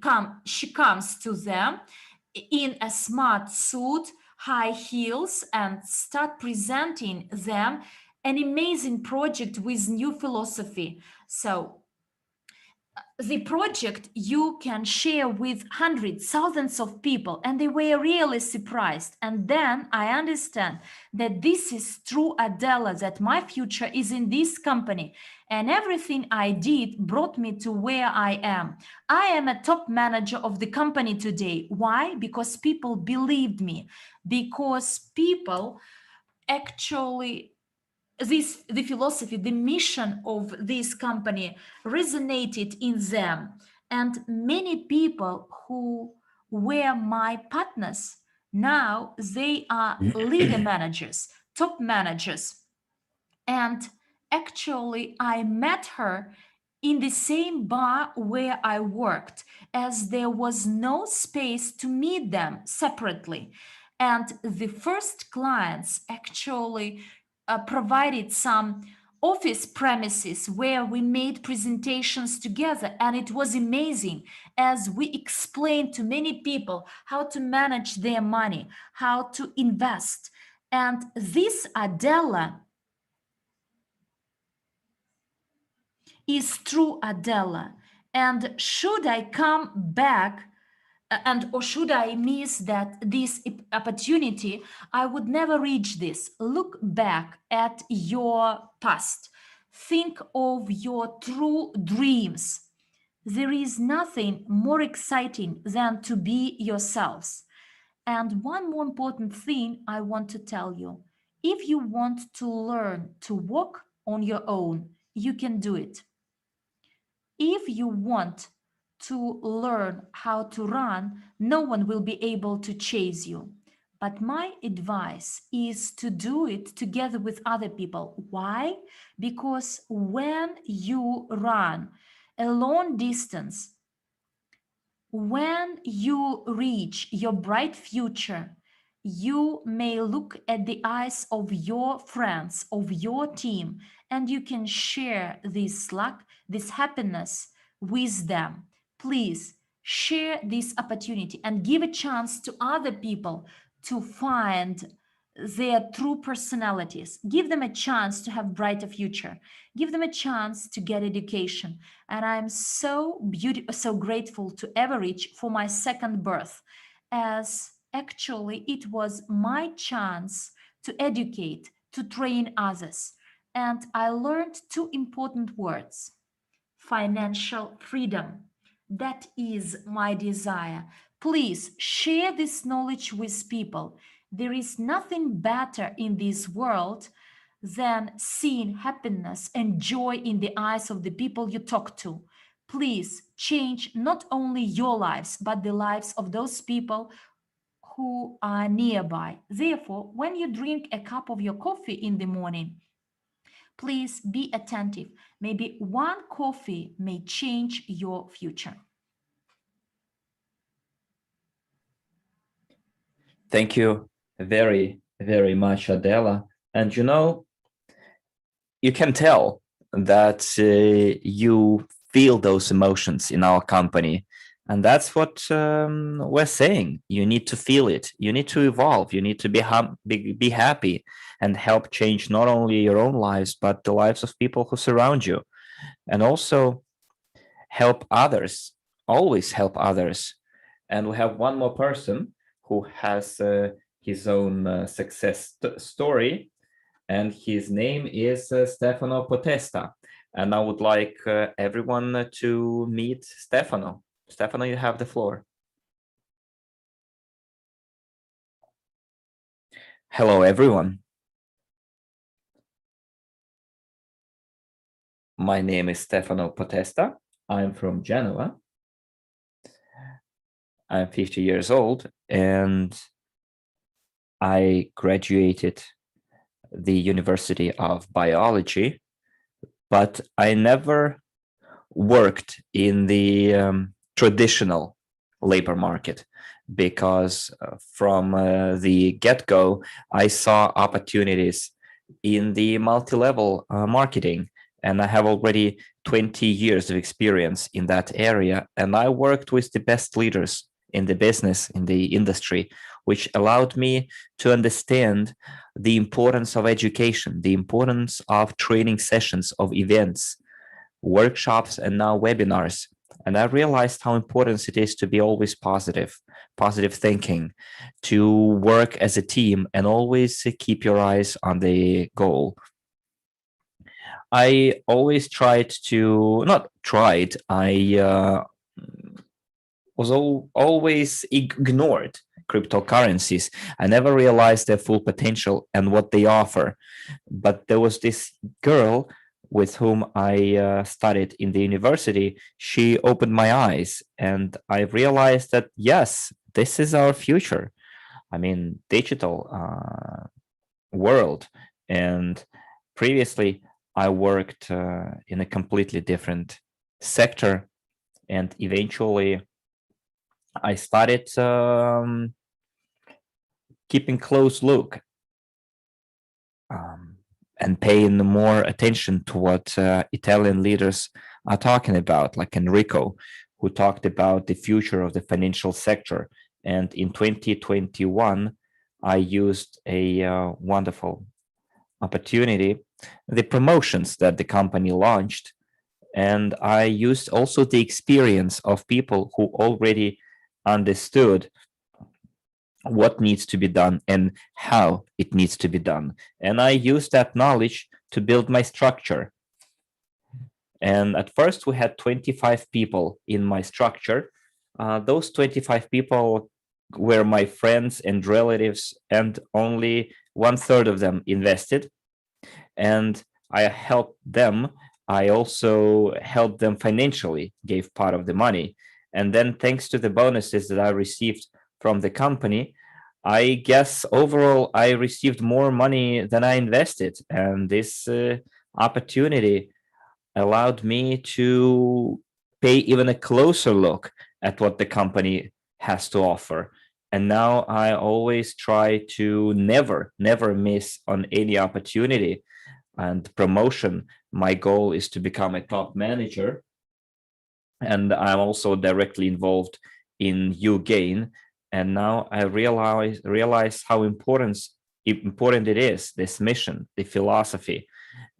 comes to them in a smart suit, high heels, and start presenting them an amazing project with new philosophy. So the project you can share with hundreds, thousands of people, and they were really surprised. And then I understand that this is true Adela, that my future is in this company, and everything I did brought me to where I am. I am a top manager of the company today. Why? Because people believed me, because people actually, the philosophy, the mission of this company resonated in them. And many people who were my partners, now they are leader managers, top managers. And actually, I met her in the same bar where I worked, as there was no space to meet them separately. And the first clients actually provided some office premises where we made presentations together, and it was amazing as we explained to many people how to manage their money, how to invest. And this Adela is true Adela. And should I come back and or should I miss this opportunity, I would never reach this. Look back at your past. Think of your true dreams. There is nothing more exciting than to be yourselves. And one more important thing I want to tell you. If you want to learn to walk on your own, you can do it. If you want to learn how to run, no one will be able to chase you. But my advice is to do it together with other people. Why? Because when you run a long distance, when you reach your bright future, you may look at the eyes of your friends, of your team, and you can share this luck, this happiness with them. Please share this opportunity and give a chance to other people to find their true personalities. Give them a chance to have brighter future. Give them a chance to get education. And I'm so so grateful to Evorich for my second birth, as actually it was my chance to educate, to train others. And I learned two important words: financial freedom. That is my desire. Please share this knowledge with people. There is nothing better in this world than seeing happiness and joy in the eyes of the people you talk to. Please change not only your lives, but the lives of those people who are nearby. Therefore, when you drink a cup of your coffee in the morning, please be attentive. Maybe one coffee may change your future. Thank you very, very much, Adela. And you can tell that you feel those emotions in our company. And that's what we're saying. You need to feel it. You need to evolve. You need to be happy and help change not only your own lives, but the lives of people who surround you. And also help others, always help others. And we have one more person who has his own success story, and his name is Stefano Potesta. And I would like everyone to meet Stefano. Stefano, you have the floor. Hello, everyone. My name is Stefano Potesta. I'm from Genoa. I'm 50 years old, and I graduated the University of Biology, but I never worked in the traditional labor market, because from the get-go, I saw opportunities in the multi-level marketing, and I have already 20 years of experience in that area, and I worked with the best leaders in the business, in the industry, which allowed me to understand the importance of education, the importance of training sessions, of events, workshops, and now webinars. And I realized how important it is to be always positive thinking, to work as a team, and always keep your eyes on the goal. I always was always ignored cryptocurrencies. I never realized their full potential and what they offer. But there was this girl with whom I studied in the university. She opened my eyes, and I realized that, yes, this is our future. I mean, digital world. And previously, I worked in a completely different sector, and eventually I started keeping close look and paying more attention to what Italian leaders are talking about, like Enrico, who talked about the future of the financial sector. And in 2021, I used a wonderful opportunity, the promotions that the company launched. And I used also the experience of people who already understood what needs to be done and how it needs to be done. And I used that knowledge to build my structure. And at first we had 25 people in my structure. Those 25 people were my friends and relatives, and only 1/3 of them invested. And I helped them. I also helped them financially, gave part of the money. And then thanks to the bonuses that I received from the company, I guess overall I received more money than I invested. And this opportunity allowed me to pay even a closer look at what the company has to offer. And now I always try to never miss on any opportunity and promotion. My goal is to become a top manager. and I'm also directly involved in UGAIN. And now I realize how important it is, this mission, the philosophy,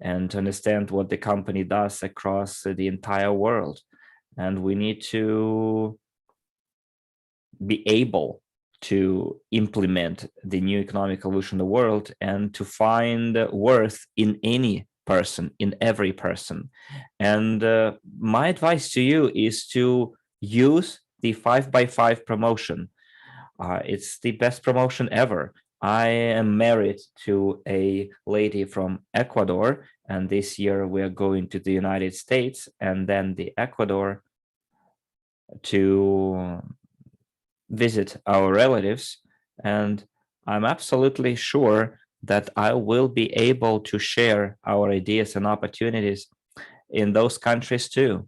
and to understand what the company does across the entire world. And we need to be able to implement the new economic evolution in the world and to find worth in any person, in every person. And my advice to you is to use the 5x5 promotion. It's the best promotion ever. I am married to a lady from Ecuador, and this year we are going to the United States and then the Ecuador to visit our relatives. And I'm absolutely sure that I will be able to share our ideas and opportunities in those countries too.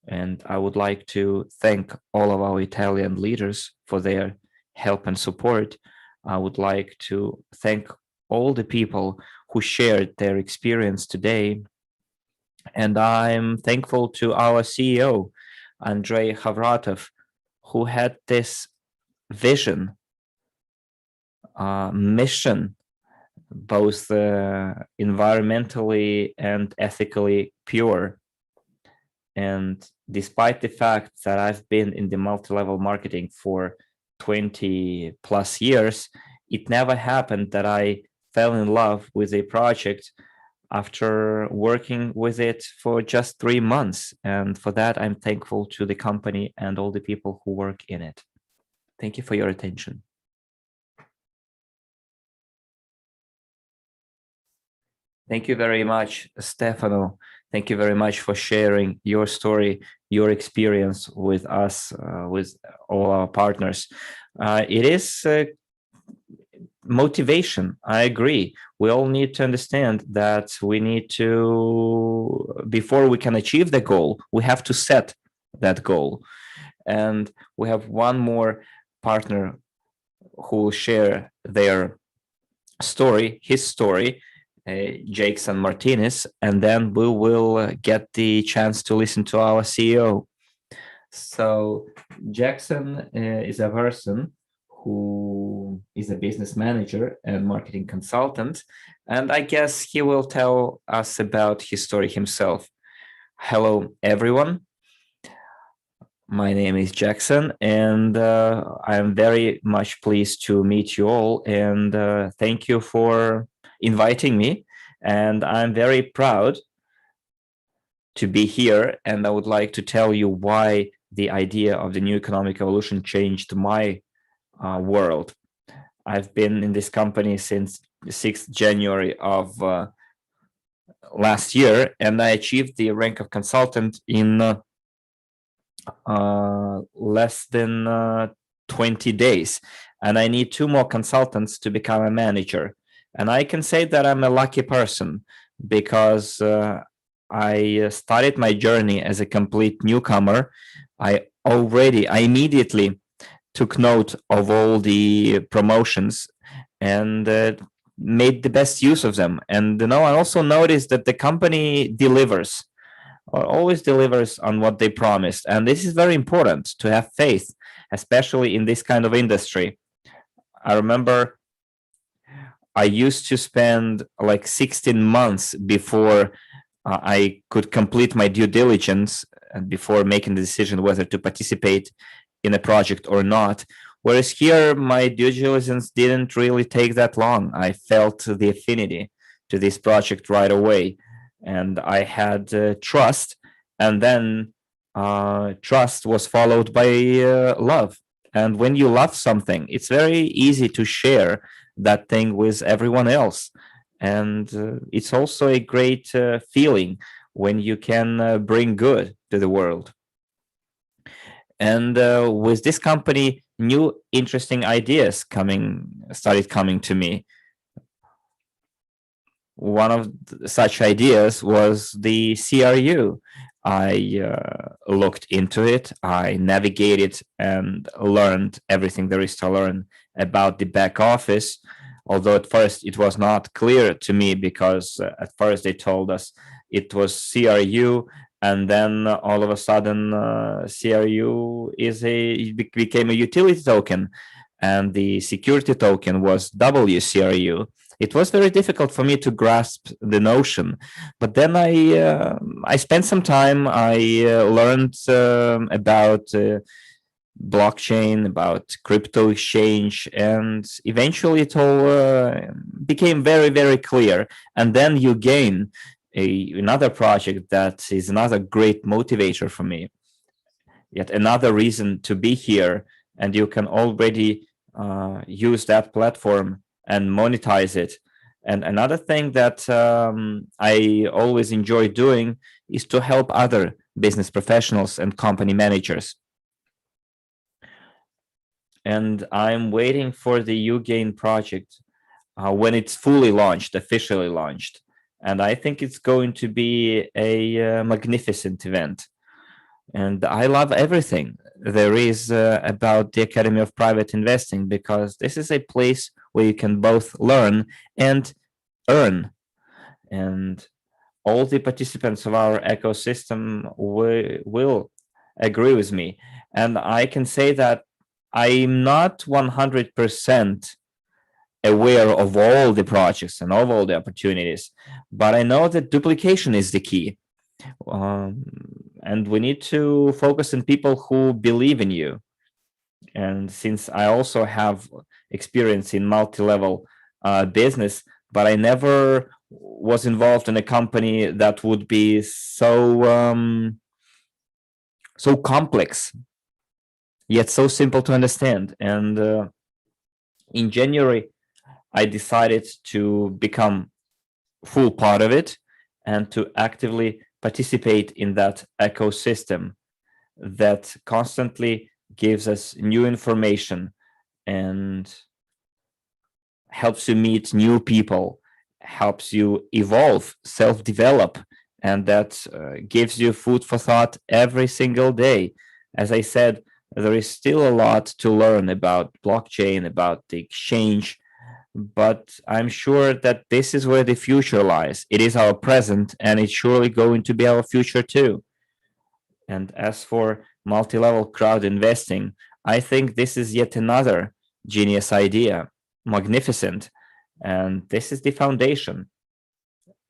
And I would like to thank all of our Italian leaders for their help and support. I would like to thank all the people who shared their experience today. And I'm thankful to our CEO, Andrei Havratov, who had this vision, mission, both environmentally and ethically pure. And despite the fact that I've been in the multi-level marketing for 20 plus years, it never happened that I fell in love with a project after working with it for just 3 months. And for that, I'm thankful to the company and all the people who work in it. Thank you for your attention. Thank you very much, Stefano. Thank you very much for sharing your story, your experience with us, with all our partners. It is motivation. I agree. We all need to understand that we need to, before we can achieve the goal, we have to set that goal. And we have one more partner who will share their story, his story, Jackson Martinez, and then we will get the chance to listen to our CEO. So Jackson is a person who is a business manager and marketing consultant, and I guess he will tell us about his story himself. Hello, everyone. My name is Jackson, and I am very much pleased to meet you all, and thank you for inviting me. And I'm very proud to be here, and I would like to tell you why the idea of the new economic evolution changed my world. I've been in this company since the 6th January of last year, and I achieved the rank of consultant in less than 20 days. And I need 2 more consultants to become a manager. And I can say that I'm a lucky person because I started my journey as a complete newcomer. I immediately took note of all the promotions and made the best use of them. And I also noticed that the company delivers, or always delivers on what they promised. And this is very important to have faith, especially in this kind of industry. I remember I used to spend like 16 months before I could complete my due diligence and before making the decision whether to participate in a project or not. Whereas here, my due diligence didn't really take that long. I felt the affinity to this project right away. And I had trust. And then trust was followed by love. And when you love something, it's very easy to share that thing with everyone else. And it's also a great feeling when you can bring good to the world. And with this company, new interesting ideas started coming to me. One of such ideas was the CRU. I looked into it, I navigated and learned everything there is to learn about the back office. Although at first it was not clear to me, because at first they told us it was CRU and then all of a sudden CRU became a utility token, and the security token was WCRU. It was very difficult for me to grasp the notion, but then I spent some time. I learned about blockchain, about crypto exchange, and eventually it all became very, very clear. And then you gain another project that is another great motivator for me, yet another reason to be here, and you can already use that platform and monetize it. And another thing that I always enjoy doing is to help other business professionals and company managers. And I'm waiting for the UGain project when it's fully launched, officially launched. And I think it's going to be a magnificent event. And I love everything there is about the Academy of Private Investing, because this is a place where you can both learn and earn. And all the participants of our ecosystem will agree with me. And I can say that I'm not 100% aware of all the projects and of all the opportunities, but I know that duplication is the key. And we need to focus on people who believe in you. And since I also have experience in multi-level business, but I never was involved in a company that would be so so complex, yet so simple to understand. And in January, I decided to become full part of it and to actively participate in that ecosystem that constantly gives us new information and helps you meet new people, helps you evolve, self-develop, and that gives you food for thought every single day. As I said, there is still a lot to learn about blockchain, about the exchange, but I'm sure that this is where the future lies. It is our present, and it's surely going to be our future too. And as for multi-level crowd investing, I think this is yet another genius idea, magnificent, and this is the foundation.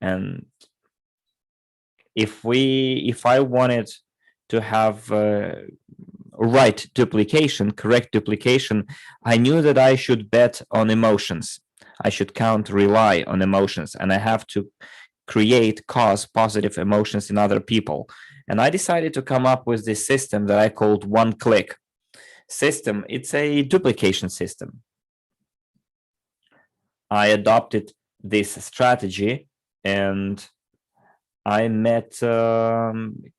And if I wanted to have right duplication, correct duplication, I knew that I should bet on emotions. I should rely on emotions, and I have to cause positive emotions in other people. And I decided to come up with this system that I called one click system. It's a duplication system. I adopted this strategy, and I met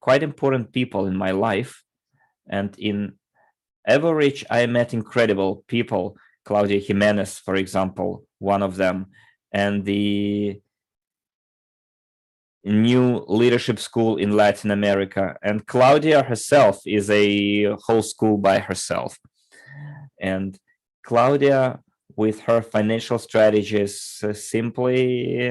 quite important people in my life. And in Evorich, I met incredible people. Claudia Jimenez, for example, one of them, and the NEEW leadership school in Latin America. And Claudia herself is a whole school by herself. And Claudia, with her financial strategies, simply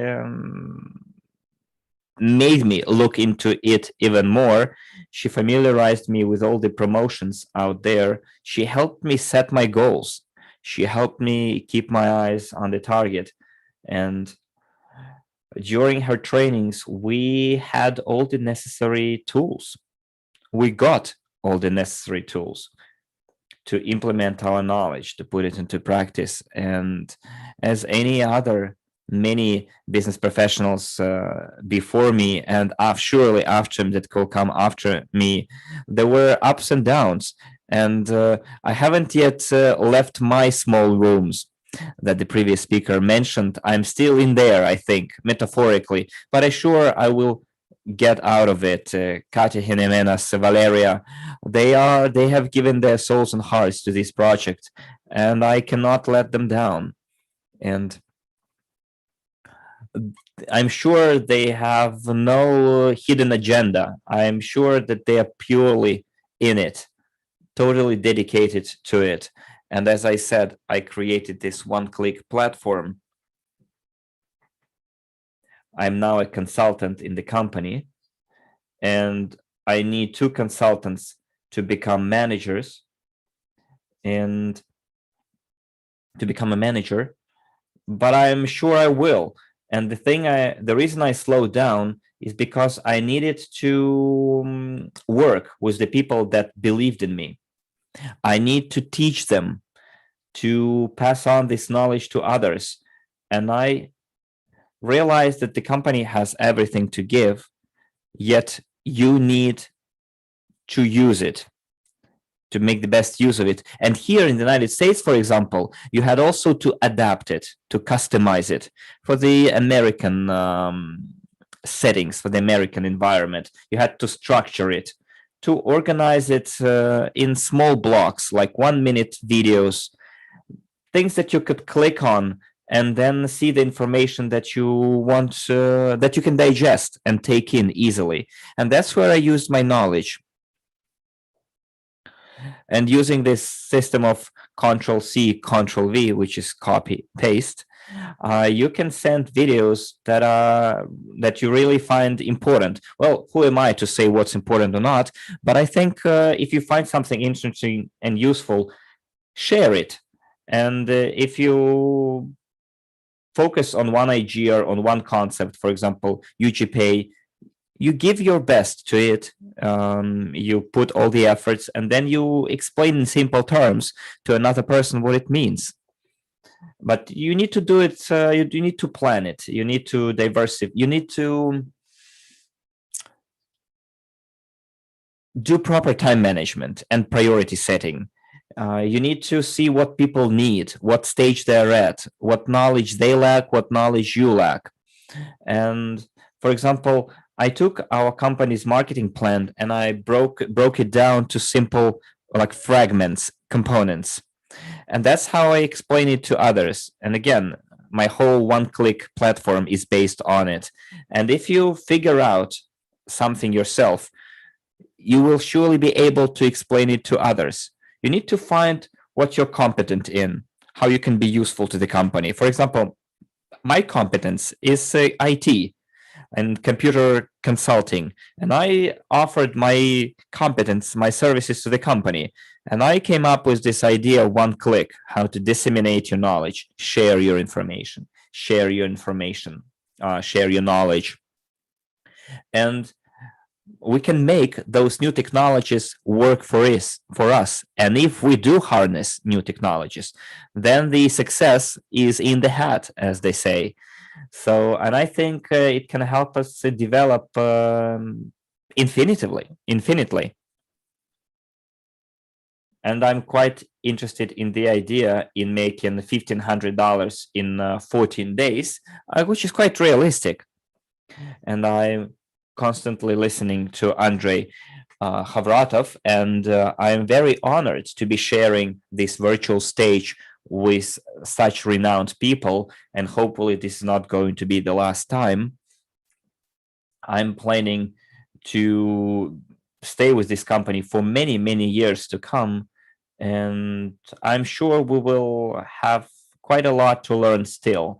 made me look into it even more. She familiarized me with all the promotions out there. She helped me set my goals. She helped me keep my eyes on the target. And during her trainings, we had all the necessary tools. We got all the necessary tools to implement our knowledge, to put it into practice. And as many business professionals before me, and surely after that will come after me, there were ups and downs. And I haven't yet left my small rooms that the previous speaker mentioned. I'm still in there, I think, metaphorically, but I will get out of it. Katia Jimenez, Valeria, they have given their souls and hearts to this project, and I cannot let them down. And I'm sure they have no hidden agenda. I'm sure that they are purely in it, totally dedicated to it. And as I said, I created this one-click platform. I'm now a consultant in the company, and I need 2 consultants to become managers and to become a manager, but I'm sure I will. And the reason I slowed down is because I needed to work with the people that believed in me. I need to teach them, to pass on this knowledge to others. And I realized that the company has everything to give, yet you need to use it, to make the best use of it. And here in the United States, for example, you had also to adapt it, to customize it for the American settings, for the American environment. You had to structure it, to organize it in small blocks, like 1-minute videos, things that you could click on and then see the information that you want, that you can digest and take in easily. And that's where I used my knowledge. And using this system of Control C, Control V, which is copy paste, you can send videos that you really find important. Well, who am I to say what's important or not? But I think if you find something interesting and useful, share it. And if you focus on one idea or on one concept, for example, UGPay, you give your best to it, you put all the efforts, and then you explain in simple terms to another person what it means. But you need to do it, you need to plan it, you need to diversify, you need to do proper time management and priority setting. You need to see what people need, what stage they're at, what knowledge they lack, what knowledge you lack. And for example, I took our company's marketing plan and I broke it down to simple, like, fragments, components. And that's how I explain it to others. And again, my whole one-click platform is based on it. And if you figure out something yourself, you will surely be able to explain it to others. You need to find what you're competent in, how you can be useful to the company. For example, my competence is IT and computer consulting. And I offered my competence, my services to the company. And I came up with this idea, one click, how to disseminate your knowledge, share your information, share your knowledge. And we can make those new technologies work for us. And if we do harness new technologies, then the success is in the hat, as they say. So, and I think it can help us to develop infinitely. And I'm quite interested in the idea in making $1,500 in 14 days, which is quite realistic. And I'm constantly listening to Andrei Havratov, and I am very honored to be sharing this virtual stage with such renowned people, and hopefully this is not going to be the last time. I'm planning to stay with this company for many, many years to come, and I'm sure we will have quite a lot to learn still.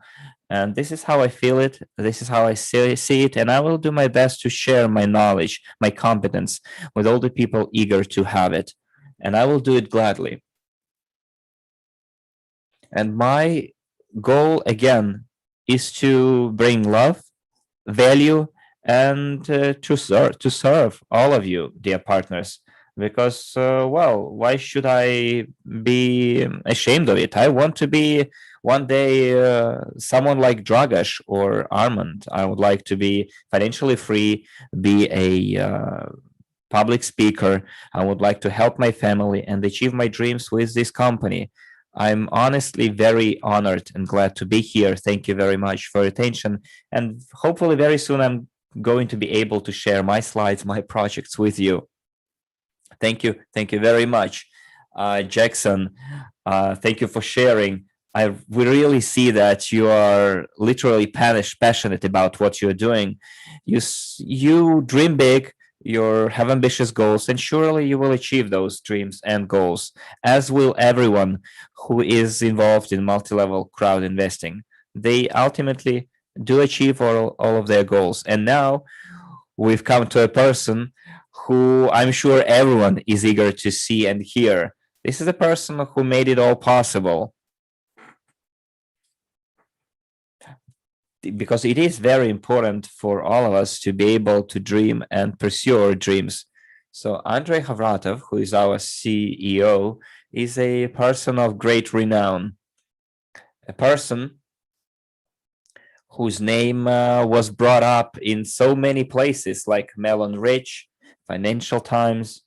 And this is how I feel it. This is how I see it. And I will do my best to share my knowledge, my competence with all the people eager to have it. And I will do it gladly. And my goal, again, is to bring love, value, and to serve all of you, dear partners. Because, well, why should I be ashamed of it? I want to be one day someone like Dragash or Armand. I would like to be financially free, be a public speaker. I would like to help my family and achieve my dreams with this company. I'm honestly very honored and glad to be here. Thank you very much for your attention. And hopefully very soon I'm going to be able to share my slides, my projects with you. Thank you. Thank you very much. Jackson, thank you for sharing. We really see that you are literally passionate about what you're doing. You dream big, you have ambitious goals, and surely you will achieve those dreams and goals, as will everyone who is involved in multi-level crowd investing. They ultimately do achieve all of their goals. And now we've come to a person who I'm sure everyone is eager to see and hear. This is a person who made it all possible. Because it is very important for all of us to be able to dream and pursue our dreams. So Andrei Havratov, who is our CEO, is a person of great renown, a person whose name was brought up in so many places like Melon Rich, Financial Times.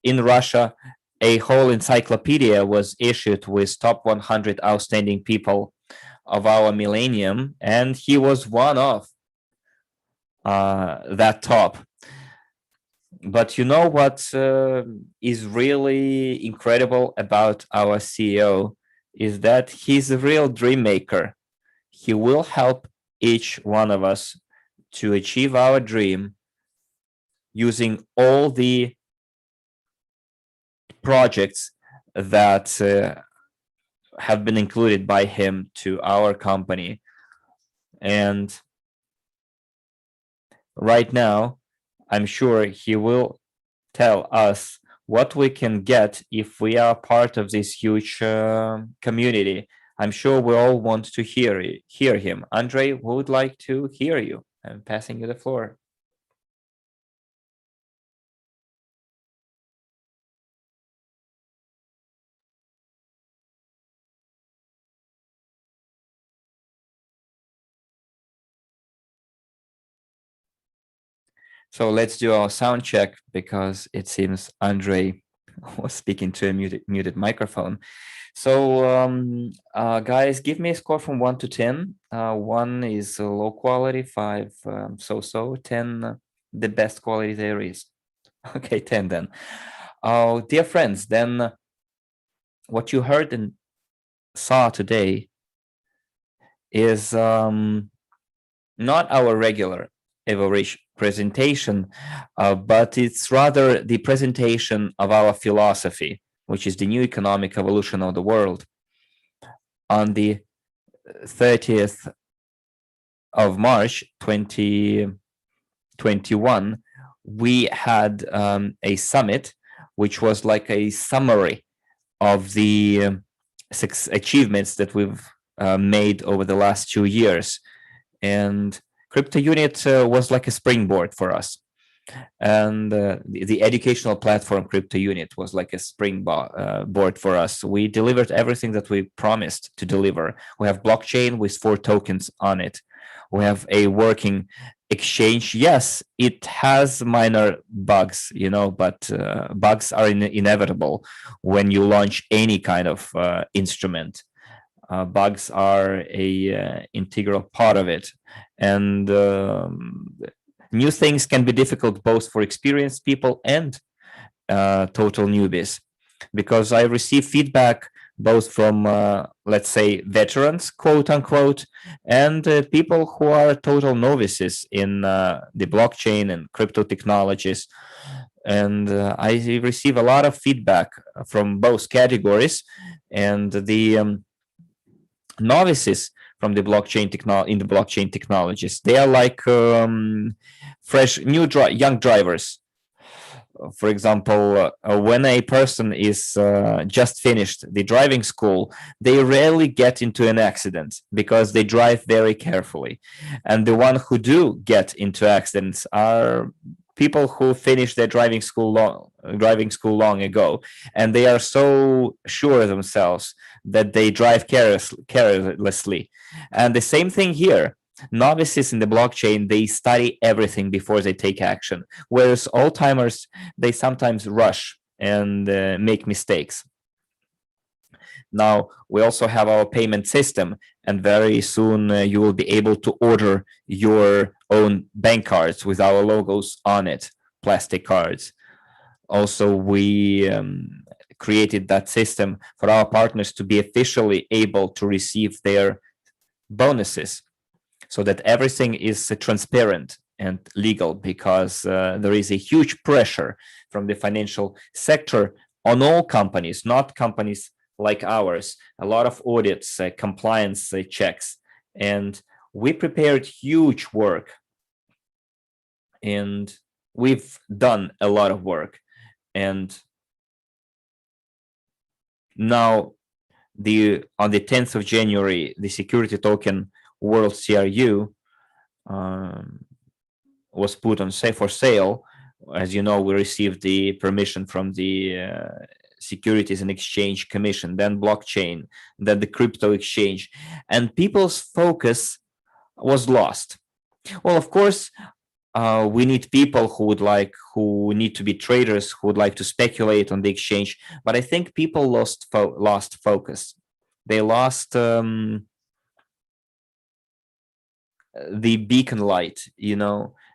In Russia, a whole encyclopedia was issued with top 100 outstanding people of our millennium, and he was one of that top. But you know what is really incredible about our CEO is that he's a real dream maker. He will help each one of us to achieve our dream using all the projects that have been included by him to our company. And right now, I'm sure he will tell us what we can get if we are part of this huge community. I'm sure we all want to hear him. Andrei, we would like to hear you. I'm passing you the floor. So let's do our sound check because it seems Andrei was speaking to a muted microphone. So guys, give me a score from 1 to 10. 1 is low quality, 5 so-so, 10 the best quality there is. Okay, 10 then. Dear friends, then what you heard and saw today is not our regular Evorich presentation, but it's rather the presentation of our philosophy, which is the new economic evolution of the world. On the 30th of March 2021, we had a summit, which was like a summary of the achievements that we've made over the last 2 years. And Crypto Unit was like a springboard for us. And the educational platform Crypto Unit was like a springboard for us. We delivered everything that we promised to deliver. We have blockchain with 4 tokens on it. We have a working exchange. Yes, it has minor bugs, but bugs are inevitable when you launch any kind of instrument. Bugs are a integral part of it, and new things can be difficult both for experienced people and total newbies, because I receive feedback both from let's say veterans, quote unquote, and people who are total novices in the blockchain and crypto technologies. And I receive a lot of feedback from both categories, and the novices from the blockchain technologies, they are like fresh young drivers. For example, when a person is just finished the driving school, they rarely get into an accident because they drive very carefully. And the one who do get into accidents are people who finished their driving school long ago, and they are so sure of themselves that they drive carelessly. And the same thing here. Novices in the blockchain, they study everything before they take action, whereas old-timers, they sometimes rush and make mistakes. Now, we also have our payment system, and very soon you will be able to order your own bank cards with our logos on it, plastic cards. Also, we created that system for our partners to be officially able to receive their bonuses, so that everything is transparent and legal, because there is a huge pressure from the financial sector on all companies, not companies like ours. A lot of audits, compliance checks, and we prepared huge work And we've done a lot of work. And now on the 10th of January, the security token World CRU was put on for sale. As you know, we received the permission from the Securities and Exchange Commission, then blockchain, then the crypto exchange, and people's focus was lost. Well, of course, we need people who need to be traders, who would like to speculate on the exchange. But I think people lost focus. They lost the beacon light.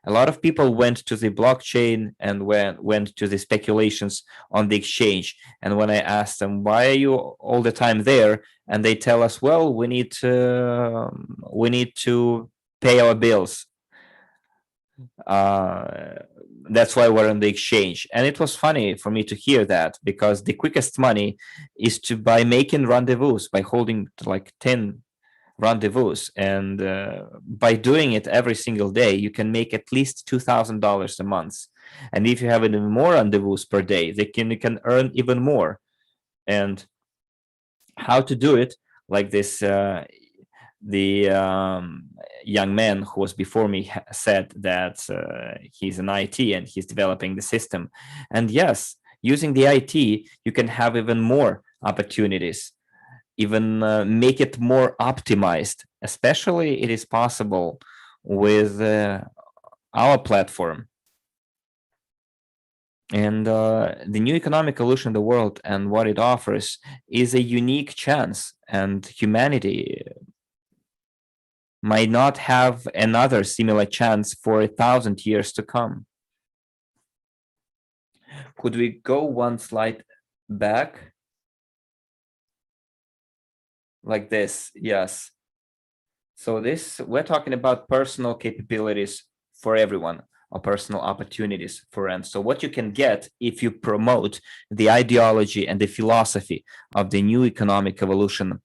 A lot of people went to the blockchain and went to the speculations on the exchange. And when I asked them, why are you all the time there? And they tell us, well, we need to pay our bills. That's why we're on the exchange. And it was funny for me to hear that, because the quickest money is by making rendezvous, by holding like 10 rendezvous, and by doing it every single day, you can make at least $2,000 a month. And if you have even more rendezvous per day, you can earn even more. And how to do it, like this the young man who was before me said that he's an IT and he's developing the system. And yes, using the IT, you can have even more opportunities, even make it more optimized. Especially it is possible with our platform. And the new economic evolution of the world and what it offers is a unique chance, and humanity might not have another similar chance for 1,000 years to come. Could we go one slide back? Like this, yes. So we're talking about personal capabilities for everyone, or personal opportunities for end. So what you can get if you promote the ideology and the philosophy of the new economic evolution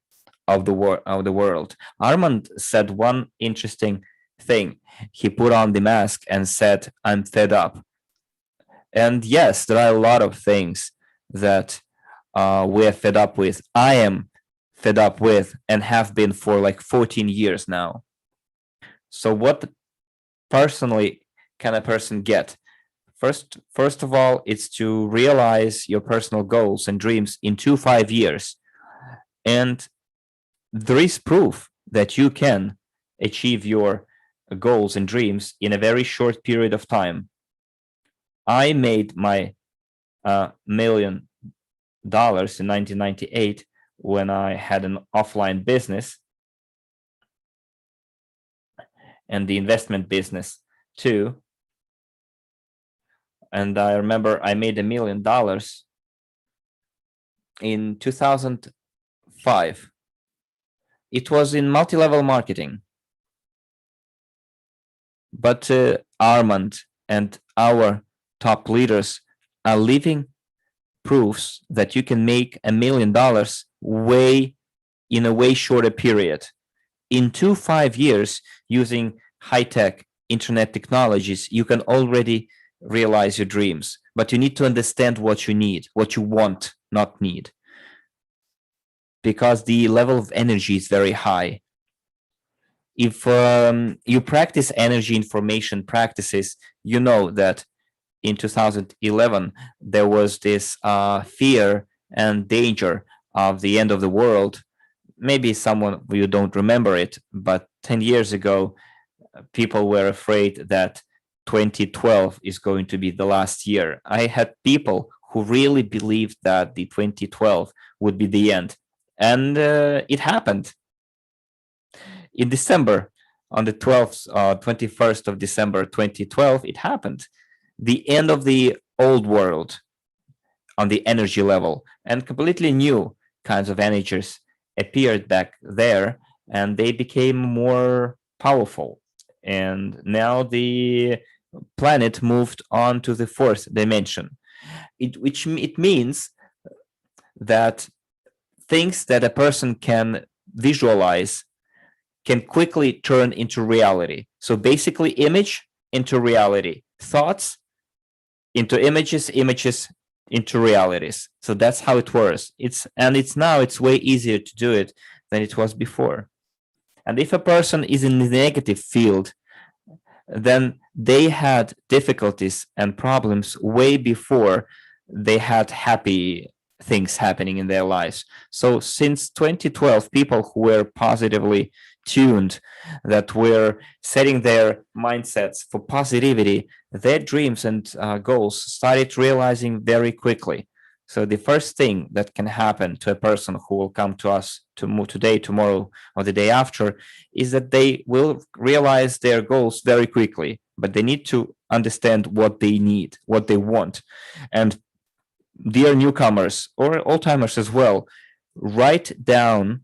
of the world. Armand said one interesting thing. He put on the mask and said, "I'm fed up." And yes, there are a lot of things that we're fed up with. I am fed up with, and have been for like 14 years now. So what personally can a person get? First of all, it's to realize your personal goals and dreams in 5 years. And there is proof that you can achieve your goals and dreams in a very short period of time. I made my $1 million in 1998 when I had an offline business and the investment business too. And I remember I made $1 million in 2005. It was in multi-level marketing. But Armand and our top leaders are living proofs that you can make $1 million in a way shorter period. In 5 years, using high-tech internet technologies, you can already realize your dreams. But you need to understand what you need, what you want, not need. Because the level of energy is very high. If you practice energy information practices, you know that in 2011, there was this fear and danger of the end of the world. Maybe someone of you don't remember it, but 10 years ago, people were afraid that 2012 is going to be the last year. I had people who really believed that the 2012 would be the end. And it happened. In December, on the 21st of December 2012, it happened. The end of the old world on the energy level, and completely new kinds of energies appeared back there, and they became more powerful. And now the planet moved on to the fourth dimension. It means that things that a person can visualize can quickly turn into reality. So basically, image into reality, thoughts into images, images into realities. So that's how it works. It's way easier to do it than it was before. And if a person is in the negative field, then they had difficulties and problems way before they had happy things happening in their lives. So since 2012, people who were positively tuned, that were setting their mindsets for positivity, their dreams and goals started realizing very quickly. So the first thing that can happen to a person who will come to us today, tomorrow, or the day after is that they will realize their goals very quickly, but they need to understand what they need, what they want. And dear newcomers or old timers as well, write down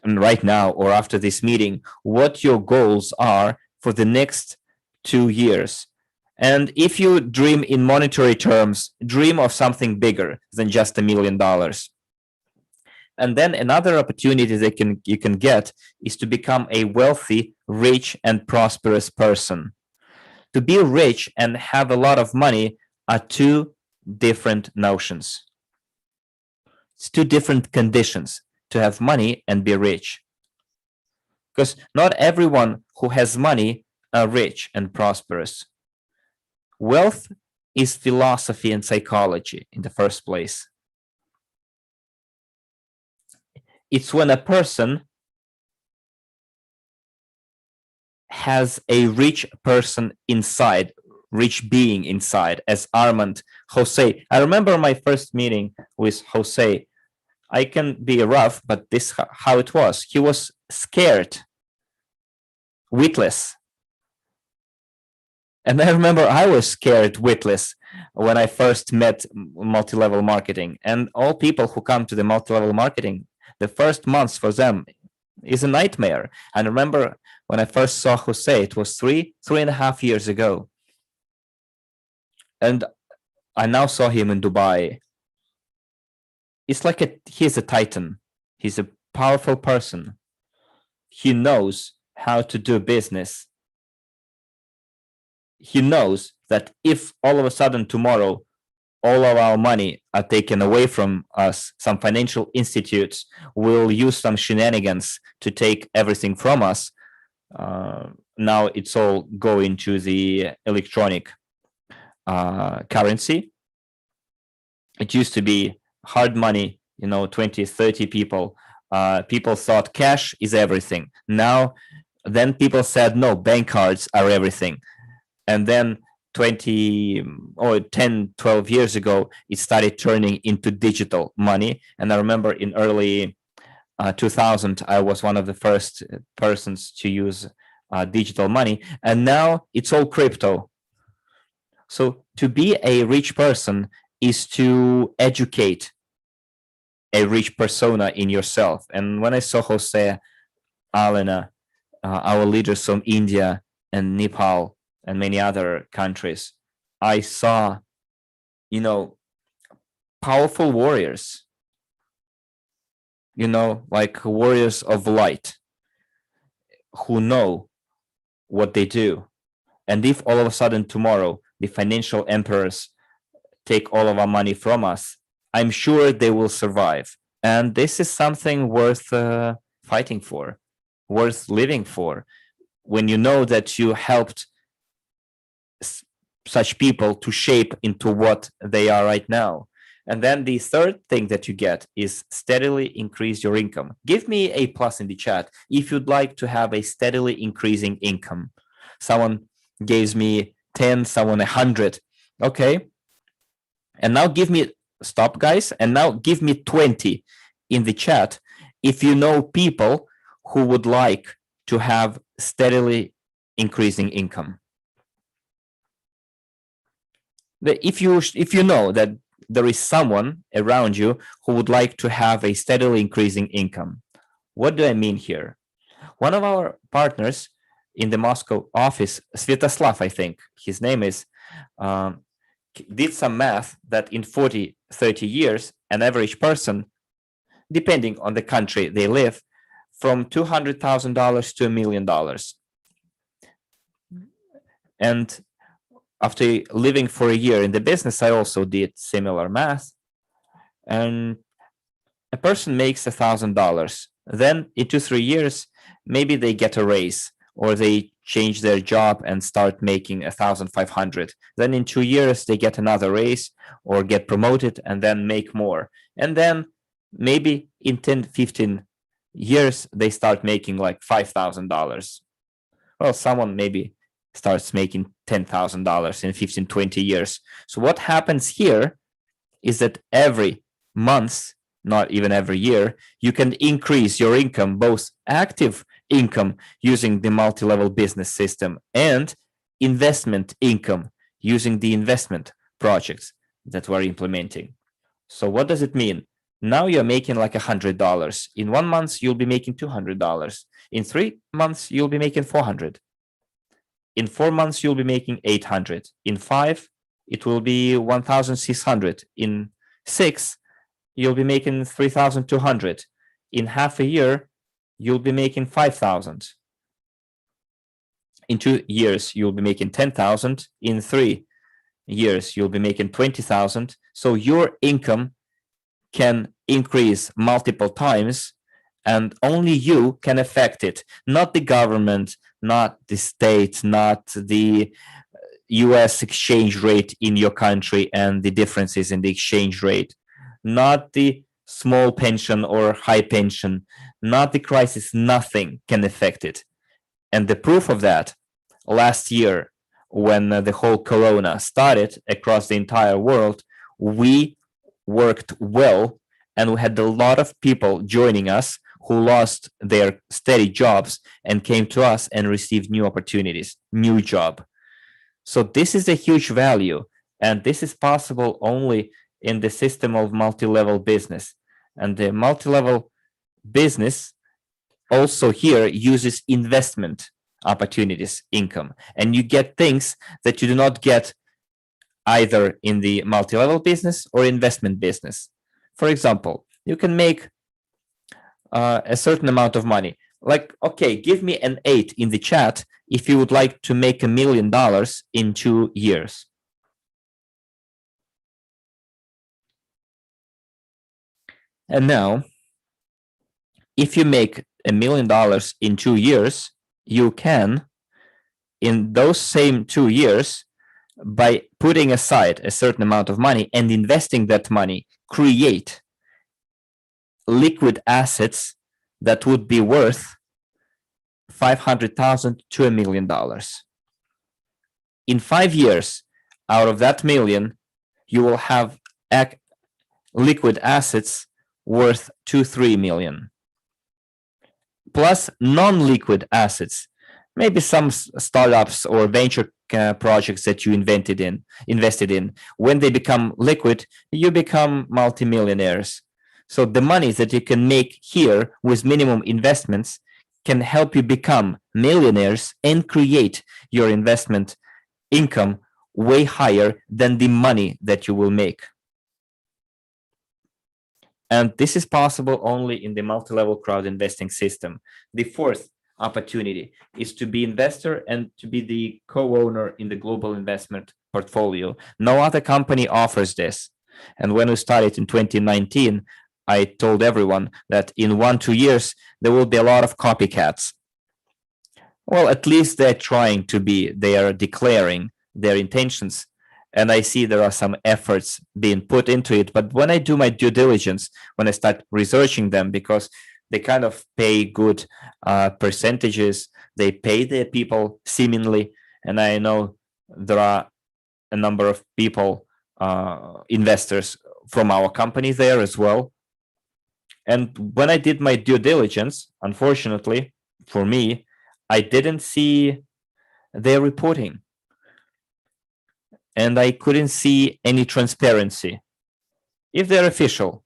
right now or after this meeting what your goals are for the next 2 years. And if you dream in monetary terms, dream of something bigger than just $1 million. And then another opportunity that you can get is to become a wealthy, rich, and prosperous person. To be rich and have a lot of money are two different notions. It's two different conditions to have money and be rich. Because not everyone who has money are rich and prosperous. Wealth is philosophy and psychology in the first place. It's when a person has a rich person inside, rich being inside, as Armand Jose. I remember my first meeting with Jose. I can be rough, but this how it was. He was scared, witless. And I remember I was scared, witless, when I first met multi-level marketing. And all people who come to the multi-level marketing, the first months for them is a nightmare. And I remember when I first saw Jose, it was 3.5 years ago. And I now saw him in Dubai. It's like he's a titan. He's a powerful person. He knows how to do business. He knows that if all of a sudden tomorrow all of our money are taken away from us, some financial institutes will use some shenanigans to take everything from us. Now it's all going to the electronic currency. It used to be hard money, 20, 30 people. People thought cash is everything. Then people said, no, bank cards are everything. And then 10, 12 years ago, it started turning into digital money. And I remember in early 2000, I was one of the first persons to use digital money. And now it's all crypto. So to be a rich person is to educate a rich persona in yourself. And when I saw Jose, Alena, our leaders from India and Nepal and many other countries, I saw, powerful warriors, like warriors of light who know what they do. And if all of a sudden tomorrow the financial emperors take all of our money from us, I'm sure they will survive. And this is something worth fighting for, worth living for, when you know that you helped such people to shape into what they are right now. And then the third thing that you get is steadily increase your income. Give me a plus in the chat if you'd like to have a steadily increasing income. Someone gives me 10, someone 100. Okay. And now stop guys, and now give me 20 in the chat if you know people who would like to have steadily increasing income. If you know that there is someone around you who would like to have a steadily increasing income. What do I mean here? One of our partners in the Moscow office, Svetoslav, I think his name is, did some math that in 40, 30 years, an average person, depending on the country they live, from $200,000 to $1 million. And after living for a year in the business, I also did similar math. And a person makes $1,000. Then in 2-3 years, maybe they get a raise or they change their job and start making 1,500. Then in 2 years, they get another raise or get promoted and then make more. And then maybe in 10-15 years, they start making like $5,000. Well, someone maybe starts making $10,000 in 15-20 years. So what happens here is that every month, not even every year, you can increase your income, both active income using the multi-level business system and investment income using the investment projects that we're implementing. So what does it mean? Now you're making like $100. In 1 month, you'll be making $200. In 3 months, you'll be making $400. In 4 months, you'll be making $800. In 5, it will be $1,600. In 6, you'll be making $3,200. In half a year, you'll be making $5,000. In 2 years, you'll be making $10,000. In 3 years, you'll be making $20,000. So your income can increase multiple times, and only you can affect it, not the government, not the state, not the US exchange rate in your country and the differences in the exchange rate, not the small pension or high pension, not the crisis. Nothing can affect it. And the proof of that, last year, when the whole corona started across the entire world, we worked well, and we had a lot of people joining us who lost their steady jobs and came to us and received new opportunities, new job. So this is a huge value, and this is possible only in the system of multi-level business. And the multi-level business also here uses investment opportunities income, and you get things that you do not get either in the multi-level business or investment business. For example, you can make a certain amount of money. Like, okay, give me an 8 in the chat if you would like to make $1 million in 2 years. And now, if you make $1 million in 2 years, you can, in those same 2 years, by putting aside a certain amount of money and investing that money, create liquid assets that would be worth $500,000 to $1 million. In 5 years, out of that million, you will have liquid assets worth 2-3 million. Plus non-liquid assets, maybe some startups or venture projects that you invested in. When they become liquid, you become multimillionaires. So the money that you can make here with minimum investments can help you become millionaires and create your investment income way higher than the money that you will make. And this is possible only in the multi-level crowd investing system. The fourth opportunity is to be investor and to be the co-owner in the global investment portfolio. No other company offers this. And when we started in 2019, I told everyone that in 1-2 years, there will be a lot of copycats. Well, at least they're trying to be, they are declaring their intentions. And I see there are some efforts being put into it. But when I do my due diligence, when I start researching them, because they kind of pay good percentages, they pay their people seemingly. And I know there are a number of people, investors from our company there as well. And when I did my due diligence, unfortunately for me, I didn't see their reporting. And I couldn't see any transparency. If they're official,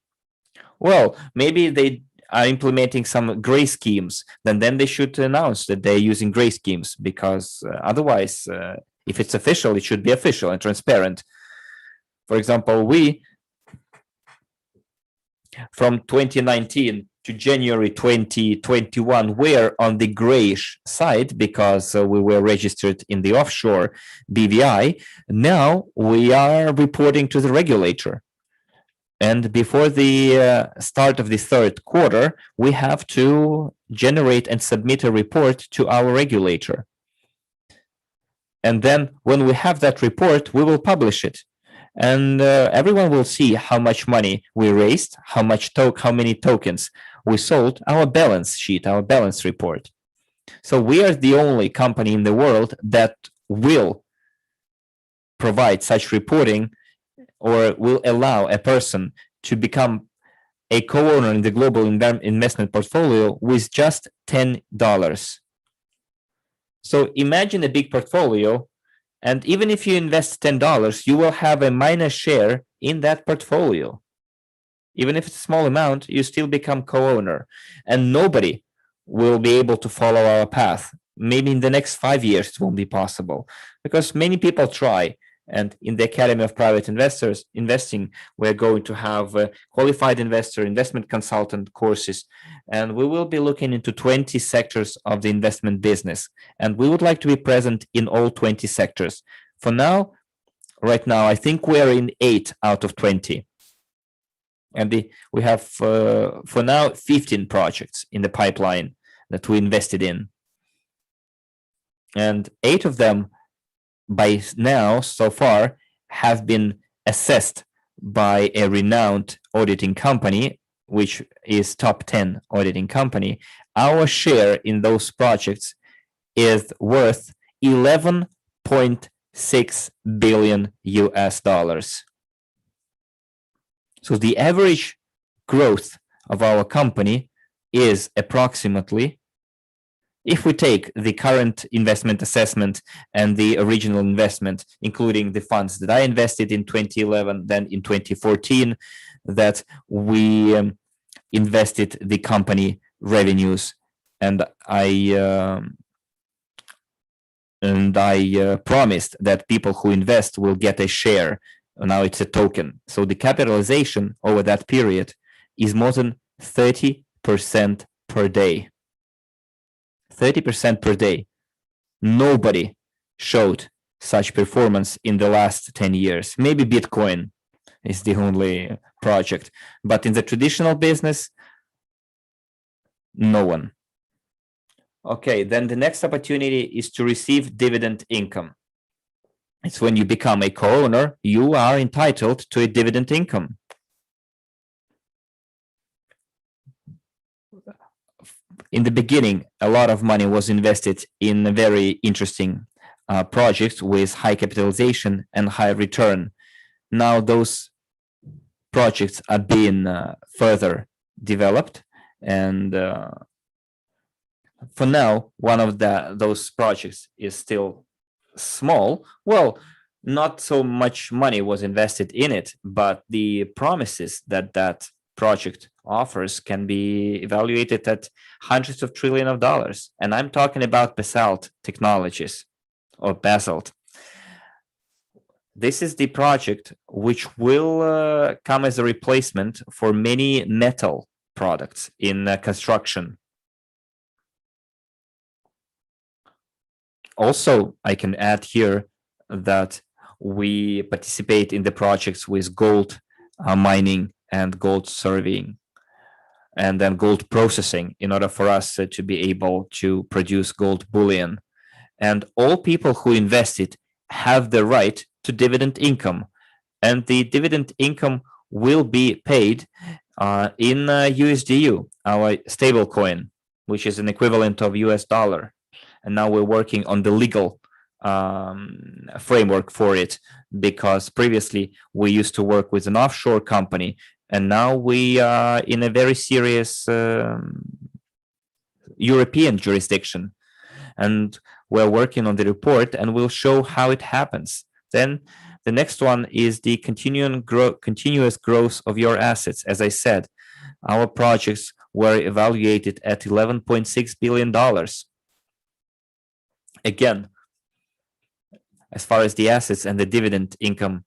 well, maybe they are implementing some gray schemes, then they should announce that they're using gray schemes, because otherwise, if it's official, it should be official and transparent. For example, we, from 2019 to January 2021 were on the grayish side because we were registered in the offshore BVI. Now we are reporting to the regulator. And before the start of the third quarter, we have to generate and submit a report to our regulator. And then when we have that report, we will publish it. And everyone will see how much money we raised, how many tokens we sold, our balance sheet, our balance report. So we are the only company in the world that will provide such reporting or will allow a person to become a co-owner in the global investment portfolio with just $10. So imagine a big portfolio, and even if you invest $10, you will have a minor share in that portfolio. Even if it's a small amount, you still become co-owner, and nobody will be able to follow our path. Maybe in the next 5 years it won't be possible, because many people try. And in the Academy of Private Investors Investing, we're going to have qualified investor, investment consultant courses, and we will be looking into 20 sectors of the investment business. And we would like to be present in all 20 sectors. For now, right now, I think we're in 8 out of 20. And we have, for now, 15 projects in the pipeline that we invested in. And 8 of them by now, so far, have been assessed by a renowned auditing company, which is top 10 auditing company. Our share in those projects is worth 11.6 billion US dollars. So the average growth of our company is approximately, if we take the current investment assessment and the original investment, including the funds that I invested in 2011, then in 2014, that we invested the company revenues, and I promised that people who invest will get a share. Now it's a token. So the capitalization over that period is more than 30% per day. 30% per day. Nobody showed such performance in the last 10 years. Maybe Bitcoin is the only project, but in the traditional business, no one. Okay, then the next opportunity is to receive dividend income. It's when you become a co-owner, you are entitled to a dividend income. In the beginning, a lot of money was invested in very interesting projects with high capitalization and high return. Now those projects are being further developed, and for now, one of those projects is still small. Well, not so much money was invested in it, but the promises that that project offers can be evaluated at hundreds of trillions of dollars. And I'm talking about basalt technologies, or basalt. This is the project which will come as a replacement for many metal products in construction. Also, I can add here that we participate in the projects with gold mining and gold surveying, and then gold processing in order for us to be able to produce gold bullion. And all people who invested have the right to dividend income, and the dividend income will be paid in USDU, our stable coin, which is an equivalent of US dollar. And now we're working on the legal framework for it, because previously we used to work with an offshore company, and now we are in a very serious European jurisdiction. And we're working on the report, and we'll show how it happens. Then the next one is the continuous growth of your assets. As I said, our projects were evaluated at $11.6 billion. Again, as far as the assets and the dividend income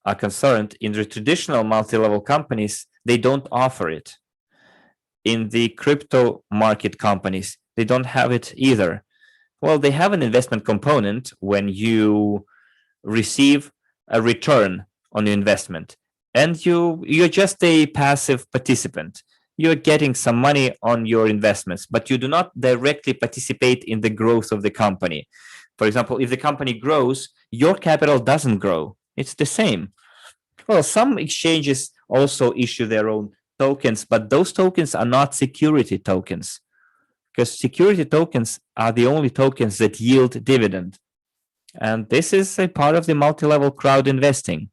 are concerned, in the traditional multi-level companies, they don't offer it. in the crypto market companies, they don't have it either. Well, they have an investment component when you receive a return on your investment, and you're just a passive participant. You're getting some money on your investments, but you do not directly participate in the growth of the company. For example, if the company grows, your capital doesn't grow. It's the same. Well, some exchanges also issue their own tokens, but those tokens are not security tokens, because security tokens are the only tokens that yield dividend. And this is a part of the multi-level crowd investing,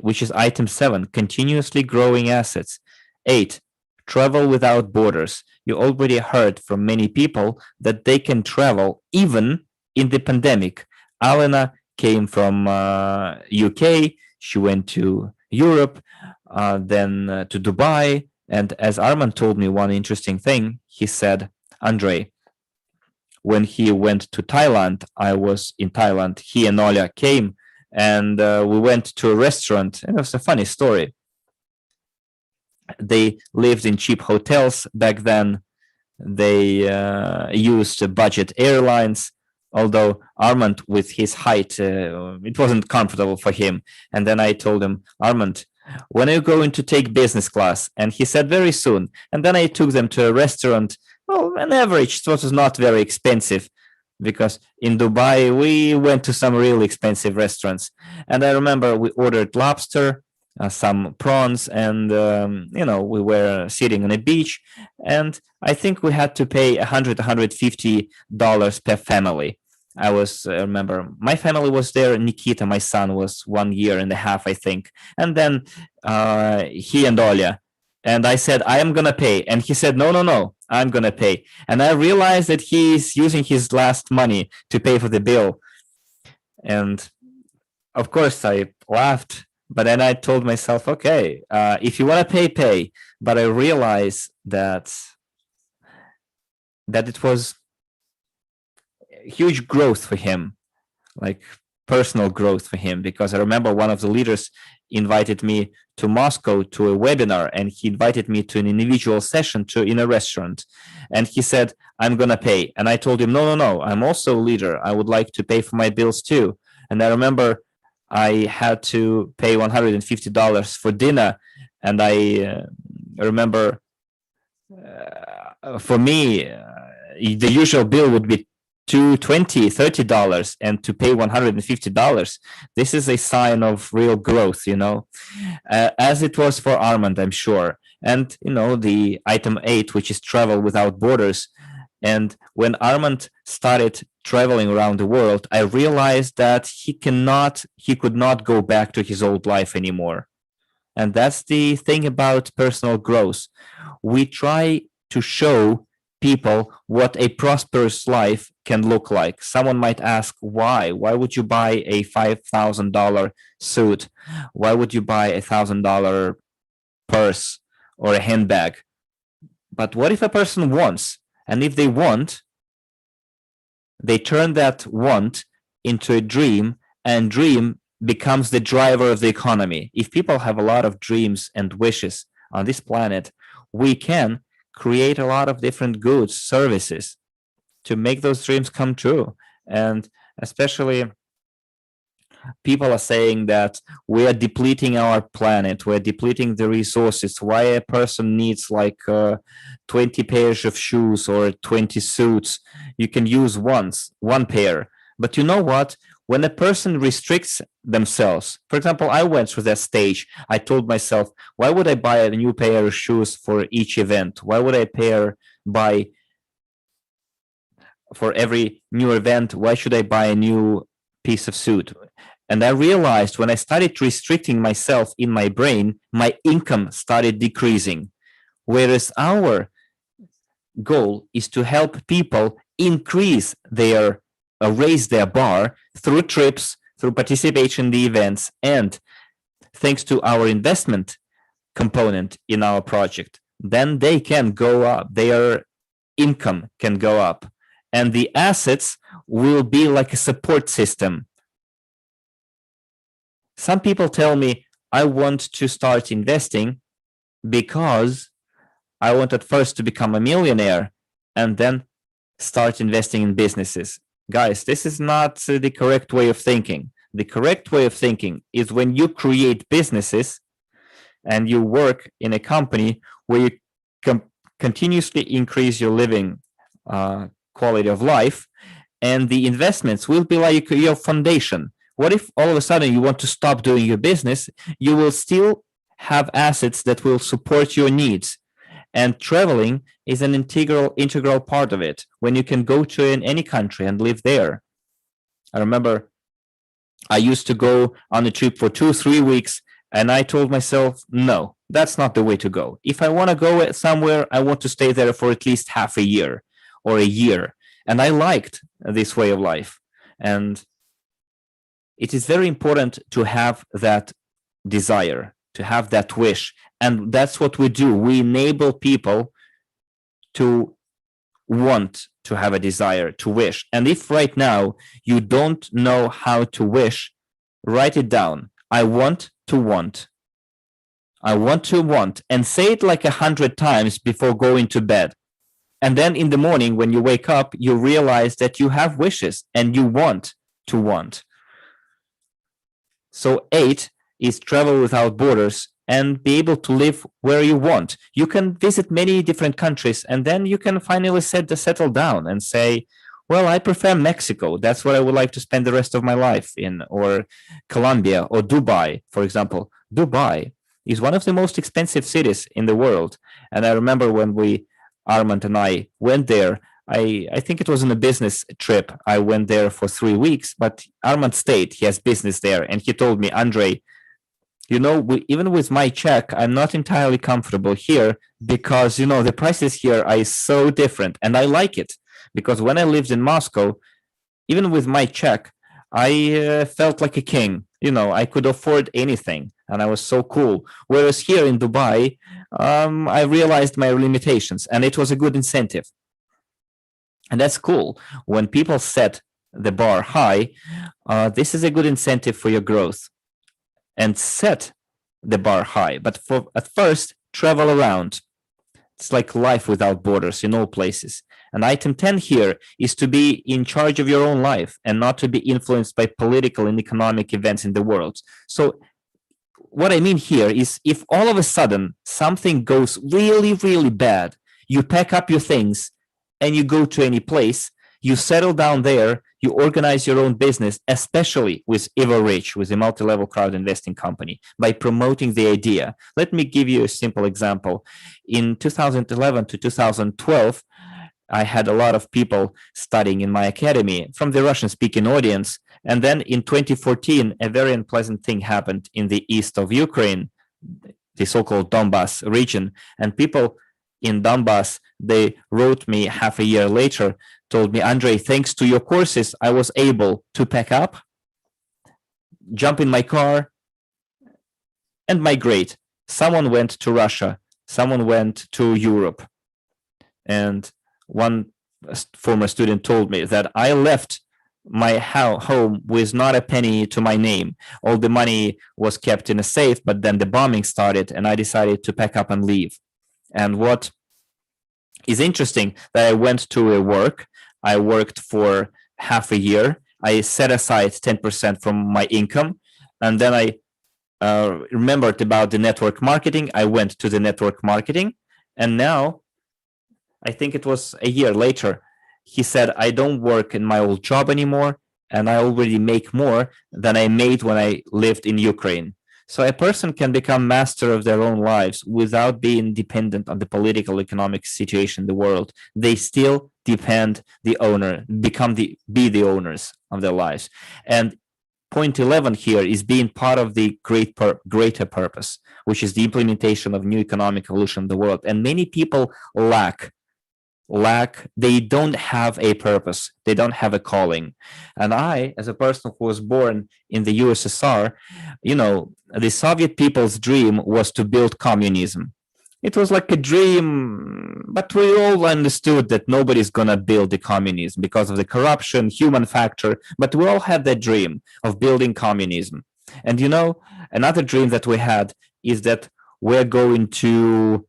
which is item 7, continuously growing assets. 8, travel without borders. You already heard from many people that they can travel even in the pandemic. Alena came from UK, she went to Europe, then to Dubai. And as Arman told me one interesting thing, he said, Andre, when he went to Thailand, I was in Thailand, he and Oля came, and we went to a restaurant, and it was a funny story. They lived in cheap hotels back then. They used budget airlines, although Armand, with his height, it wasn't comfortable for him. And then I told him, Armand, when are you going to take business class? And he said, very soon. And then I took them to a restaurant. Well, on average, it was not very expensive, because in Dubai, we went to some really expensive restaurants. And I remember we ordered lobster, some prawns, and, we were sitting on a beach. And I think we had to pay $100, $150 per family. I remember my family was there. Nikita, my son, was 1 year and a half, I think. And then he and Olia. And I said, I am going to pay. And he said, no, I'm going to pay. And I realized that he's using his last money to pay for the bill. And of course, I laughed. But then I told myself, okay, if you want to pay. But I realized that it was huge growth for him, like personal growth for him, because I remember one of the leaders invited me to Moscow to a webinar, and he invited me to an individual session in a restaurant, and he said, I'm gonna pay. And I told him, no, I'm also a leader, I would like to pay for my bills too. And I remember I had to pay $150 for dinner, and I remember for me the usual bill would be $20, $30, and to pay $150, this is a sign of real growth, as it was for Armand, I'm sure. And the item 8, which is travel without borders. And when Armand started traveling around the world, I realized that he could not go back to his old life anymore. And that's the thing about personal growth. We try to show people what a prosperous life can look like. Someone might ask, why? Why would you buy a $5,000 suit? Why would you buy a $1,000 purse or a handbag? But what if a person wants? And if they want, they turn that want into a dream, and dream becomes the driver of the economy. If people have a lot of dreams and wishes on this planet, we can create a lot of different goods, services to make those dreams come true. And especially people are saying that we are depleting our planet, we're depleting the resources. Why a person needs like 20 pairs of shoes or 20 suits? You can use one pair. But you know what? When a person restricts themselves, for example, I went through that stage. I told myself, why would I buy a new pair of shoes for each event? Why would I buy for every new event? Why should I buy a new piece of suit? And I realized when I started restricting myself in my brain, my income started decreasing. Whereas our goal is to help people increase raise their bar through trips, through participation in the events, and thanks to our investment component in our project, then they can go up, their income can go up, and the assets will be like a support system. Some people tell me, I want to start investing because I wanted first to become a millionaire and then start investing in businesses. Guys, this is not the correct way of thinking. The correct way of thinking is when you create businesses and you work in a company where you continuously increase your living quality of life, and the investments will be like your foundation. What if all of a sudden you want to stop doing your business? You will still have assets that will support your needs. And traveling is an integral part of it. When you can go to any country and live there. I remember I used to go on a trip for 2-3 weeks, and I told myself, no, that's not the way to go. If I want to go somewhere, I want to stay there for at least half a year or a year. And I liked this way of life. And it is very important to have that desire, to have that wish. And that's what we do. We enable people to want to have a desire, to wish. And if right now you don't know how to wish, write it down. I want to want. I want to want. And say it like 100 times before going to bed. And then in the morning, when you wake up, you realize that you have wishes and you want to want. So 8 is travel without borders and be able to live where you want. You can visit many different countries, and then you can finally settle down and say, well, I prefer Mexico. That's what I would like to spend the rest of my life in, or Colombia, or Dubai, for example. Dubai is one of the most expensive cities in the world. And I remember when Armand and I went there, I think it was on a business trip. I went there for 3 weeks, but Armand stayed. He has business there. And he told me, Andrei, even with my check, I'm not entirely comfortable here because, the prices here are so different. And I like it because when I lived in Moscow, even with my check, I felt like a king. I could afford anything and I was so cool. Whereas here in Dubai, I realized my limitations and it was a good incentive. And that's cool. When people set the bar high, this is a good incentive for your growth. And set the bar high. But at first, travel around. It's like life without borders in all places. And item 10 here is to be in charge of your own life and not to be influenced by political and economic events in the world. So what I mean here is if all of a sudden something goes really, really bad, you pack up your things and you go to any place, you settle down there, you organize your own business, especially with Evorich, with a multi-level crowd investing company, by promoting the idea. Let me give you a simple example. In 2011 to 2012, I had a lot of people studying in my academy from the Russian-speaking audience. And then in 2014, a very unpleasant thing happened in the east of Ukraine, the so-called Donbass region. And people in Donbass, they wrote me half a year later, told me, Andrei, thanks to your courses, I was able to pack up, jump in my car, and migrate. Someone went to Russia, someone went to Europe. And one former student told me that I left my home with not a penny to my name. All the money was kept in a safe, but then the bombing started and I decided to pack up and leave. And what is interesting that I went to a work. I worked for half a year. I set aside 10% from my income. And then I remembered about the network marketing. I went to the network marketing. And now, I think it was a year later, he said, I don't work in my old job anymore. And I already make more than I made when I lived in Ukraine. So a person can become master of their own lives without being dependent on the political, economic situation in the world. They still depend the owner, be the owners of their lives. And point 11 here is being part of the greater purpose, which is the implementation of new economic evolution in the world. And many people they don't have a purpose, they don't have a calling. And I, as a person who was born in the USSR, the Soviet people's dream was to build communism. It was like a dream, but we all understood that nobody's gonna build the communism because of the corruption, human factor, but we all had that dream of building communism. And another dream that we had is that we're going to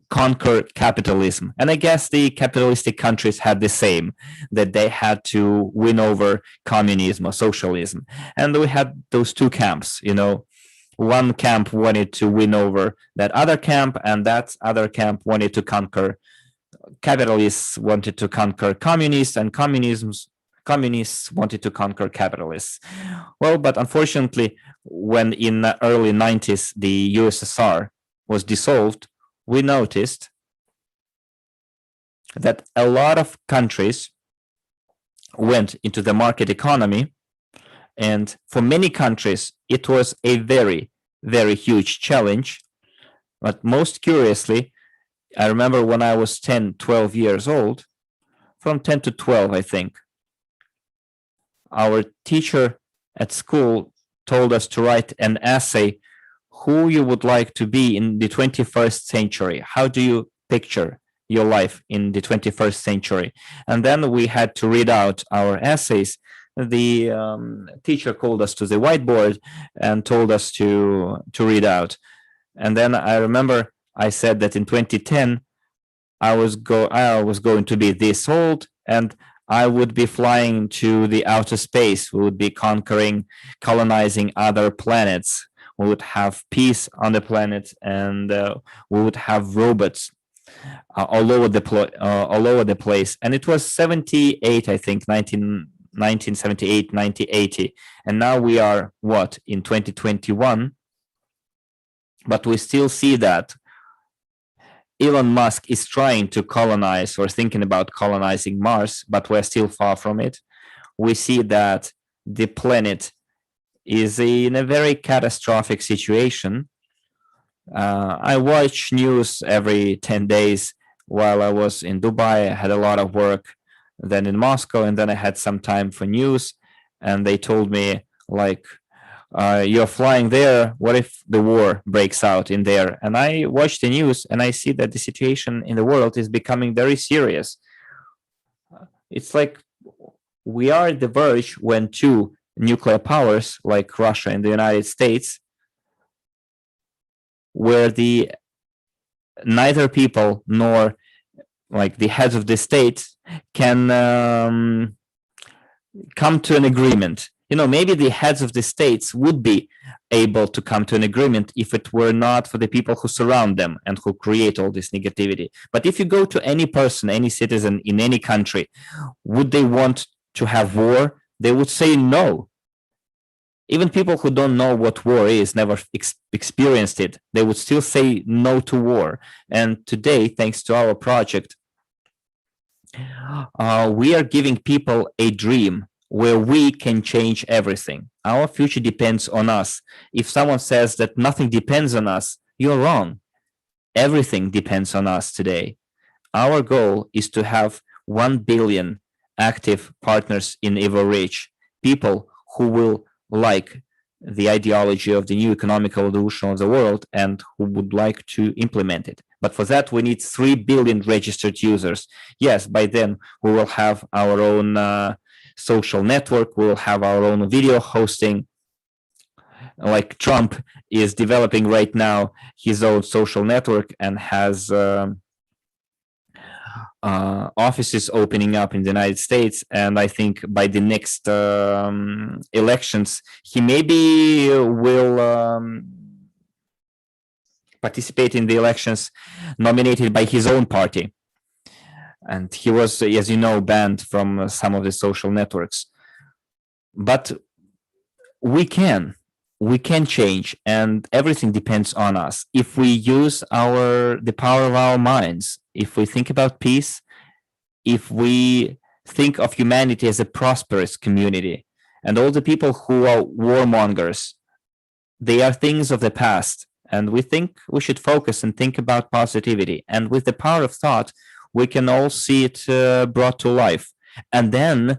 conquer capitalism. And I guess the capitalistic countries had the same, that they had to win over communism or socialism. And we had those two camps, one camp wanted to win over that other camp, and that other camp wanted to conquer capitalists, wanted to conquer communists, and communists wanted to conquer capitalists. Well, but unfortunately, when in the early 90s the USSR was dissolved, we noticed that a lot of countries went into the market economy, and for many countries it was a very, very huge challenge. But most curiously, I remember when I was 10, 12 years old, from 10 to 12, I think, our teacher at school told us to write an essay, who you would like to be in the 21st century. How do you picture your life in the 21st century? And then we had to read out our essays. The teacher called us to the whiteboard and told us to read out. And then I remember I said that in 2010, I was going to be this old, and I would be flying to the outer space. We would be colonizing other planets. We would have peace on the planet, and we would have robots all over the place. And it was 78, I think, 1978, 1980. And now we are, in 2021? But we still see that Elon Musk is trying to colonize or thinking about colonizing Mars, but we're still far from it. We see that the planet is in a very catastrophic situation. I watch news every 10 days. While I was in Dubai, I had a lot of work, then in Moscow, and then I had some time for news. And they told me, like, you're flying there, what if the war breaks out in there? And I watch the news and I see that the situation in the world is becoming very serious. It's like we are at the verge when two nuclear powers like Russia and the United States, where neither people nor like the heads of the state can come to an agreement. Maybe the heads of the states would be able to come to an agreement if it were not for the people who surround them and who create all this negativity. But if you go to any person, any citizen in any country, would they want to have war? They would say no. Even people who don't know what war is, never experienced it, they would still say no to war. And today, thanks to our project, we are giving people a dream where we can change everything. Our future depends on us. If someone says that nothing depends on us, you're wrong. Everything depends on us today. Our goal is to have 1 billion active partners in Evorich, people who will like the ideology of the new economic evolution of the world and who would like to implement it. But for that, we need 3 billion registered users. Yes, by then we will have our own social network, we'll have our own video hosting. Like Trump is developing right now his own social network and has offices opening up in the United States. And I think by the next elections, he maybe will participate in the elections nominated by his own party. And he was, as you know, banned from some of the social networks. But we can change, and everything depends on us. If we use the power of our minds, if we think about peace, if we think of humanity as a prosperous community, and all the people who are warmongers, they are things of the past. And we think we should focus and think about positivity. And with the power of thought, we can all see it brought to life. And then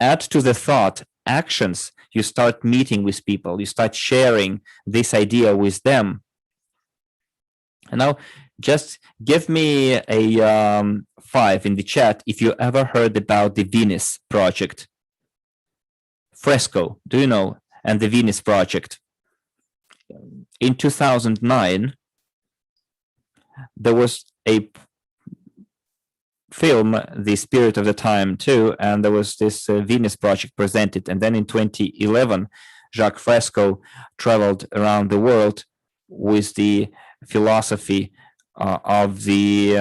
add to the thought actions. You start meeting with people. You start sharing this idea with them. And now just give me a 5 in the chat if you ever heard about the Venus project. Fresco, do you know? And the Venus project. In 2009, There was a film, The Spirit of the Time, too, and there was this Venus project presented. And then in 2011, Jacques Fresco traveled around the world with the philosophy of the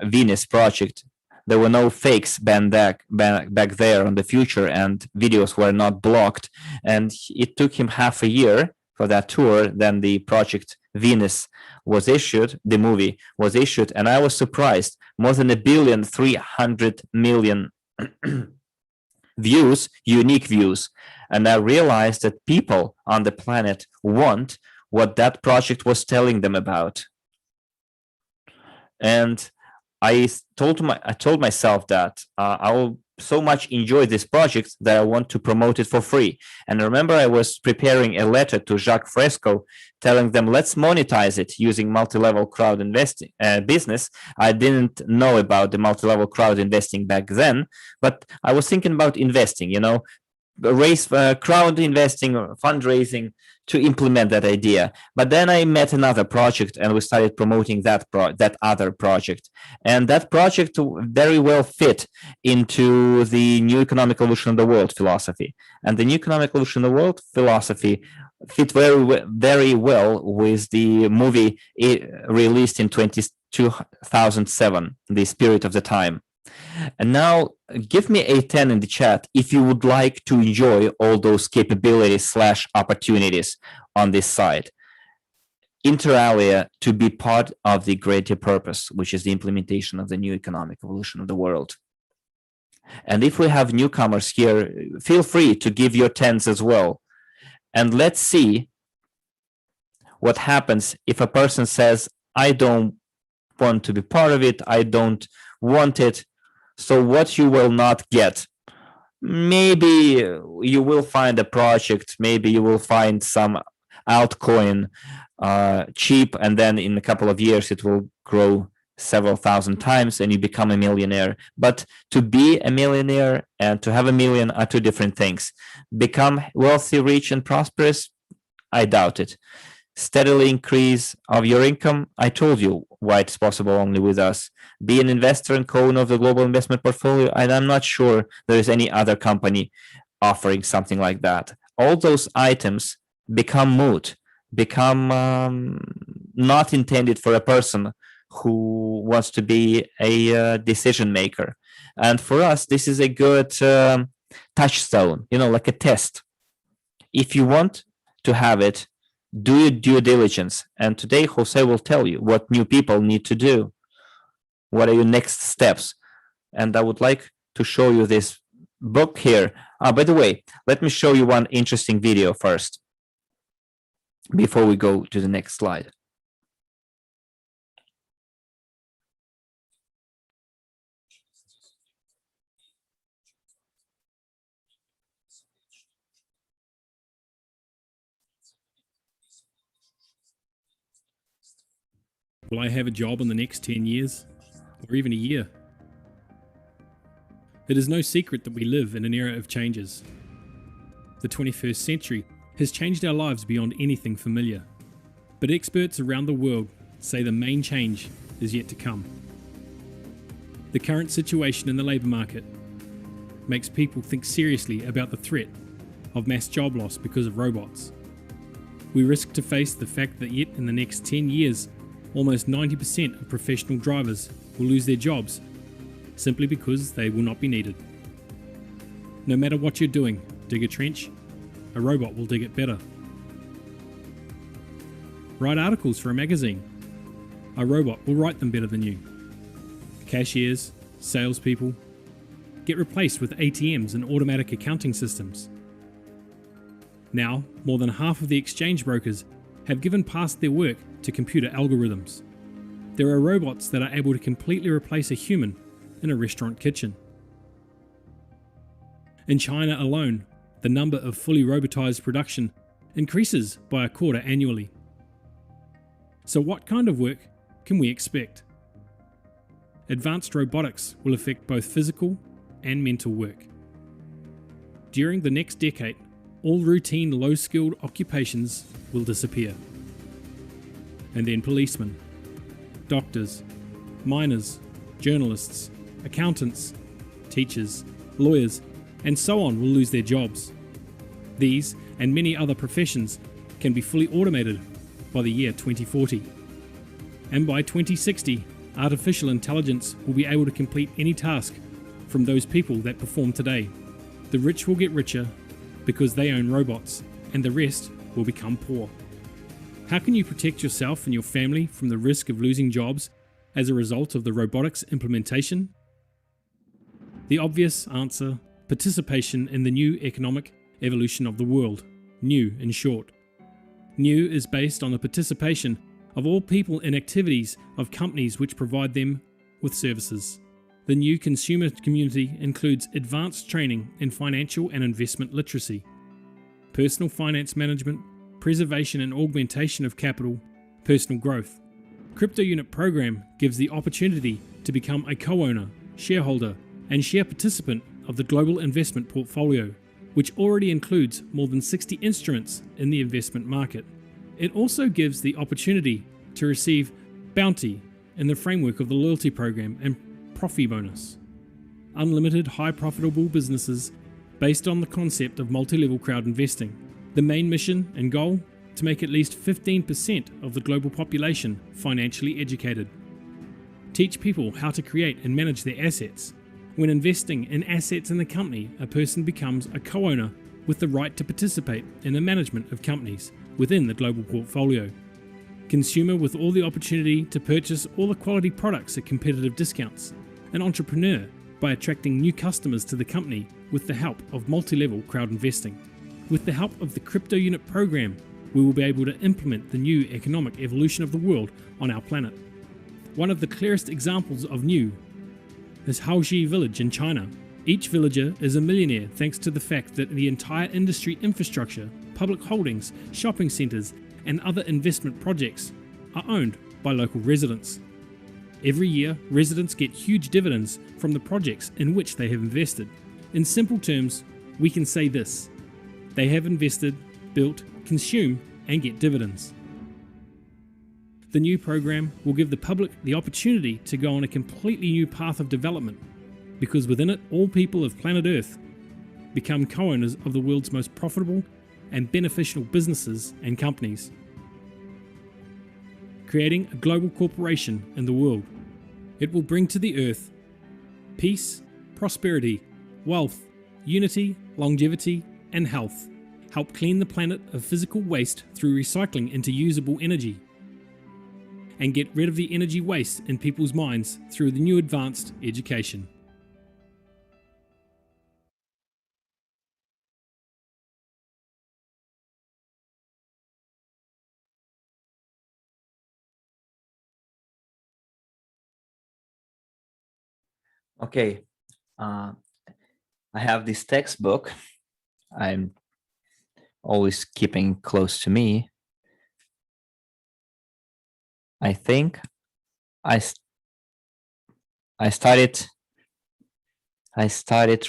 Venus project. There were no fakes back there on the future, and videos were not blocked. And it took him half a year for that tour. Then the project Venus was issued, the movie was issued, and I was surprised. More than 1,300,000,000 views, unique views. And I realized that people on the planet want what that project was telling them about. And I told myself that I will so much enjoy this project that I want to promote it for free. And I remember I was preparing a letter to Jacques Fresco telling them, let's monetize it using multi-level crowd investing business. I didn't know about the multi-level crowd investing back then, but I was thinking about investing, raise crowd investing or fundraising to implement that idea. But then I met another project and we started promoting that other project. And that project very well fit into the new economic evolution of the world philosophy. And the new economic evolution of the world philosophy fit very well with the movie released in 2007, The Spirit of the Time. And now give me a 10 in the chat if you would like to enjoy all those capabilities / opportunities on this side. Inter alia, to be part of the greater purpose, which is the implementation of the new economic evolution of the world. And if we have newcomers here, feel free to give your 10s as well. And let's see what happens if a person says, I don't want to be part of it, I don't want it. So what you will not get, maybe you will find a project, maybe you will find some altcoin cheap, and then in a couple of years it will grow several thousand times and you become a millionaire. But to be a millionaire and to have a million are two different things. Become wealthy, rich, and prosperous, I doubt it. Steadily increase of your income, I told you why it's possible only with us. Be an investor and co-owner of the global investment portfolio, and I'm not sure there is any other company offering something like that. All those items become moot, become not intended for a person who wants to be a decision maker. And for us, this is a good touchstone, like a test. If you want to have it, do your due diligence. And today, Jose will tell you what new people need to do. What are your next steps? And I would like to show you this book here. By the way, let me show you one interesting video first, before we go to the next slide. Will I have a job in the next 10 years? Or even a year? It is no secret that we live in an era of changes. The 21st century has changed our lives beyond anything familiar. But experts around the world say the main change is yet to come. The current situation in the labour market makes people think seriously about the threat of mass job loss because of robots. We risk to face the fact that yet in the next 10 years, almost 90% of professional drivers will lose their jobs simply because they will not be needed. No matter what you're doing, dig a trench, a robot will dig it better. Write articles for a magazine, a robot will write them better than you. Cashiers, salespeople, get replaced with ATMs and automatic accounting systems. Now, more than half of the exchange brokers have given past their work to computer algorithms. There are robots that are able to completely replace a human in a restaurant kitchen. In China alone, the number of fully robotized production increases by a quarter annually. So what kind of work can we expect? Advanced robotics will affect both physical and mental work. During the next decade, all routine low-skilled occupations will disappear. And then policemen, doctors, miners, journalists, accountants, teachers, lawyers, and so on will lose their jobs. These and many other professions can be fully automated by the year 2040. And by 2060, artificial intelligence will be able to complete any task from those people that perform today. The rich will get richer because they own robots, and the rest will become poor. How can you protect yourself and your family from the risk of losing jobs as a result of the robotics implementation? The obvious answer: participation in the new economic evolution of the world, NEW in short. NEW is based on the participation of all people in activities of companies which provide them with services. The new consumer community includes advanced training in financial and investment literacy, personal finance management, preservation and augmentation of capital, personal growth. Crypto Unit Program gives the opportunity to become a co-owner, shareholder, and share participant of the global investment portfolio, which already includes more than 60 instruments in the investment market. It also gives the opportunity to receive bounty in the framework of the loyalty program and Profi bonus. Unlimited high profitable businesses based on the concept of multi-level crowd investing. The main mission and goal: to make at least 15% of the global population financially educated. Teach people how to create and manage their assets. When investing in assets in the company, a person becomes a co-owner with the right to participate in the management of companies within the global portfolio. Consumer with all the opportunity to purchase all the quality products at competitive discounts. An entrepreneur by attracting new customers to the company with the help of multi-level crowd investing. With the help of the Crypto Unit Program, we will be able to implement the new economic evolution of the world on our planet. One of the clearest examples of NEW is Haoxi village in China. Each villager is a millionaire thanks to the fact that the entire industry infrastructure, public holdings, shopping centres and other investment projects are owned by local residents. Every year, residents get huge dividends from the projects in which they have invested. In simple terms, we can say this: they have invested, built, consume and get dividends. The new program will give the public the opportunity to go on a completely new path of development, because within it all people of planet Earth become co-owners of the world's most profitable and beneficial businesses and companies, creating a global corporation in the world. It will bring to the Earth peace, prosperity, wealth, unity, longevity and health, help clean the planet of physical waste through recycling into usable energy, and get rid of the energy waste in people's minds through the new advanced education. Okay, I have this textbook I'm always keeping close to me. I think I started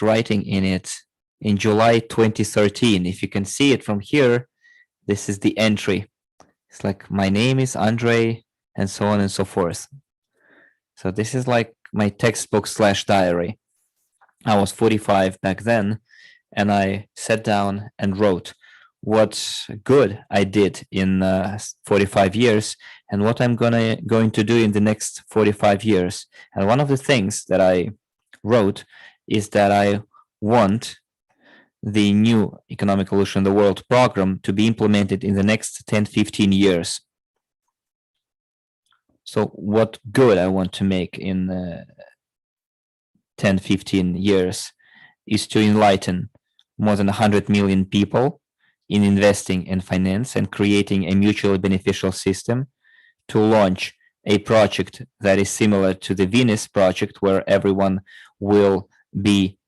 writing in it in July 2013. If you can see it from here, this is the entry. It's like my name is Andre and so on and so forth. So this is like my textbook / diary. I was 45 back then, and I sat down and wrote what good I did in 45 years and what I'm going to do in the next 45 years. And one of the things that I wrote is that I want the new economic evolution of the world program to be implemented in the next 10-15 years. So what good I want to make in 10-15 years is to enlighten more than 100 million people in investing in finance and creating a mutually beneficial system, to launch a project that is similar to the Venus project, where everyone will be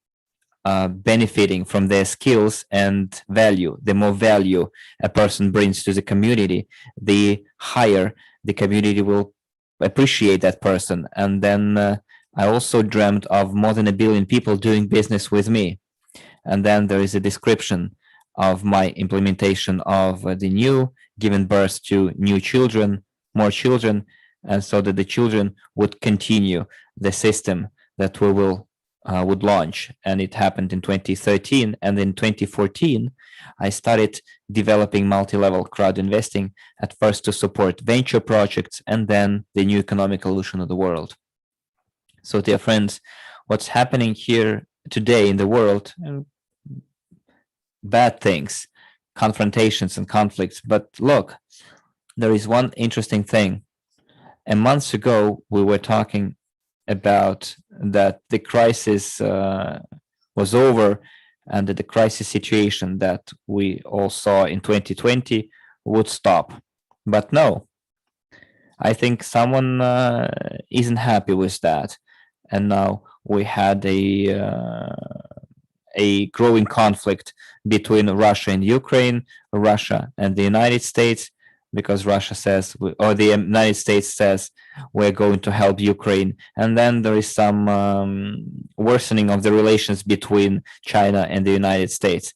benefiting from their skills and value. The more value a person brings to the community, the higher the community will appreciate that person. And then I also dreamt of more than 1 billion people doing business with me. And then there is a description of my implementation of the NEW, giving birth to new children, more children, and so that the children would continue the system that we would launch. And it happened in 2013, and in 2014 I started developing multi-level crowd investing, at first to support venture projects and then the new economic evolution of the world. So dear friends, what's happening here today in the world, bad things, confrontations and conflicts, but look, there is one interesting thing. A month ago we were talking about that the crisis was over, and that the crisis situation that we all saw in 2020 would stop. But no, I think someone isn't happy with that, and now we had a growing conflict between Russia and Ukraine, Russia and the United States, because Russia says, or the United States says, we're going to help Ukraine. And then there is some worsening of the relations between China and the United States.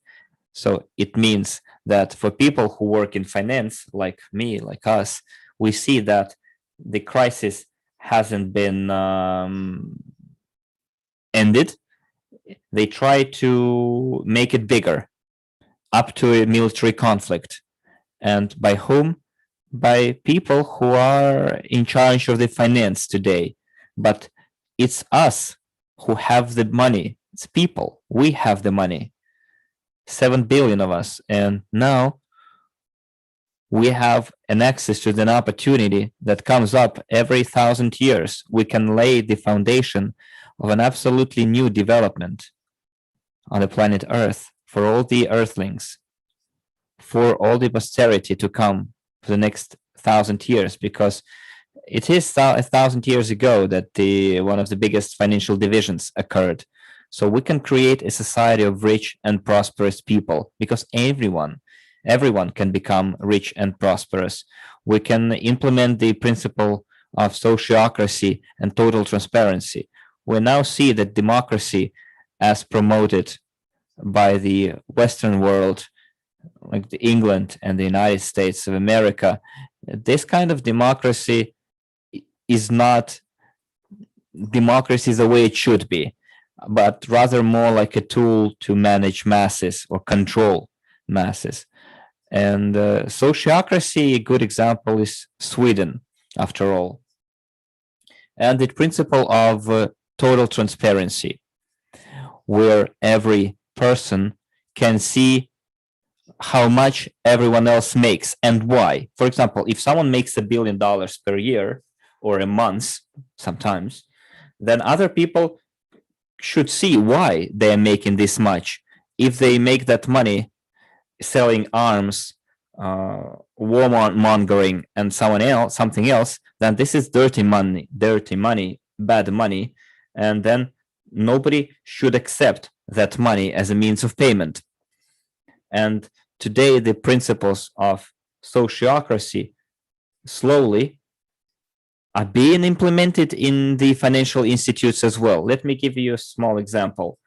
So it means that for people who work in finance, like me, like us, we see that the crisis hasn't been ended. They try to make it bigger, up to a military conflict. And by whom? By people who are in charge of the finance today. But it's us who have the money. It's people. We have the money. 7 billion of us. And now we have an access to an opportunity that comes up every 1,000 years. We can lay the foundation of an absolutely new development on the planet Earth for all the earthlings, for all the posterity to come for the next 1,000 years, because it is 1,000 years ago that one of the biggest financial divisions occurred. So we can create a society of rich and prosperous people, because everyone can become rich and prosperous. We can implement the principle of sociocracy and total transparency. We now see that democracy, as promoted by the Western world, like England and the United States of America, this kind of democracy is not democracy the way it should be, but rather more like a tool to manage masses or control masses. And sociocracy, a good example is Sweden, after all. And the principle of total transparency, where every person can see how much everyone else makes and why. For example, if someone makes $1 billion per year or a month, sometimes, then other people should see why they're making this much. If they make that money selling arms, warmongering, and something else, then this is dirty money, bad money, and then nobody should accept that money as a means of payment. And today, the principles of sociocracy slowly are being implemented in the financial institutes as well. Let me give you a small example.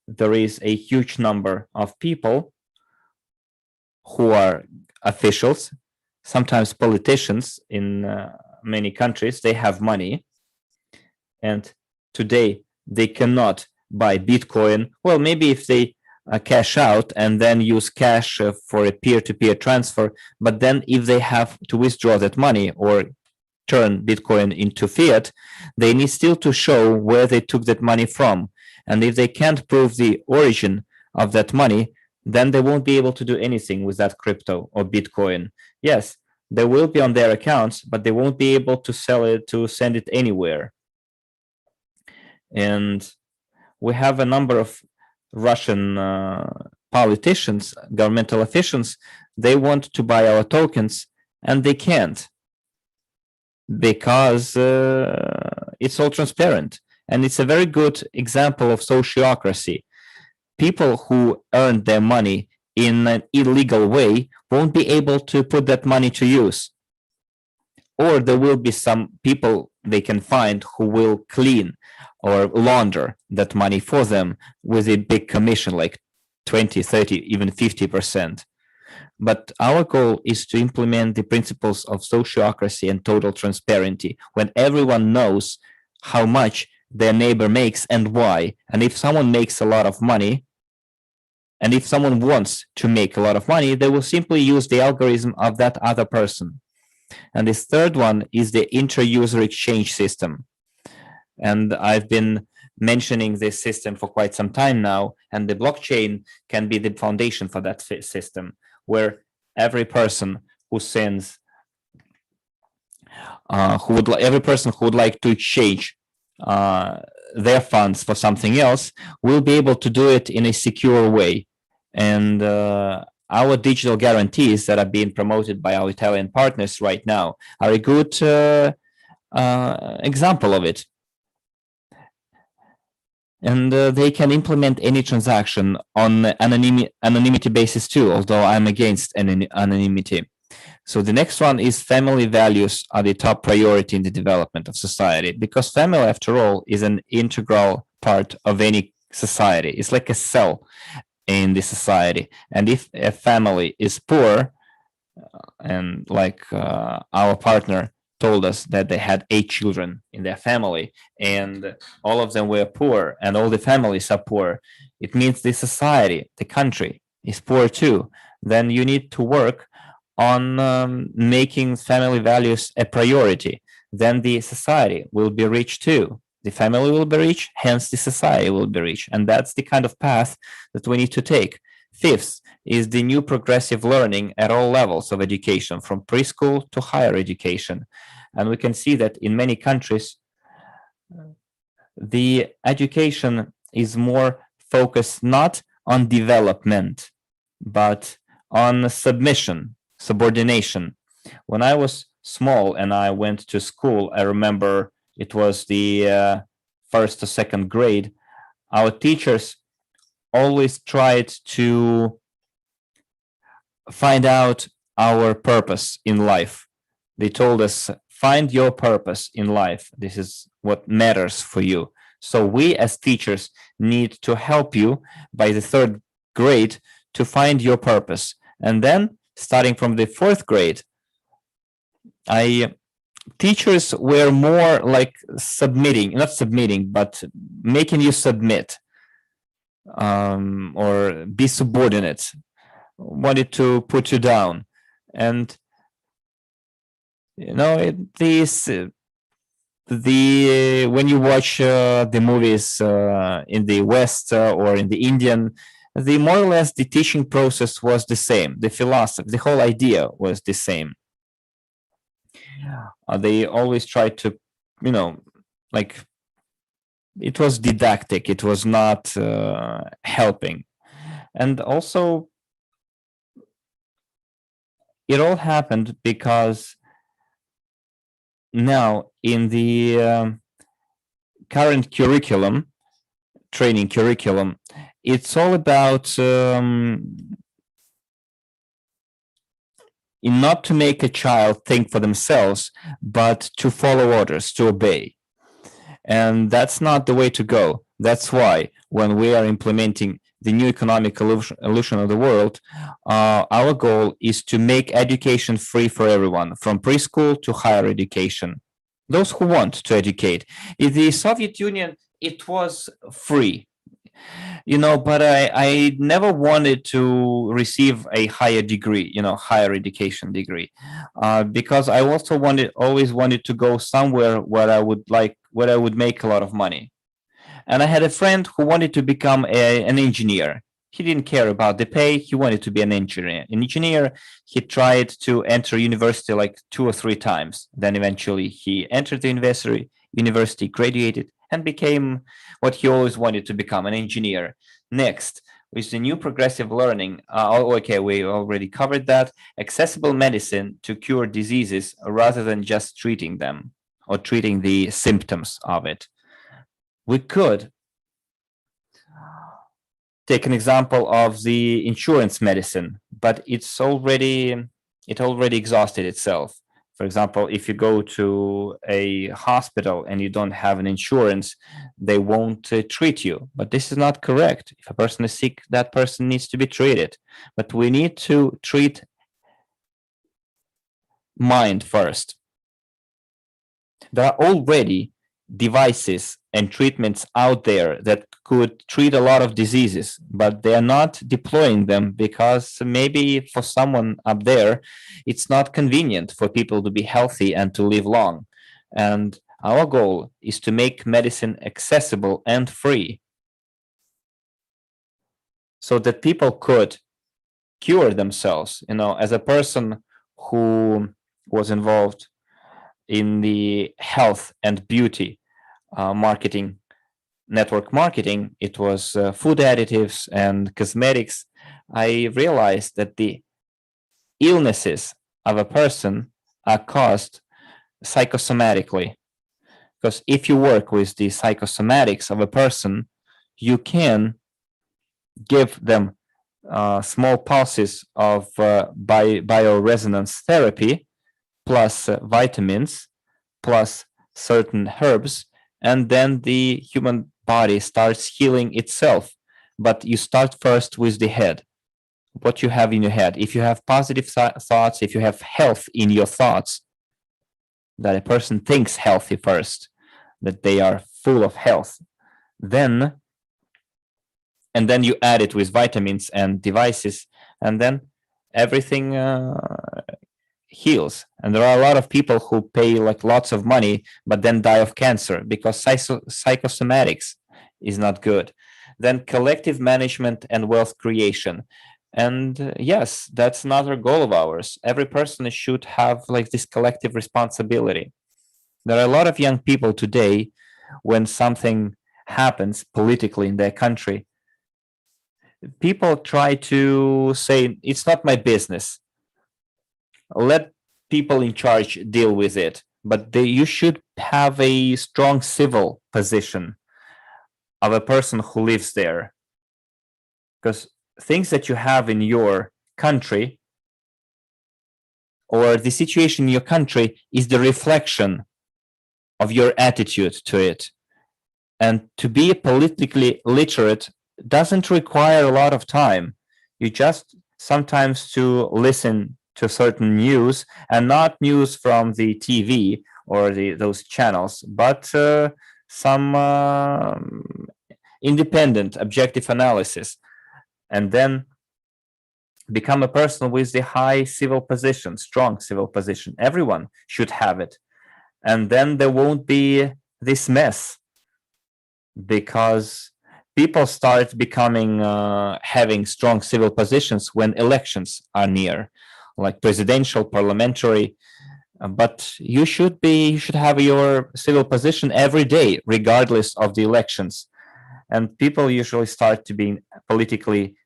There is a huge number of people who are officials, sometimes politicians in many countries. They have money, and today they cannot buy Bitcoin. Well, maybe if they cash out and then use cash for a peer-to-peer transfer, but then if they have to withdraw that money or turn Bitcoin into fiat, they need still to show where they took that money from. And if they can't prove the origin of that money, then they won't be able to do anything with that crypto or Bitcoin. Yes, they will be on their accounts, but they won't be able to sell it, to send it anywhere. And we have a number of Russian politicians, governmental officials. They want to buy our tokens and they can't, because it's all transparent. And it's a very good example of sociocracy. People who earned their money in an illegal way won't be able to put that money to use. Or there will be some people they can find who will clean or launder that money for them with a big commission, like 20, 30, even 50%. But our goal is to implement the principles of sociocracy and total transparency, when everyone knows how much their neighbor makes and why. And if someone makes a lot of money, and if someone wants to make a lot of money, they will simply use the algorithm of that other person. And this third one is the inter-user exchange system. And I've been mentioning this system for quite some time now, and the blockchain can be the foundation for that system, where every person who sends, every person who would like to exchange their funds for something else will be able to do it in a secure way. And our digital guarantees that are being promoted by our Italian partners right now are a good example of it. And they can implement any transaction on anonymity basis too, although I'm against anonymity. So the next one is family values are the top priority in the development of society, because family, after all, is an integral part of any society. It's like a cell in the society. And if a family is poor, and like our partner told us that they had 8 children in their family and all of them were poor and all the families are poor, it means the society, the country is poor too. Then you need to work on making family values a priority. Then the society will be rich too. The family will be rich, hence the society will be rich. And that's the kind of path that we need to take. Fifth is the new progressive learning at all levels of education, from preschool to higher education. And we can see that in many countries, the education is more focused not on development, but on subordination. When I was small and I went to school, I remember it was the first or second grade, our teachers always tried to find out our purpose in life. They told us, find your purpose in life. This is what matters for you. So we as teachers need to help you by the third grade to find your purpose. And then starting from the fourth grade, teachers were more like not submitting, but making you submit or be subordinate, wanted to put you down. And when you watch the movies in the West or in the Indian, more or less the teaching process was the same. The philosophy, the whole idea was the same. They always tried to, it was didactic. It was not helping. And also, it all happened because now in the current curriculum, training curriculum, it's all about not to make a child think for themselves, but to follow orders, to obey. And that's not the way to go. That's why when we are implementing the new economic illusion of the world, our goal is to make education free for everyone, from preschool to higher education. Those who want to educate. In the Soviet Union, it was free, but I never wanted to receive a higher degree, higher education degree, because I also always wanted to go somewhere where I would make a lot of money. And I had a friend who wanted to become an engineer. He didn't care about the pay. He wanted to be an engineer. He tried to enter university like 2 or 3 times. Then eventually he entered the university, graduated, and became what he always wanted to become, an engineer. Next, with the new progressive learning, we already covered that. Accessible medicine to cure diseases rather than just treating them or treating the symptoms of it. We could take an example of the insurance medicine, but it already exhausted itself. For example, if you go to a hospital and you don't have an insurance, they won't treat you. But this is not correct. If a person is sick, that person needs to be treated. But we need to treat mind first. There are already devices and treatments out there that could treat a lot of diseases, but they are not deploying them because maybe for someone up there, it's not convenient for people to be healthy and to live long. And our goal is to make medicine accessible and free so that people could cure themselves. As a person who was involved in the health and beauty marketing, network marketing, it was food additives and cosmetics. I realized that the illnesses of a person are caused psychosomatically. Because if you work with the psychosomatics of a person, you can give them small pulses of bioresonance therapy plus vitamins plus certain herbs, and then the human body starts healing itself. But you start first with the head, what you have in your head. If you have positive thoughts, if you have health in your thoughts, that a person thinks healthy first, that they are full of health, and then you add it with vitamins and devices, and then everything heals. And there are a lot of people who pay like lots of money but then die of cancer because psychosomatics is not good. Then collective management and wealth creation. And yes, that's another goal of ours. Every person should have like this collective responsibility. There are a lot of young people today, when something happens politically in their country, people try to say, it's not my business. Let people in charge deal with it. But you should have a strong civil position of a person who lives there. Because things that you have in your country or the situation in your country is the reflection of your attitude to it. And to be politically literate doesn't require a lot of time. You just sometimes to listen to certain news, and not news from the TV or those channels, but some independent, objective analysis, and then become a person with the high civil position, strong civil position. Everyone should have it. And then there won't be this mess, because people start becoming having strong civil positions when elections are near, like presidential, parliamentary. But you should have your civil position every day, regardless of the elections. And people usually start to be politically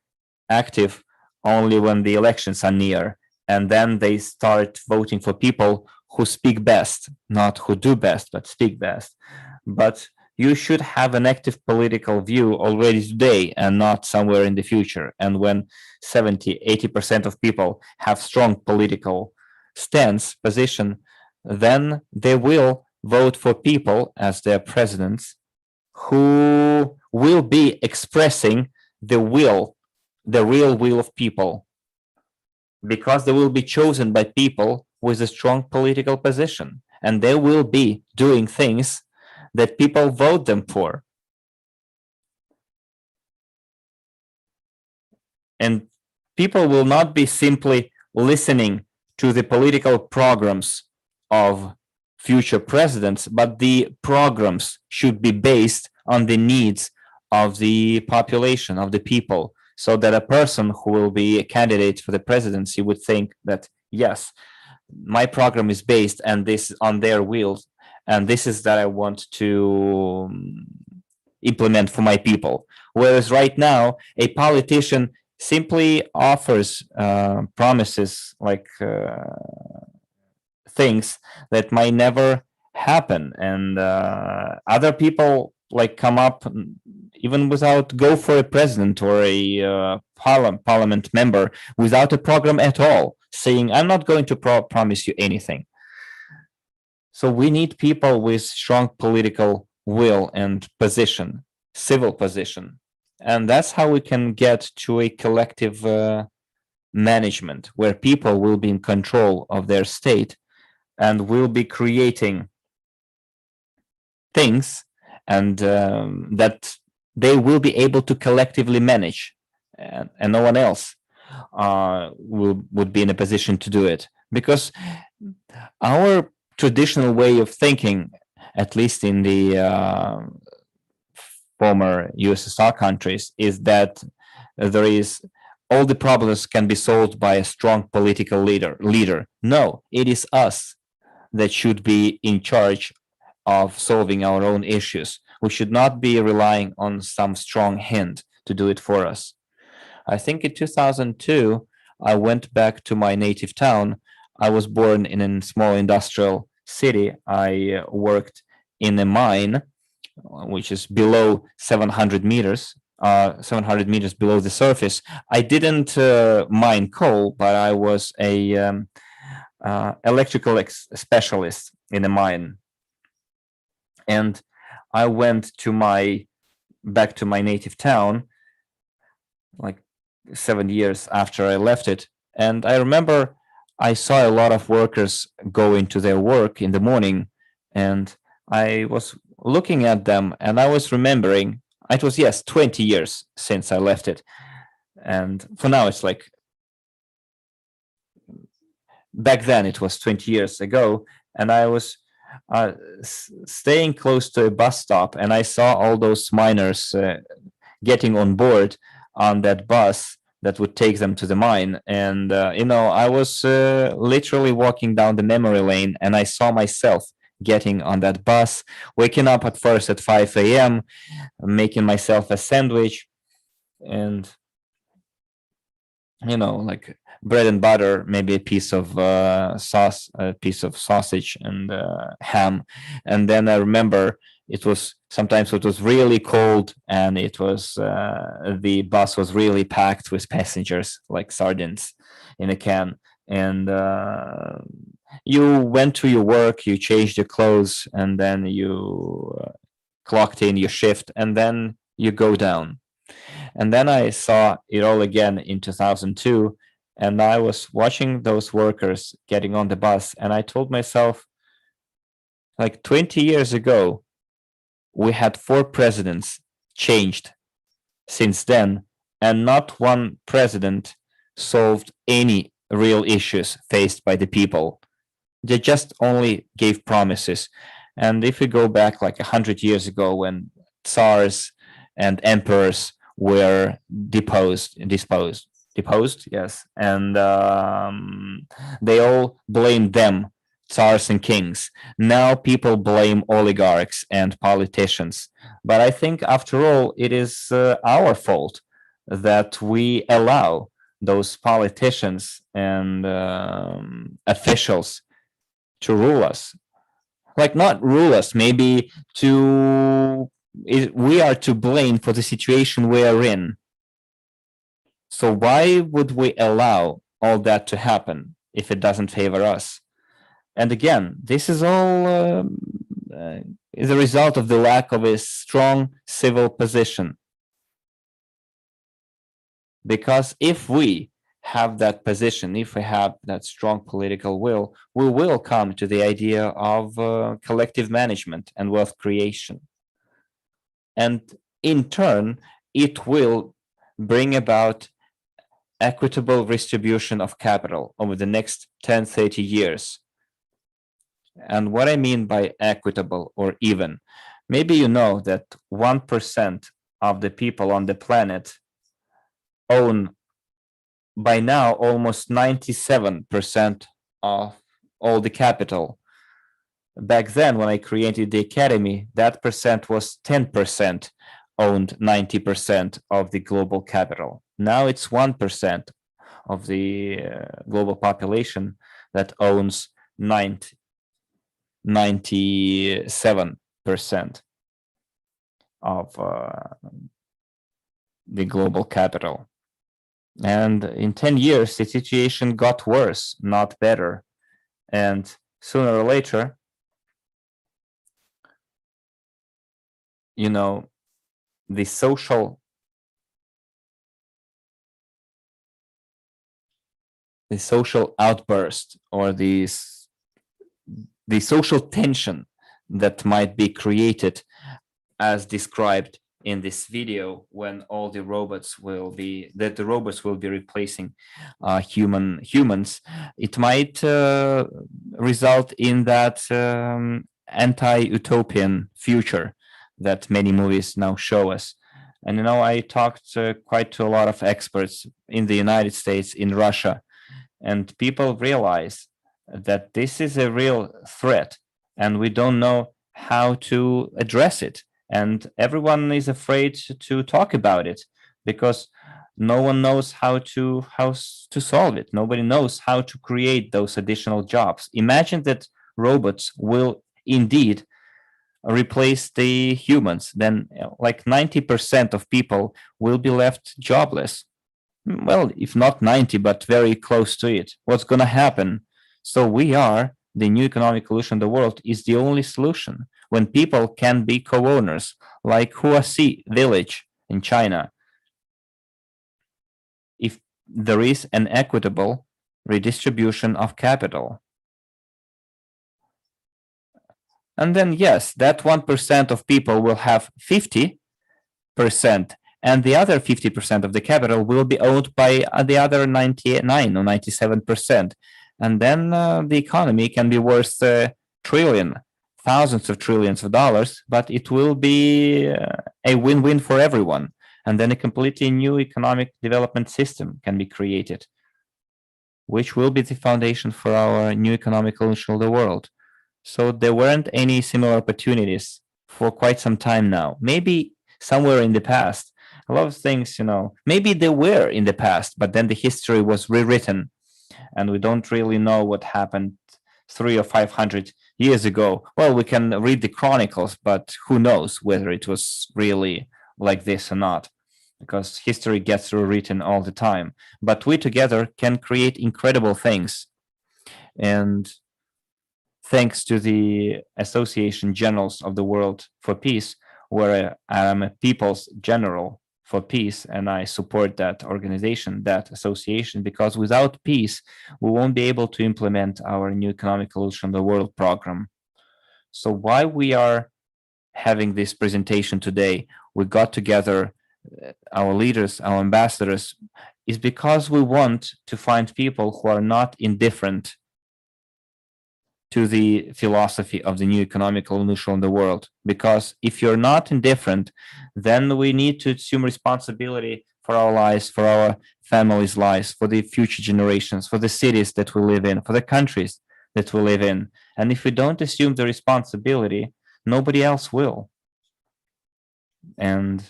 active only when the elections are near, and then they start voting for people who speak best, not who do best, but speak best. But you should have an active political view already today and not somewhere in the future. And when 70-80% of people have strong political stance, position, then they will vote for people as their presidents who will be expressing the real will of people, because they will be chosen by people with a strong political position, and they will be doing things that people vote them for. And people will not be simply listening to the political programs of future presidents, but the programs should be based on the needs of the population, of the people, so that a person who will be a candidate for the presidency would think that, yes, my program is based and this on their will, and this is that I want to implement for my people. Whereas right now, a politician simply offers promises like things that might never happen, and other people like come up even without go for a president or a parliament member without a program at all, saying, I'm not going to promise you anything. So we need people with strong political will and position, civil position. And that's how we can get to a collective management where people will be in control of their state and will be creating things and that they will be able to collectively manage, and no one else would be in a position to do it, because our traditional way of thinking, at least in the former USSR countries, is that there is all the problems can be solved by a strong political leader. No, it is us that should be in charge of solving our own issues. We should not be relying on some strong hand to do it for us. I think in 2002, I went back to my native town. I was born in a small industrial city. I worked in a mine, which is below 700 meters, 700 meters below the surface. I didn't mine coal, but I was a electrical specialist in a mine. And I went back to my native town, like 7 years after I left it. And I remember I saw a lot of workers go into their work in the morning, and I was looking at them and I was remembering, it was, yes, 20 years since I left it. And for now, it's like, back then it was 20 years ago, and I was staying close to a bus stop, and I saw all those miners getting on board on that bus that would take them to the mine. And I was literally walking down the memory lane, and I saw myself getting on that bus, waking up at first at 5 a.m., making myself a sandwich, and like bread and butter, maybe a piece of sauce, a piece of sausage and ham. And then I remember sometimes it was really cold, and it was the bus was really packed with passengers, like sardines in a can. And you went to your work, you changed your clothes, and then you clocked in your shift, and then you go down. And then I saw it all again in 2002, and I was watching those workers getting on the bus, and I told myself, like 20 years ago, we had 4 presidents changed since then, and not one president solved any real issues faced by the people. They just only gave promises. And if we go back like 100 years ago, when tsars and emperors were deposed, yes, and they all blamed them, tsars and kings. Now people blame oligarchs and politicians. But I think after all, it is our fault that we allow those politicians and officials to rule us. Like, not rule us, maybe we are to blame for the situation we are in. So why would we allow all that to happen if it doesn't favor us? And again, this is all is a result of the lack of a strong civil position. Because if we have that position, if we have that strong political will, we will come to the idea of collective management and wealth creation. And in turn, it will bring about equitable distribution of capital over the next 10, 30 years. And what I mean by equitable or even, maybe you know that 1% of the people on the planet own by now almost 97% of all the capital. Back then, when I created the academy, that percent was 10%, owned 90% of the global capital. Now it's 1% of the global population that owns 97% of the global capital. And in 10 years, the situation got worse, not better. And sooner or later, you know, the social outburst, or the social tension that might be created as described in this video, when all the robots will be replacing humans. It might result in that anti-utopian future that many movies now show us. And I talked quite to a lot of experts in the United States, in Russia, and people realize that this is a real threat, and we don't know how to address it. And everyone is afraid to talk about it, because no one knows how to solve it. Nobody knows how to create those additional jobs. Imagine that robots will indeed replace the humans, then like 90% of people will be left jobless. Well, if not 90, but very close to it. What's going to happen? So the new economic solution in the world is the only solution when people can be co-owners, like Huasi village in China. If there is an equitable redistribution of capital. And then, yes, that 1% of people will have 50%, and the other 50% of the capital will be owned by the other 99 or 97%. And then the economy can be worth thousands of trillions of dollars, but it will be a win-win for everyone. And then a completely new economic development system can be created, which will be the foundation for our new economic solution of the world. So there weren't any similar opportunities for quite some time now. Maybe somewhere in the past, a lot of things, maybe they were in the past, but then the history was rewritten, and we don't really know what happened 300 or 500 years ago. Well, we can read the chronicles, but who knows whether it was really like this or not, because history gets rewritten all the time. But we together can create incredible things. And thanks to the Association Generals of the World for Peace, where I am a People's General for Peace, and I support that organization, that association, because without peace, we won't be able to implement our new economic solution of the world program. So why we are having this presentation today, we got together our leaders, our ambassadors, is because we want to find people who are not indifferent to the philosophy of the new economic solution in the world. Because if you're not indifferent, then we need to assume responsibility for our lives, for our families' lives, for the future generations, for the cities that we live in, for the countries that we live in. And if we don't assume the responsibility, nobody else will. And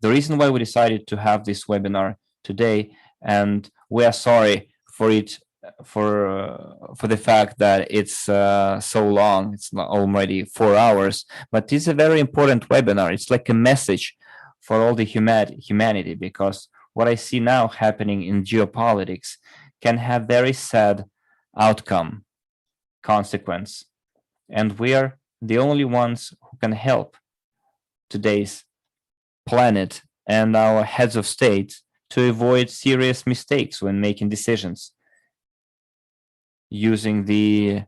the reason why we decided to have this webinar today, and we are sorry for it, for the fact that it's so long, it's not already 4 hours, but it's a very important webinar. It's like a message for all the humanity, because what I see now happening in geopolitics can have very sad consequence, and we are the only ones who can help today's planet and our heads of state to avoid serious mistakes when making decisions, using the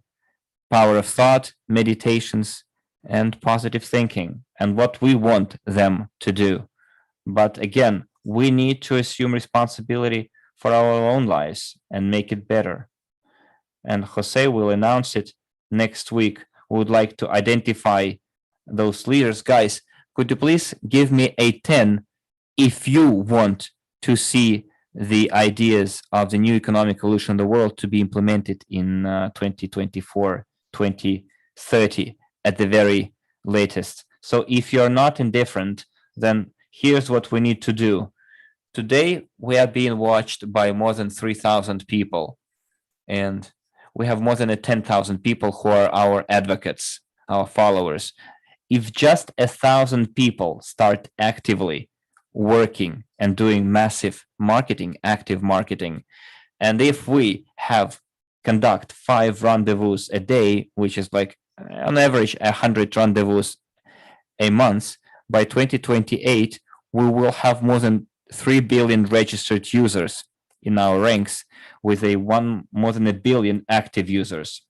power of thought, meditations, and positive thinking, and what we want them to do. But again, we need to assume responsibility for our own lives and make it better. And Jose will announce it next week. We would like to identify those leaders. Guys, could you please give me a 10 if you want to see the ideas of the new economic solution of the world to be implemented in 2024, 2030 at the very latest. So if you're not indifferent, then here's what we need to do. Today, we are being watched by more than 3,000 people, and we have more than 10,000 people who are our advocates, our followers. If just 1,000 people start actively working and doing massive marketing, active marketing, and if we conduct 5 rendezvous a day, which is like on average 100 rendezvous a month, by 2028, we will have more than 3 billion registered users in our ranks, with more than a billion active users.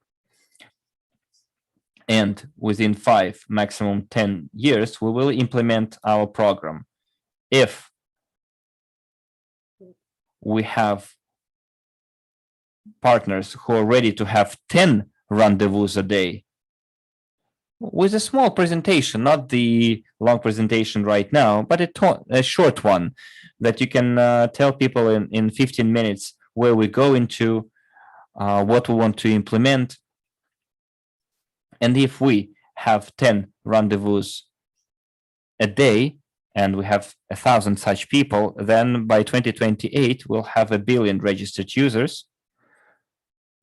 And within 5, maximum 10 years, we will implement our program. If we have partners who are ready to have 10 rendezvous a day, with a small presentation, not the long presentation right now, but a short one that you can tell people in 15 minutes where we go into, what we want to implement. And if we have 10 rendezvous a day, and we have 1,000 such people, then by 2028, we'll have 1 billion registered users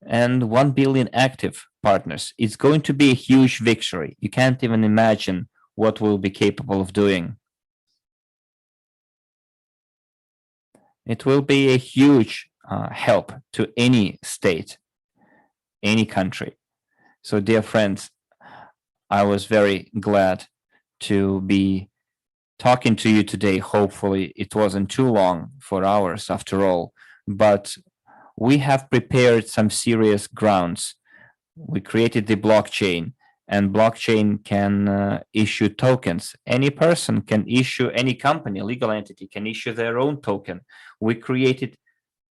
and 1 billion active partners. It's going to be a huge victory. You can't even imagine what we'll be capable of doing. It will be a huge help to any state, any country. So, dear friends, I was very glad to be talking to you today. Hopefully, it wasn't too long, 4 hours after all, but we have prepared some serious grounds. We created the blockchain, and blockchain can issue tokens. Any person can issue, any company, legal entity can issue their own token. We created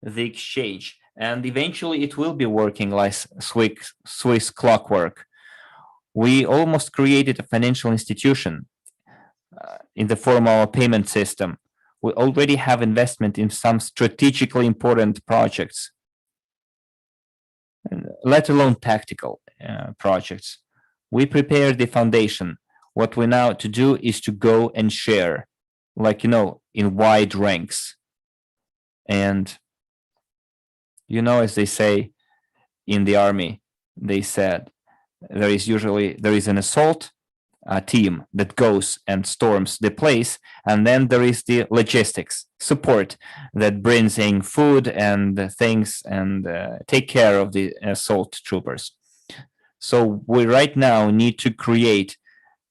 the exchange, and eventually it will be working like Swiss clockwork. We almost created a financial institution in the form of a payment system. We already have investment in some strategically important projects, let alone tactical projects. We prepared the foundation. What we now to do is to go and share, like, in wide ranks. And, as they say in the army, they said, there is an assault team that goes and storms the place, and then there is the logistics support that brings in food and things and take care of the assault troopers. So we right now need to create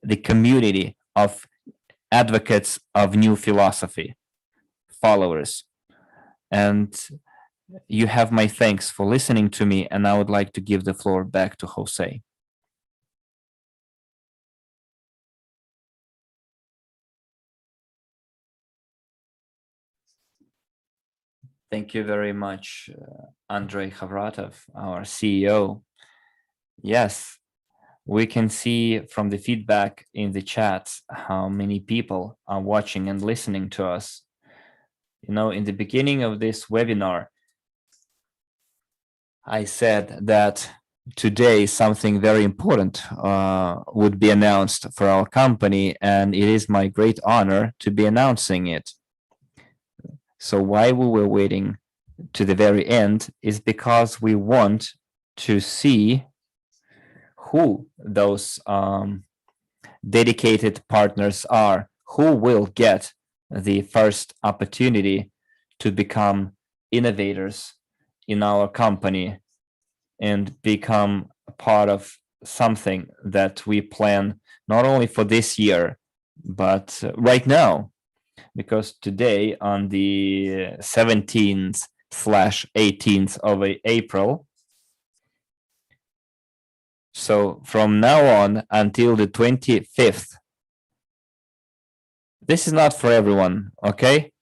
the community of advocates of new philosophy, followers. And you have my thanks for listening to me, and I would like to give the floor back to Jose. Thank you very much, Andrei Khavratov, our CEO. Yes, we can see from the feedback in the chat how many people are watching and listening to us. In the beginning of this webinar, I said that today something very important would be announced for our company, and it is my great honor to be announcing it. So why we were waiting to the very end is because we want to see who those dedicated partners are, who will get the first opportunity to become innovators in our company and become a part of something that we plan not only for this year, but right now. Because today, on the 17th/18th of April, so from now on until the 25th, this is not for everyone, okay?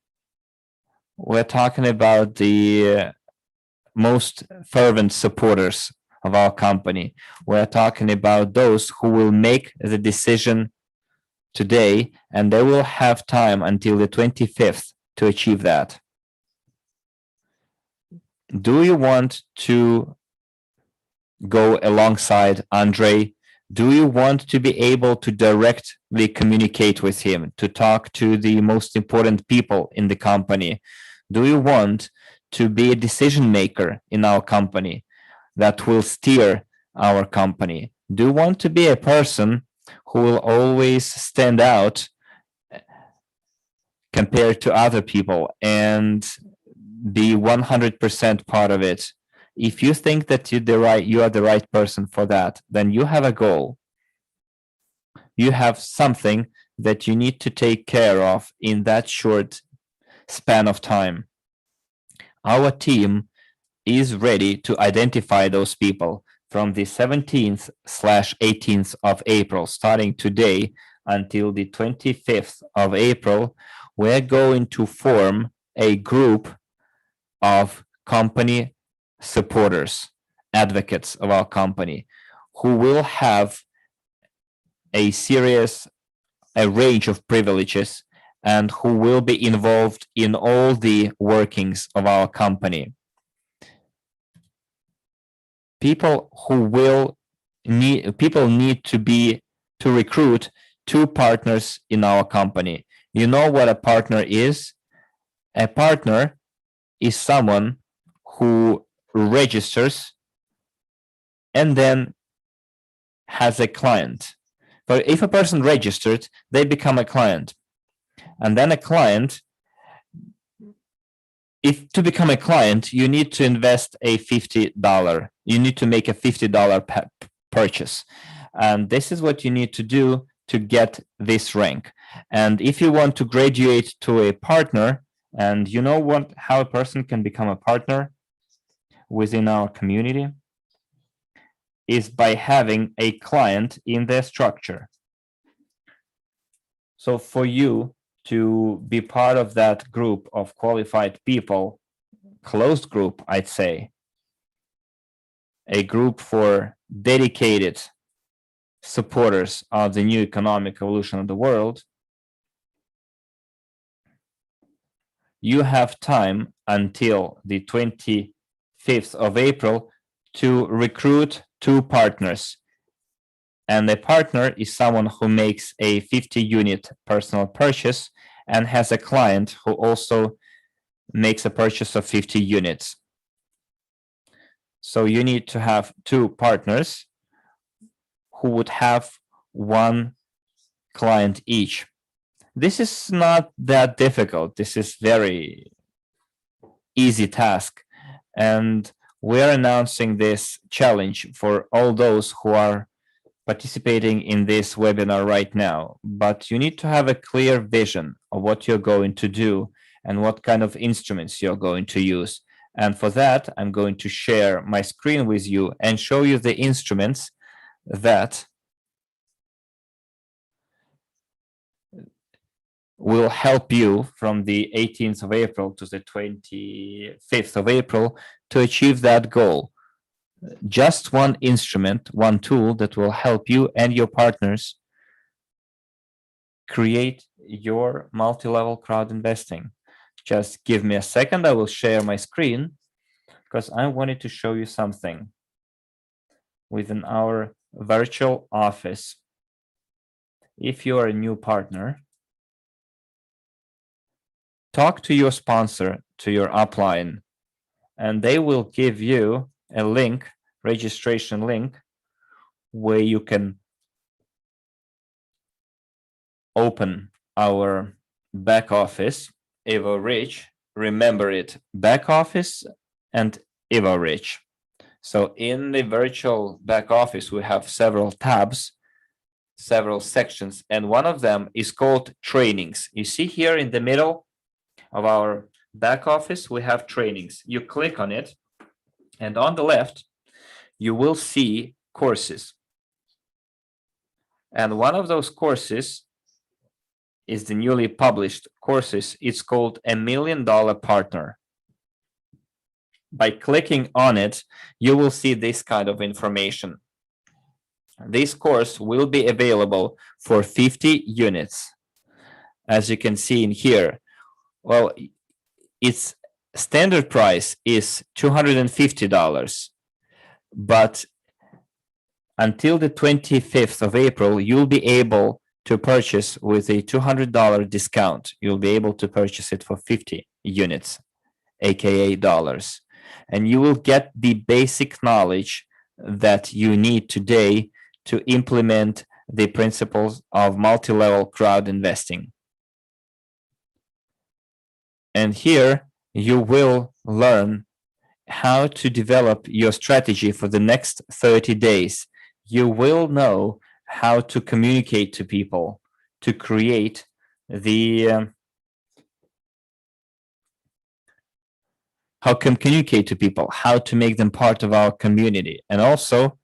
We're talking about the most fervent supporters of our company. We're talking about those who will make the decision today, and they will have time until the 25th to achieve that. Do you want to go alongside Andrei? Do you want to be able to directly communicate with him, to talk to the most important people in the company? Do you want to be a decision maker in our company that will steer our company? Do you want to be a person who will always stand out compared to other people and be 100% part of it? If you think that you are the right person for that, then you have a goal. you have something that you need to take care of in that short span of time. Our team is ready to identify those people from the 17th/18th of April, starting today until the 25th of April. We're going to form a group of company supporters, advocates of our company, who will have a range of privileges and who will be involved in all the workings of our company. People need to recruit 2 partners in our company. You know what a partner is? A partner is someone who registers and then has a client. But if a person registered, they become a client. And then a client, to become a client, you need to invest a $50. You need to make a $50 purchase. And this is what you need to do to get this rank. And if you want to graduate to a partner, and you know how a person can become a partner within our community, is by having a client in their structure. So for you to be part of that group of qualified people, closed group, I'd say, a group for dedicated supporters of the new economic evolution of the world, you have time until the 25th of April to recruit 2 partners. And a partner is someone who makes a 50-unit personal purchase and has a client who also makes a purchase of 50 units. So you need to have 2 partners who would have 1 client each. This is not that difficult. This is very easy task. And we're announcing this challenge for all those who are participating in this webinar right now. But you need to have a clear vision of what you're going to do and what kind of instruments you're going to use. And for that, I'm going to share my screen with you and show you the instruments that will help you from the 18th of April to the 25th of April to achieve that goal. Just one instrument, one tool that will help you and your partners create your multi-level crowd investing. Just give me a second. I will share my screen because I wanted to show you something within our virtual office. If you are a new partner, talk to your sponsor, to your upline, and they will give you a link, registration link, where you can open our back office, Evorich. Remember it, back office and Evorich. So in the virtual back office, we have several tabs, several sections, and one of them is called trainings. You see here in the middle of our back office, we have trainings. You click on it, and on the left, you will see courses. And one of those courses is the newly published courses. It's called $1 Million Partner. By clicking on it, you will see this kind of information. This course will be available for 50 units. As you can see in here, well, its standard price is $250, but until the 25th of April, you'll be able to purchase with a $200 discount. You'll be able to purchase it for 50 units, aka dollars. And you will get the basic knowledge that you need today to implement the principles of multi-level crowd investing. And here you will learn how to develop your strategy for the next 30 days. You will know how to communicate to people, to create the how can communicate to people, how to make them part of our community. And also,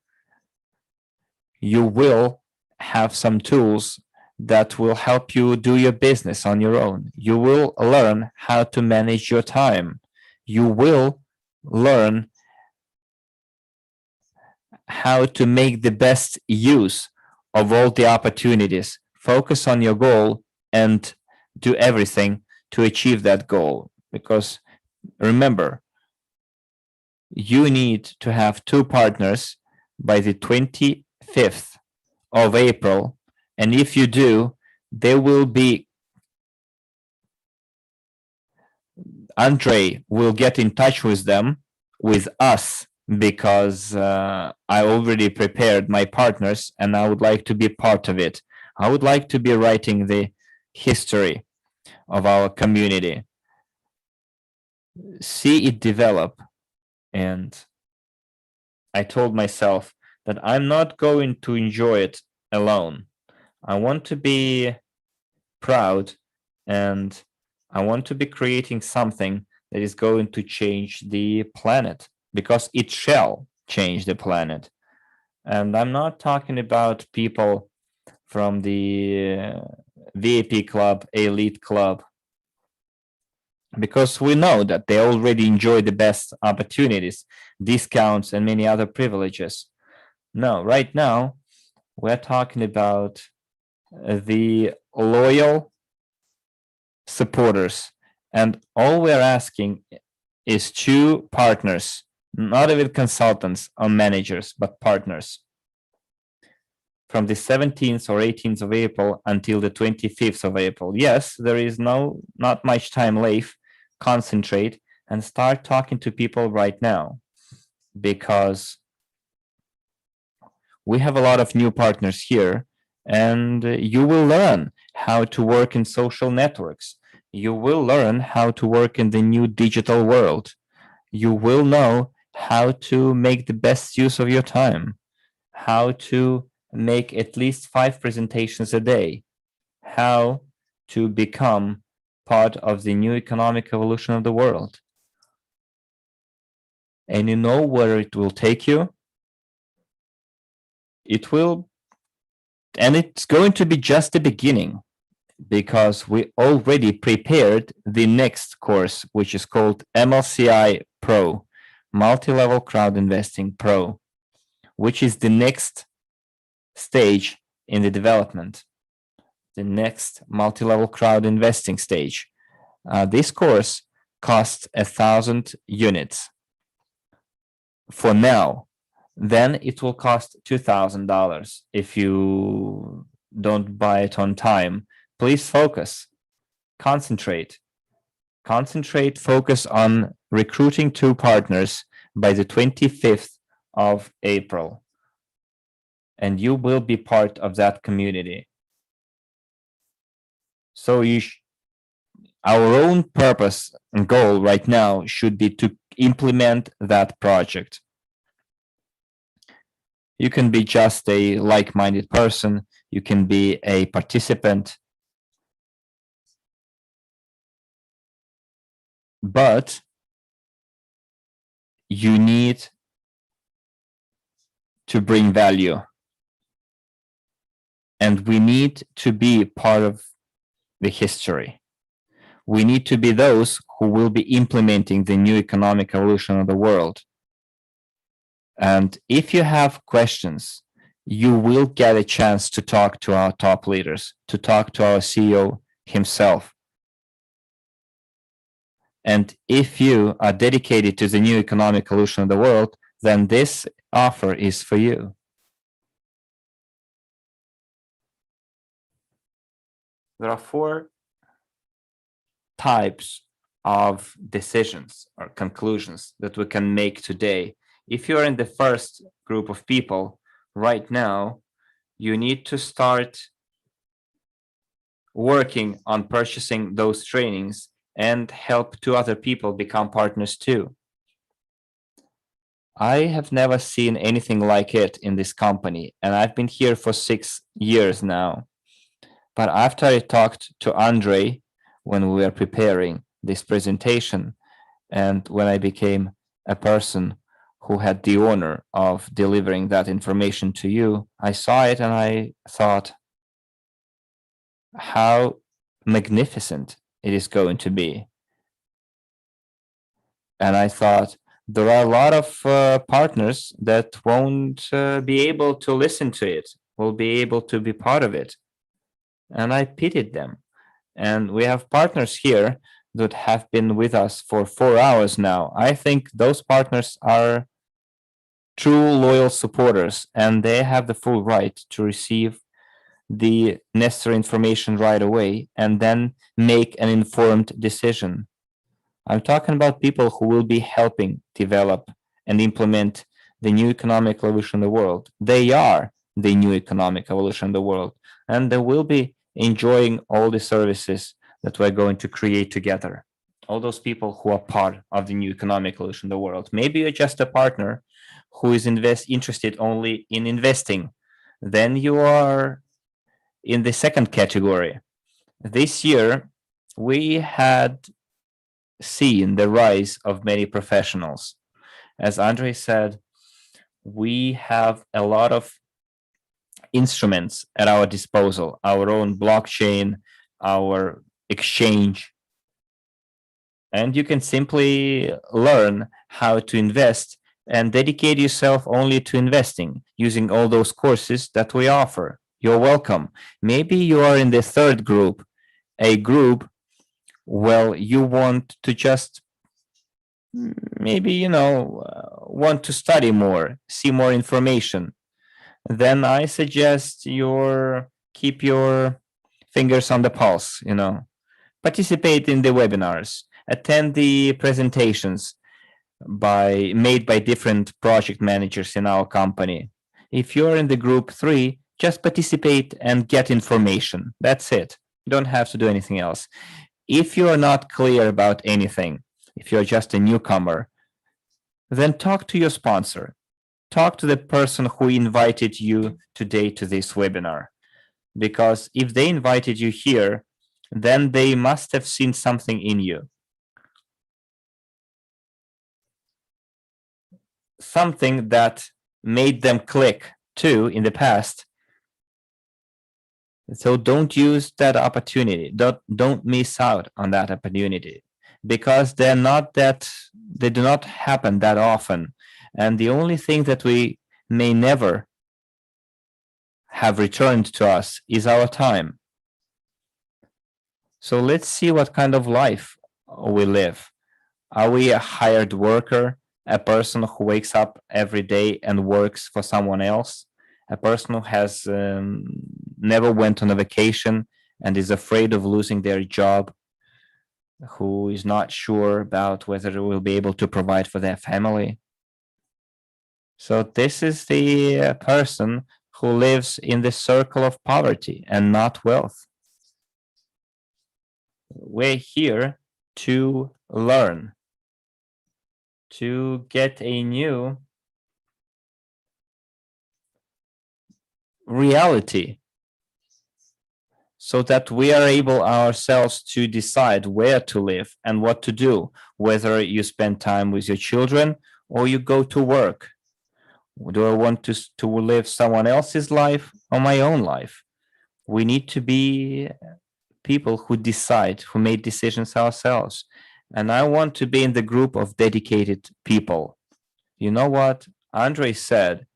you will have some tools that will help you do your business on your own. You will learn how to manage your time. You will learn how to make the best use of all the opportunities. Focus on your goal and do everything to achieve that goal. Because remember, you need to have 2 partners by the 25th of April. And if you do, there will be Andre will get in touch with them, with us, because I already prepared my partners and I would like to be part of it. I would like to be writing the history of our community, see it develop. And I told myself that I'm not going to enjoy it alone. I want to be proud, and I want to be creating something that is going to change the planet, because it shall change the planet. And I'm not talking about people from the VIP club, elite club, because we know that they already enjoy the best opportunities, discounts, and many other privileges. No, right now, we're talking about the loyal supporters. And all we're asking is 2 partners, not even consultants or managers, but partners. From the 17th or 18th of April until the 25th of April. Yes, there is not much time left. Concentrate and start talking to people right now, because we have a lot of new partners here, and you will learn how to work in social networks. You will learn how to work in the new digital world. You will know how to make the best use of your time, how to make at least 5 presentations a day, how to become part of the new economic evolution of the world. And you know where it will take you? It will, and it's going to be just the beginning, because we already prepared the next course, which is called MLCI Pro, Multi-Level Crowd Investing Pro, which is the next stage in the development, the next multi-level crowd investing stage. This course costs 1,000 units for now. Then it will cost $2,000 if you don't buy it on time. Please focus, concentrate, focus on recruiting 2 partners by the 25th of April. And you will be part of that community. So our own purpose and goal right now should be to implement that project. You can be just a like-minded person. You can be a participant. But you need to bring value. And we need to be part of the history. We need to be those who will be implementing the new economic evolution of the world. And if you have questions, you will get a chance to talk to our top leaders, to talk to our CEO himself. And if you are dedicated to the new economic evolution of the world, then this offer is for you. There are 4 types of decisions or conclusions that we can make today. If you're in the first group of people right now, you need to start working on purchasing those trainings and help 2 other people become partners too. I have never seen anything like it in this company, and I've been here for 6 years now. But after I talked to Andre when we were preparing this presentation, and when I became a person who had the honor of delivering that information to you, I saw it and I thought how magnificent it is going to be. And I thought there are a lot of partners that won't be able to listen to it, will be able to be part of it. And I pitied them. And we have partners here that have been with us for 4 hours now. I think those partners are true loyal supporters, and they have the full right to receive the necessary information right away and then make an informed decision. I'm talking about people who will be helping develop and implement the new economic evolution in the world. They are the new economic evolution in the world, and they will be enjoying all the services that we're going to create together. All those people who are part of the new economic evolution in the world. Maybe you're just a partner who is interested only in investing. Then you are in the second category. This year, we had seen the rise of many professionals. As Andre said, we have a lot of instruments at our disposal, our own blockchain, our exchange. And you can simply learn how to invest and dedicate yourself only to investing using all those courses that we offer. You're welcome. Maybe you are in the third group, a group, well, you want to just maybe, want to study more, see more information. Then I suggest you keep your fingers on the pulse, participate in the webinars, attend the presentations made by different project managers in our company. If you're in the group 3, just participate and get information. That's it. You don't have to do anything else. If you're not clear about anything, if you're just a newcomer, then talk to your sponsor. Talk to the person who invited you today to this webinar. Because if they invited you here, then they must have seen something in you. Something that made them click too in the past. So don't use that opportunity. Don't miss out on that opportunity, because they do not happen that often. And the only thing that we may never have returned to us is our time. So let's see what kind of life we live. Are we a hired worker, a person who wakes up every day and works for someone else, a person who has never went on a vacation and is afraid of losing their job, who is not sure about whether they will be able to provide for their family? So this is the person who lives in the circle of poverty and not wealth. We're here to learn, to get a new reality, so that we are able ourselves to decide where to live and what to do, whether you spend time with your children or you go to work. Do I want to live someone else's life or my own life? We need to be people who decide, who make decisions ourselves. And I want to be in the group of dedicated people. You know what Andre said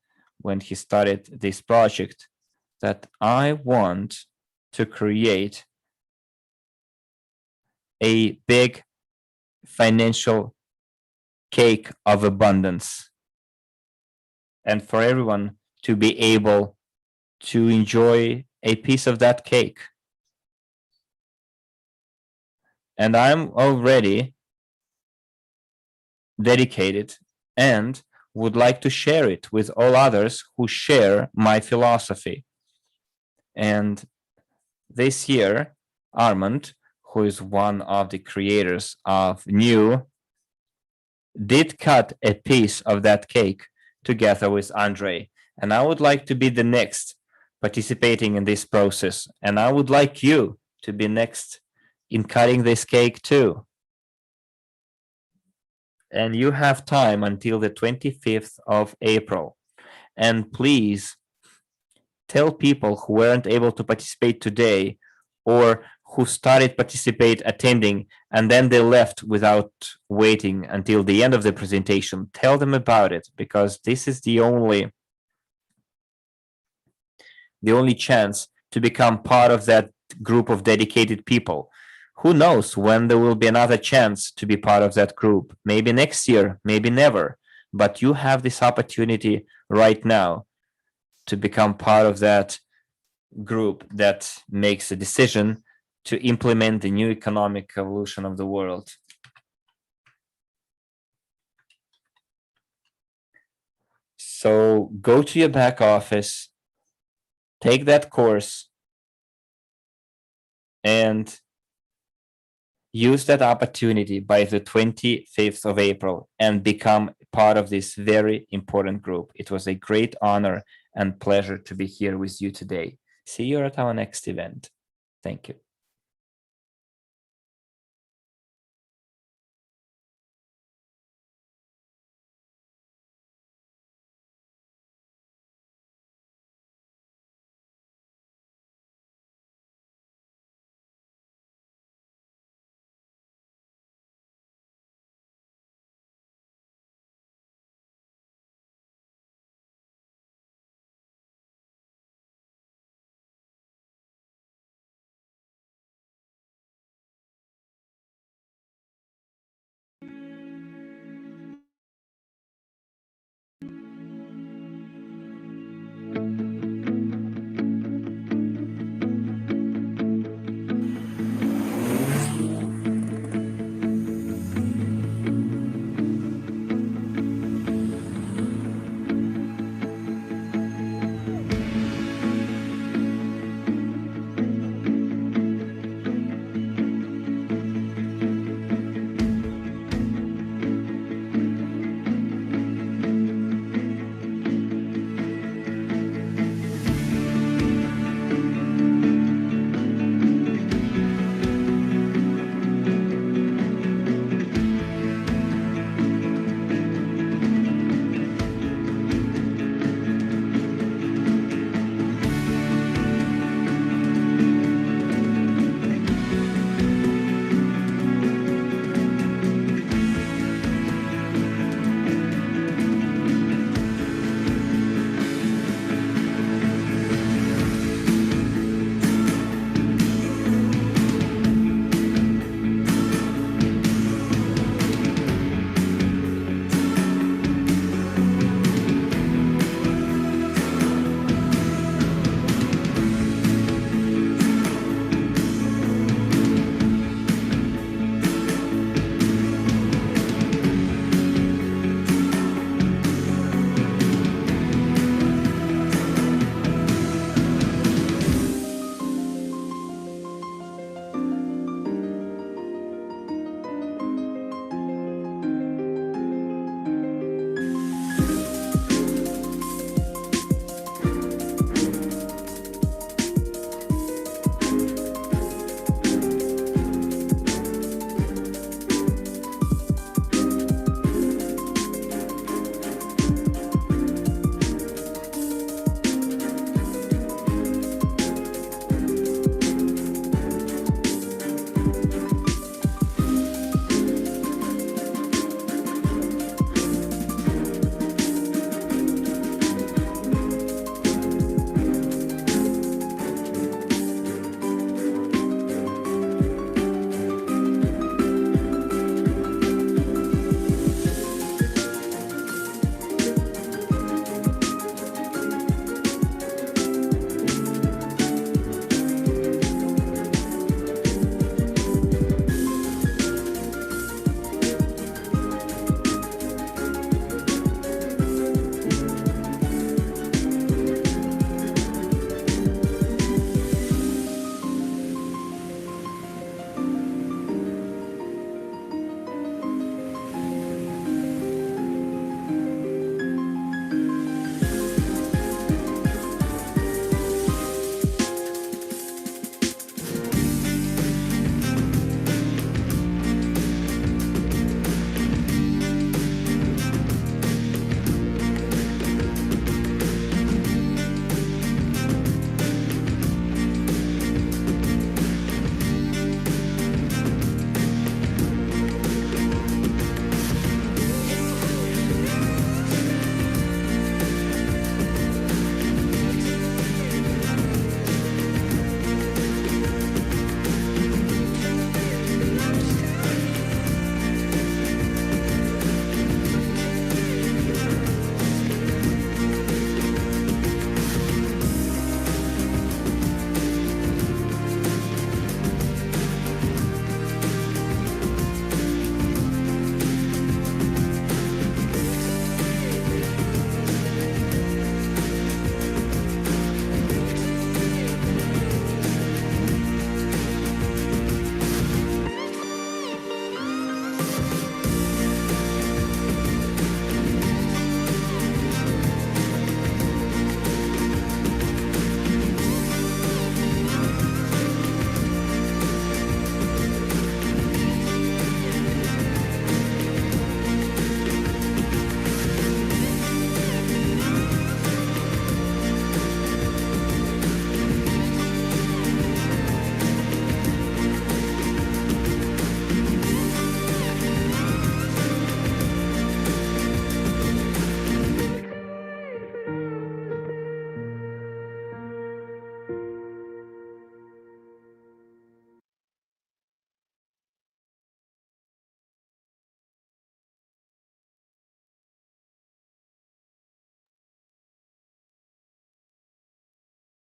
when he started this project? That I want to create a big financial cake of abundance, and for everyone to be able to enjoy a piece of that cake. And I'm already dedicated and would like to share it with all others who share my philosophy. And this year, Armand, who is one of the creators of NEEW, did cut a piece of that cake together with Andre. And I would like to be the next participating in this process. And I would like you to be next in cutting this cake too. And you have time until the 25th of April. And please tell people who weren't able to participate today or who started attending and then they left without waiting until the end of the presentation. Tell them about it, because this is the only chance to become part of that group of dedicated people. Who knows when there will be another chance to be part of that group? Maybe next year, maybe never. But you have this opportunity right now to become part of that group that makes a decision to implement the new economic evolution of the world. So go to your back office, take that course, and use that opportunity by the 25th of April and become part of this very important group. It was a great honor and pleasure to be here with you today. See you at our next event. Thank you.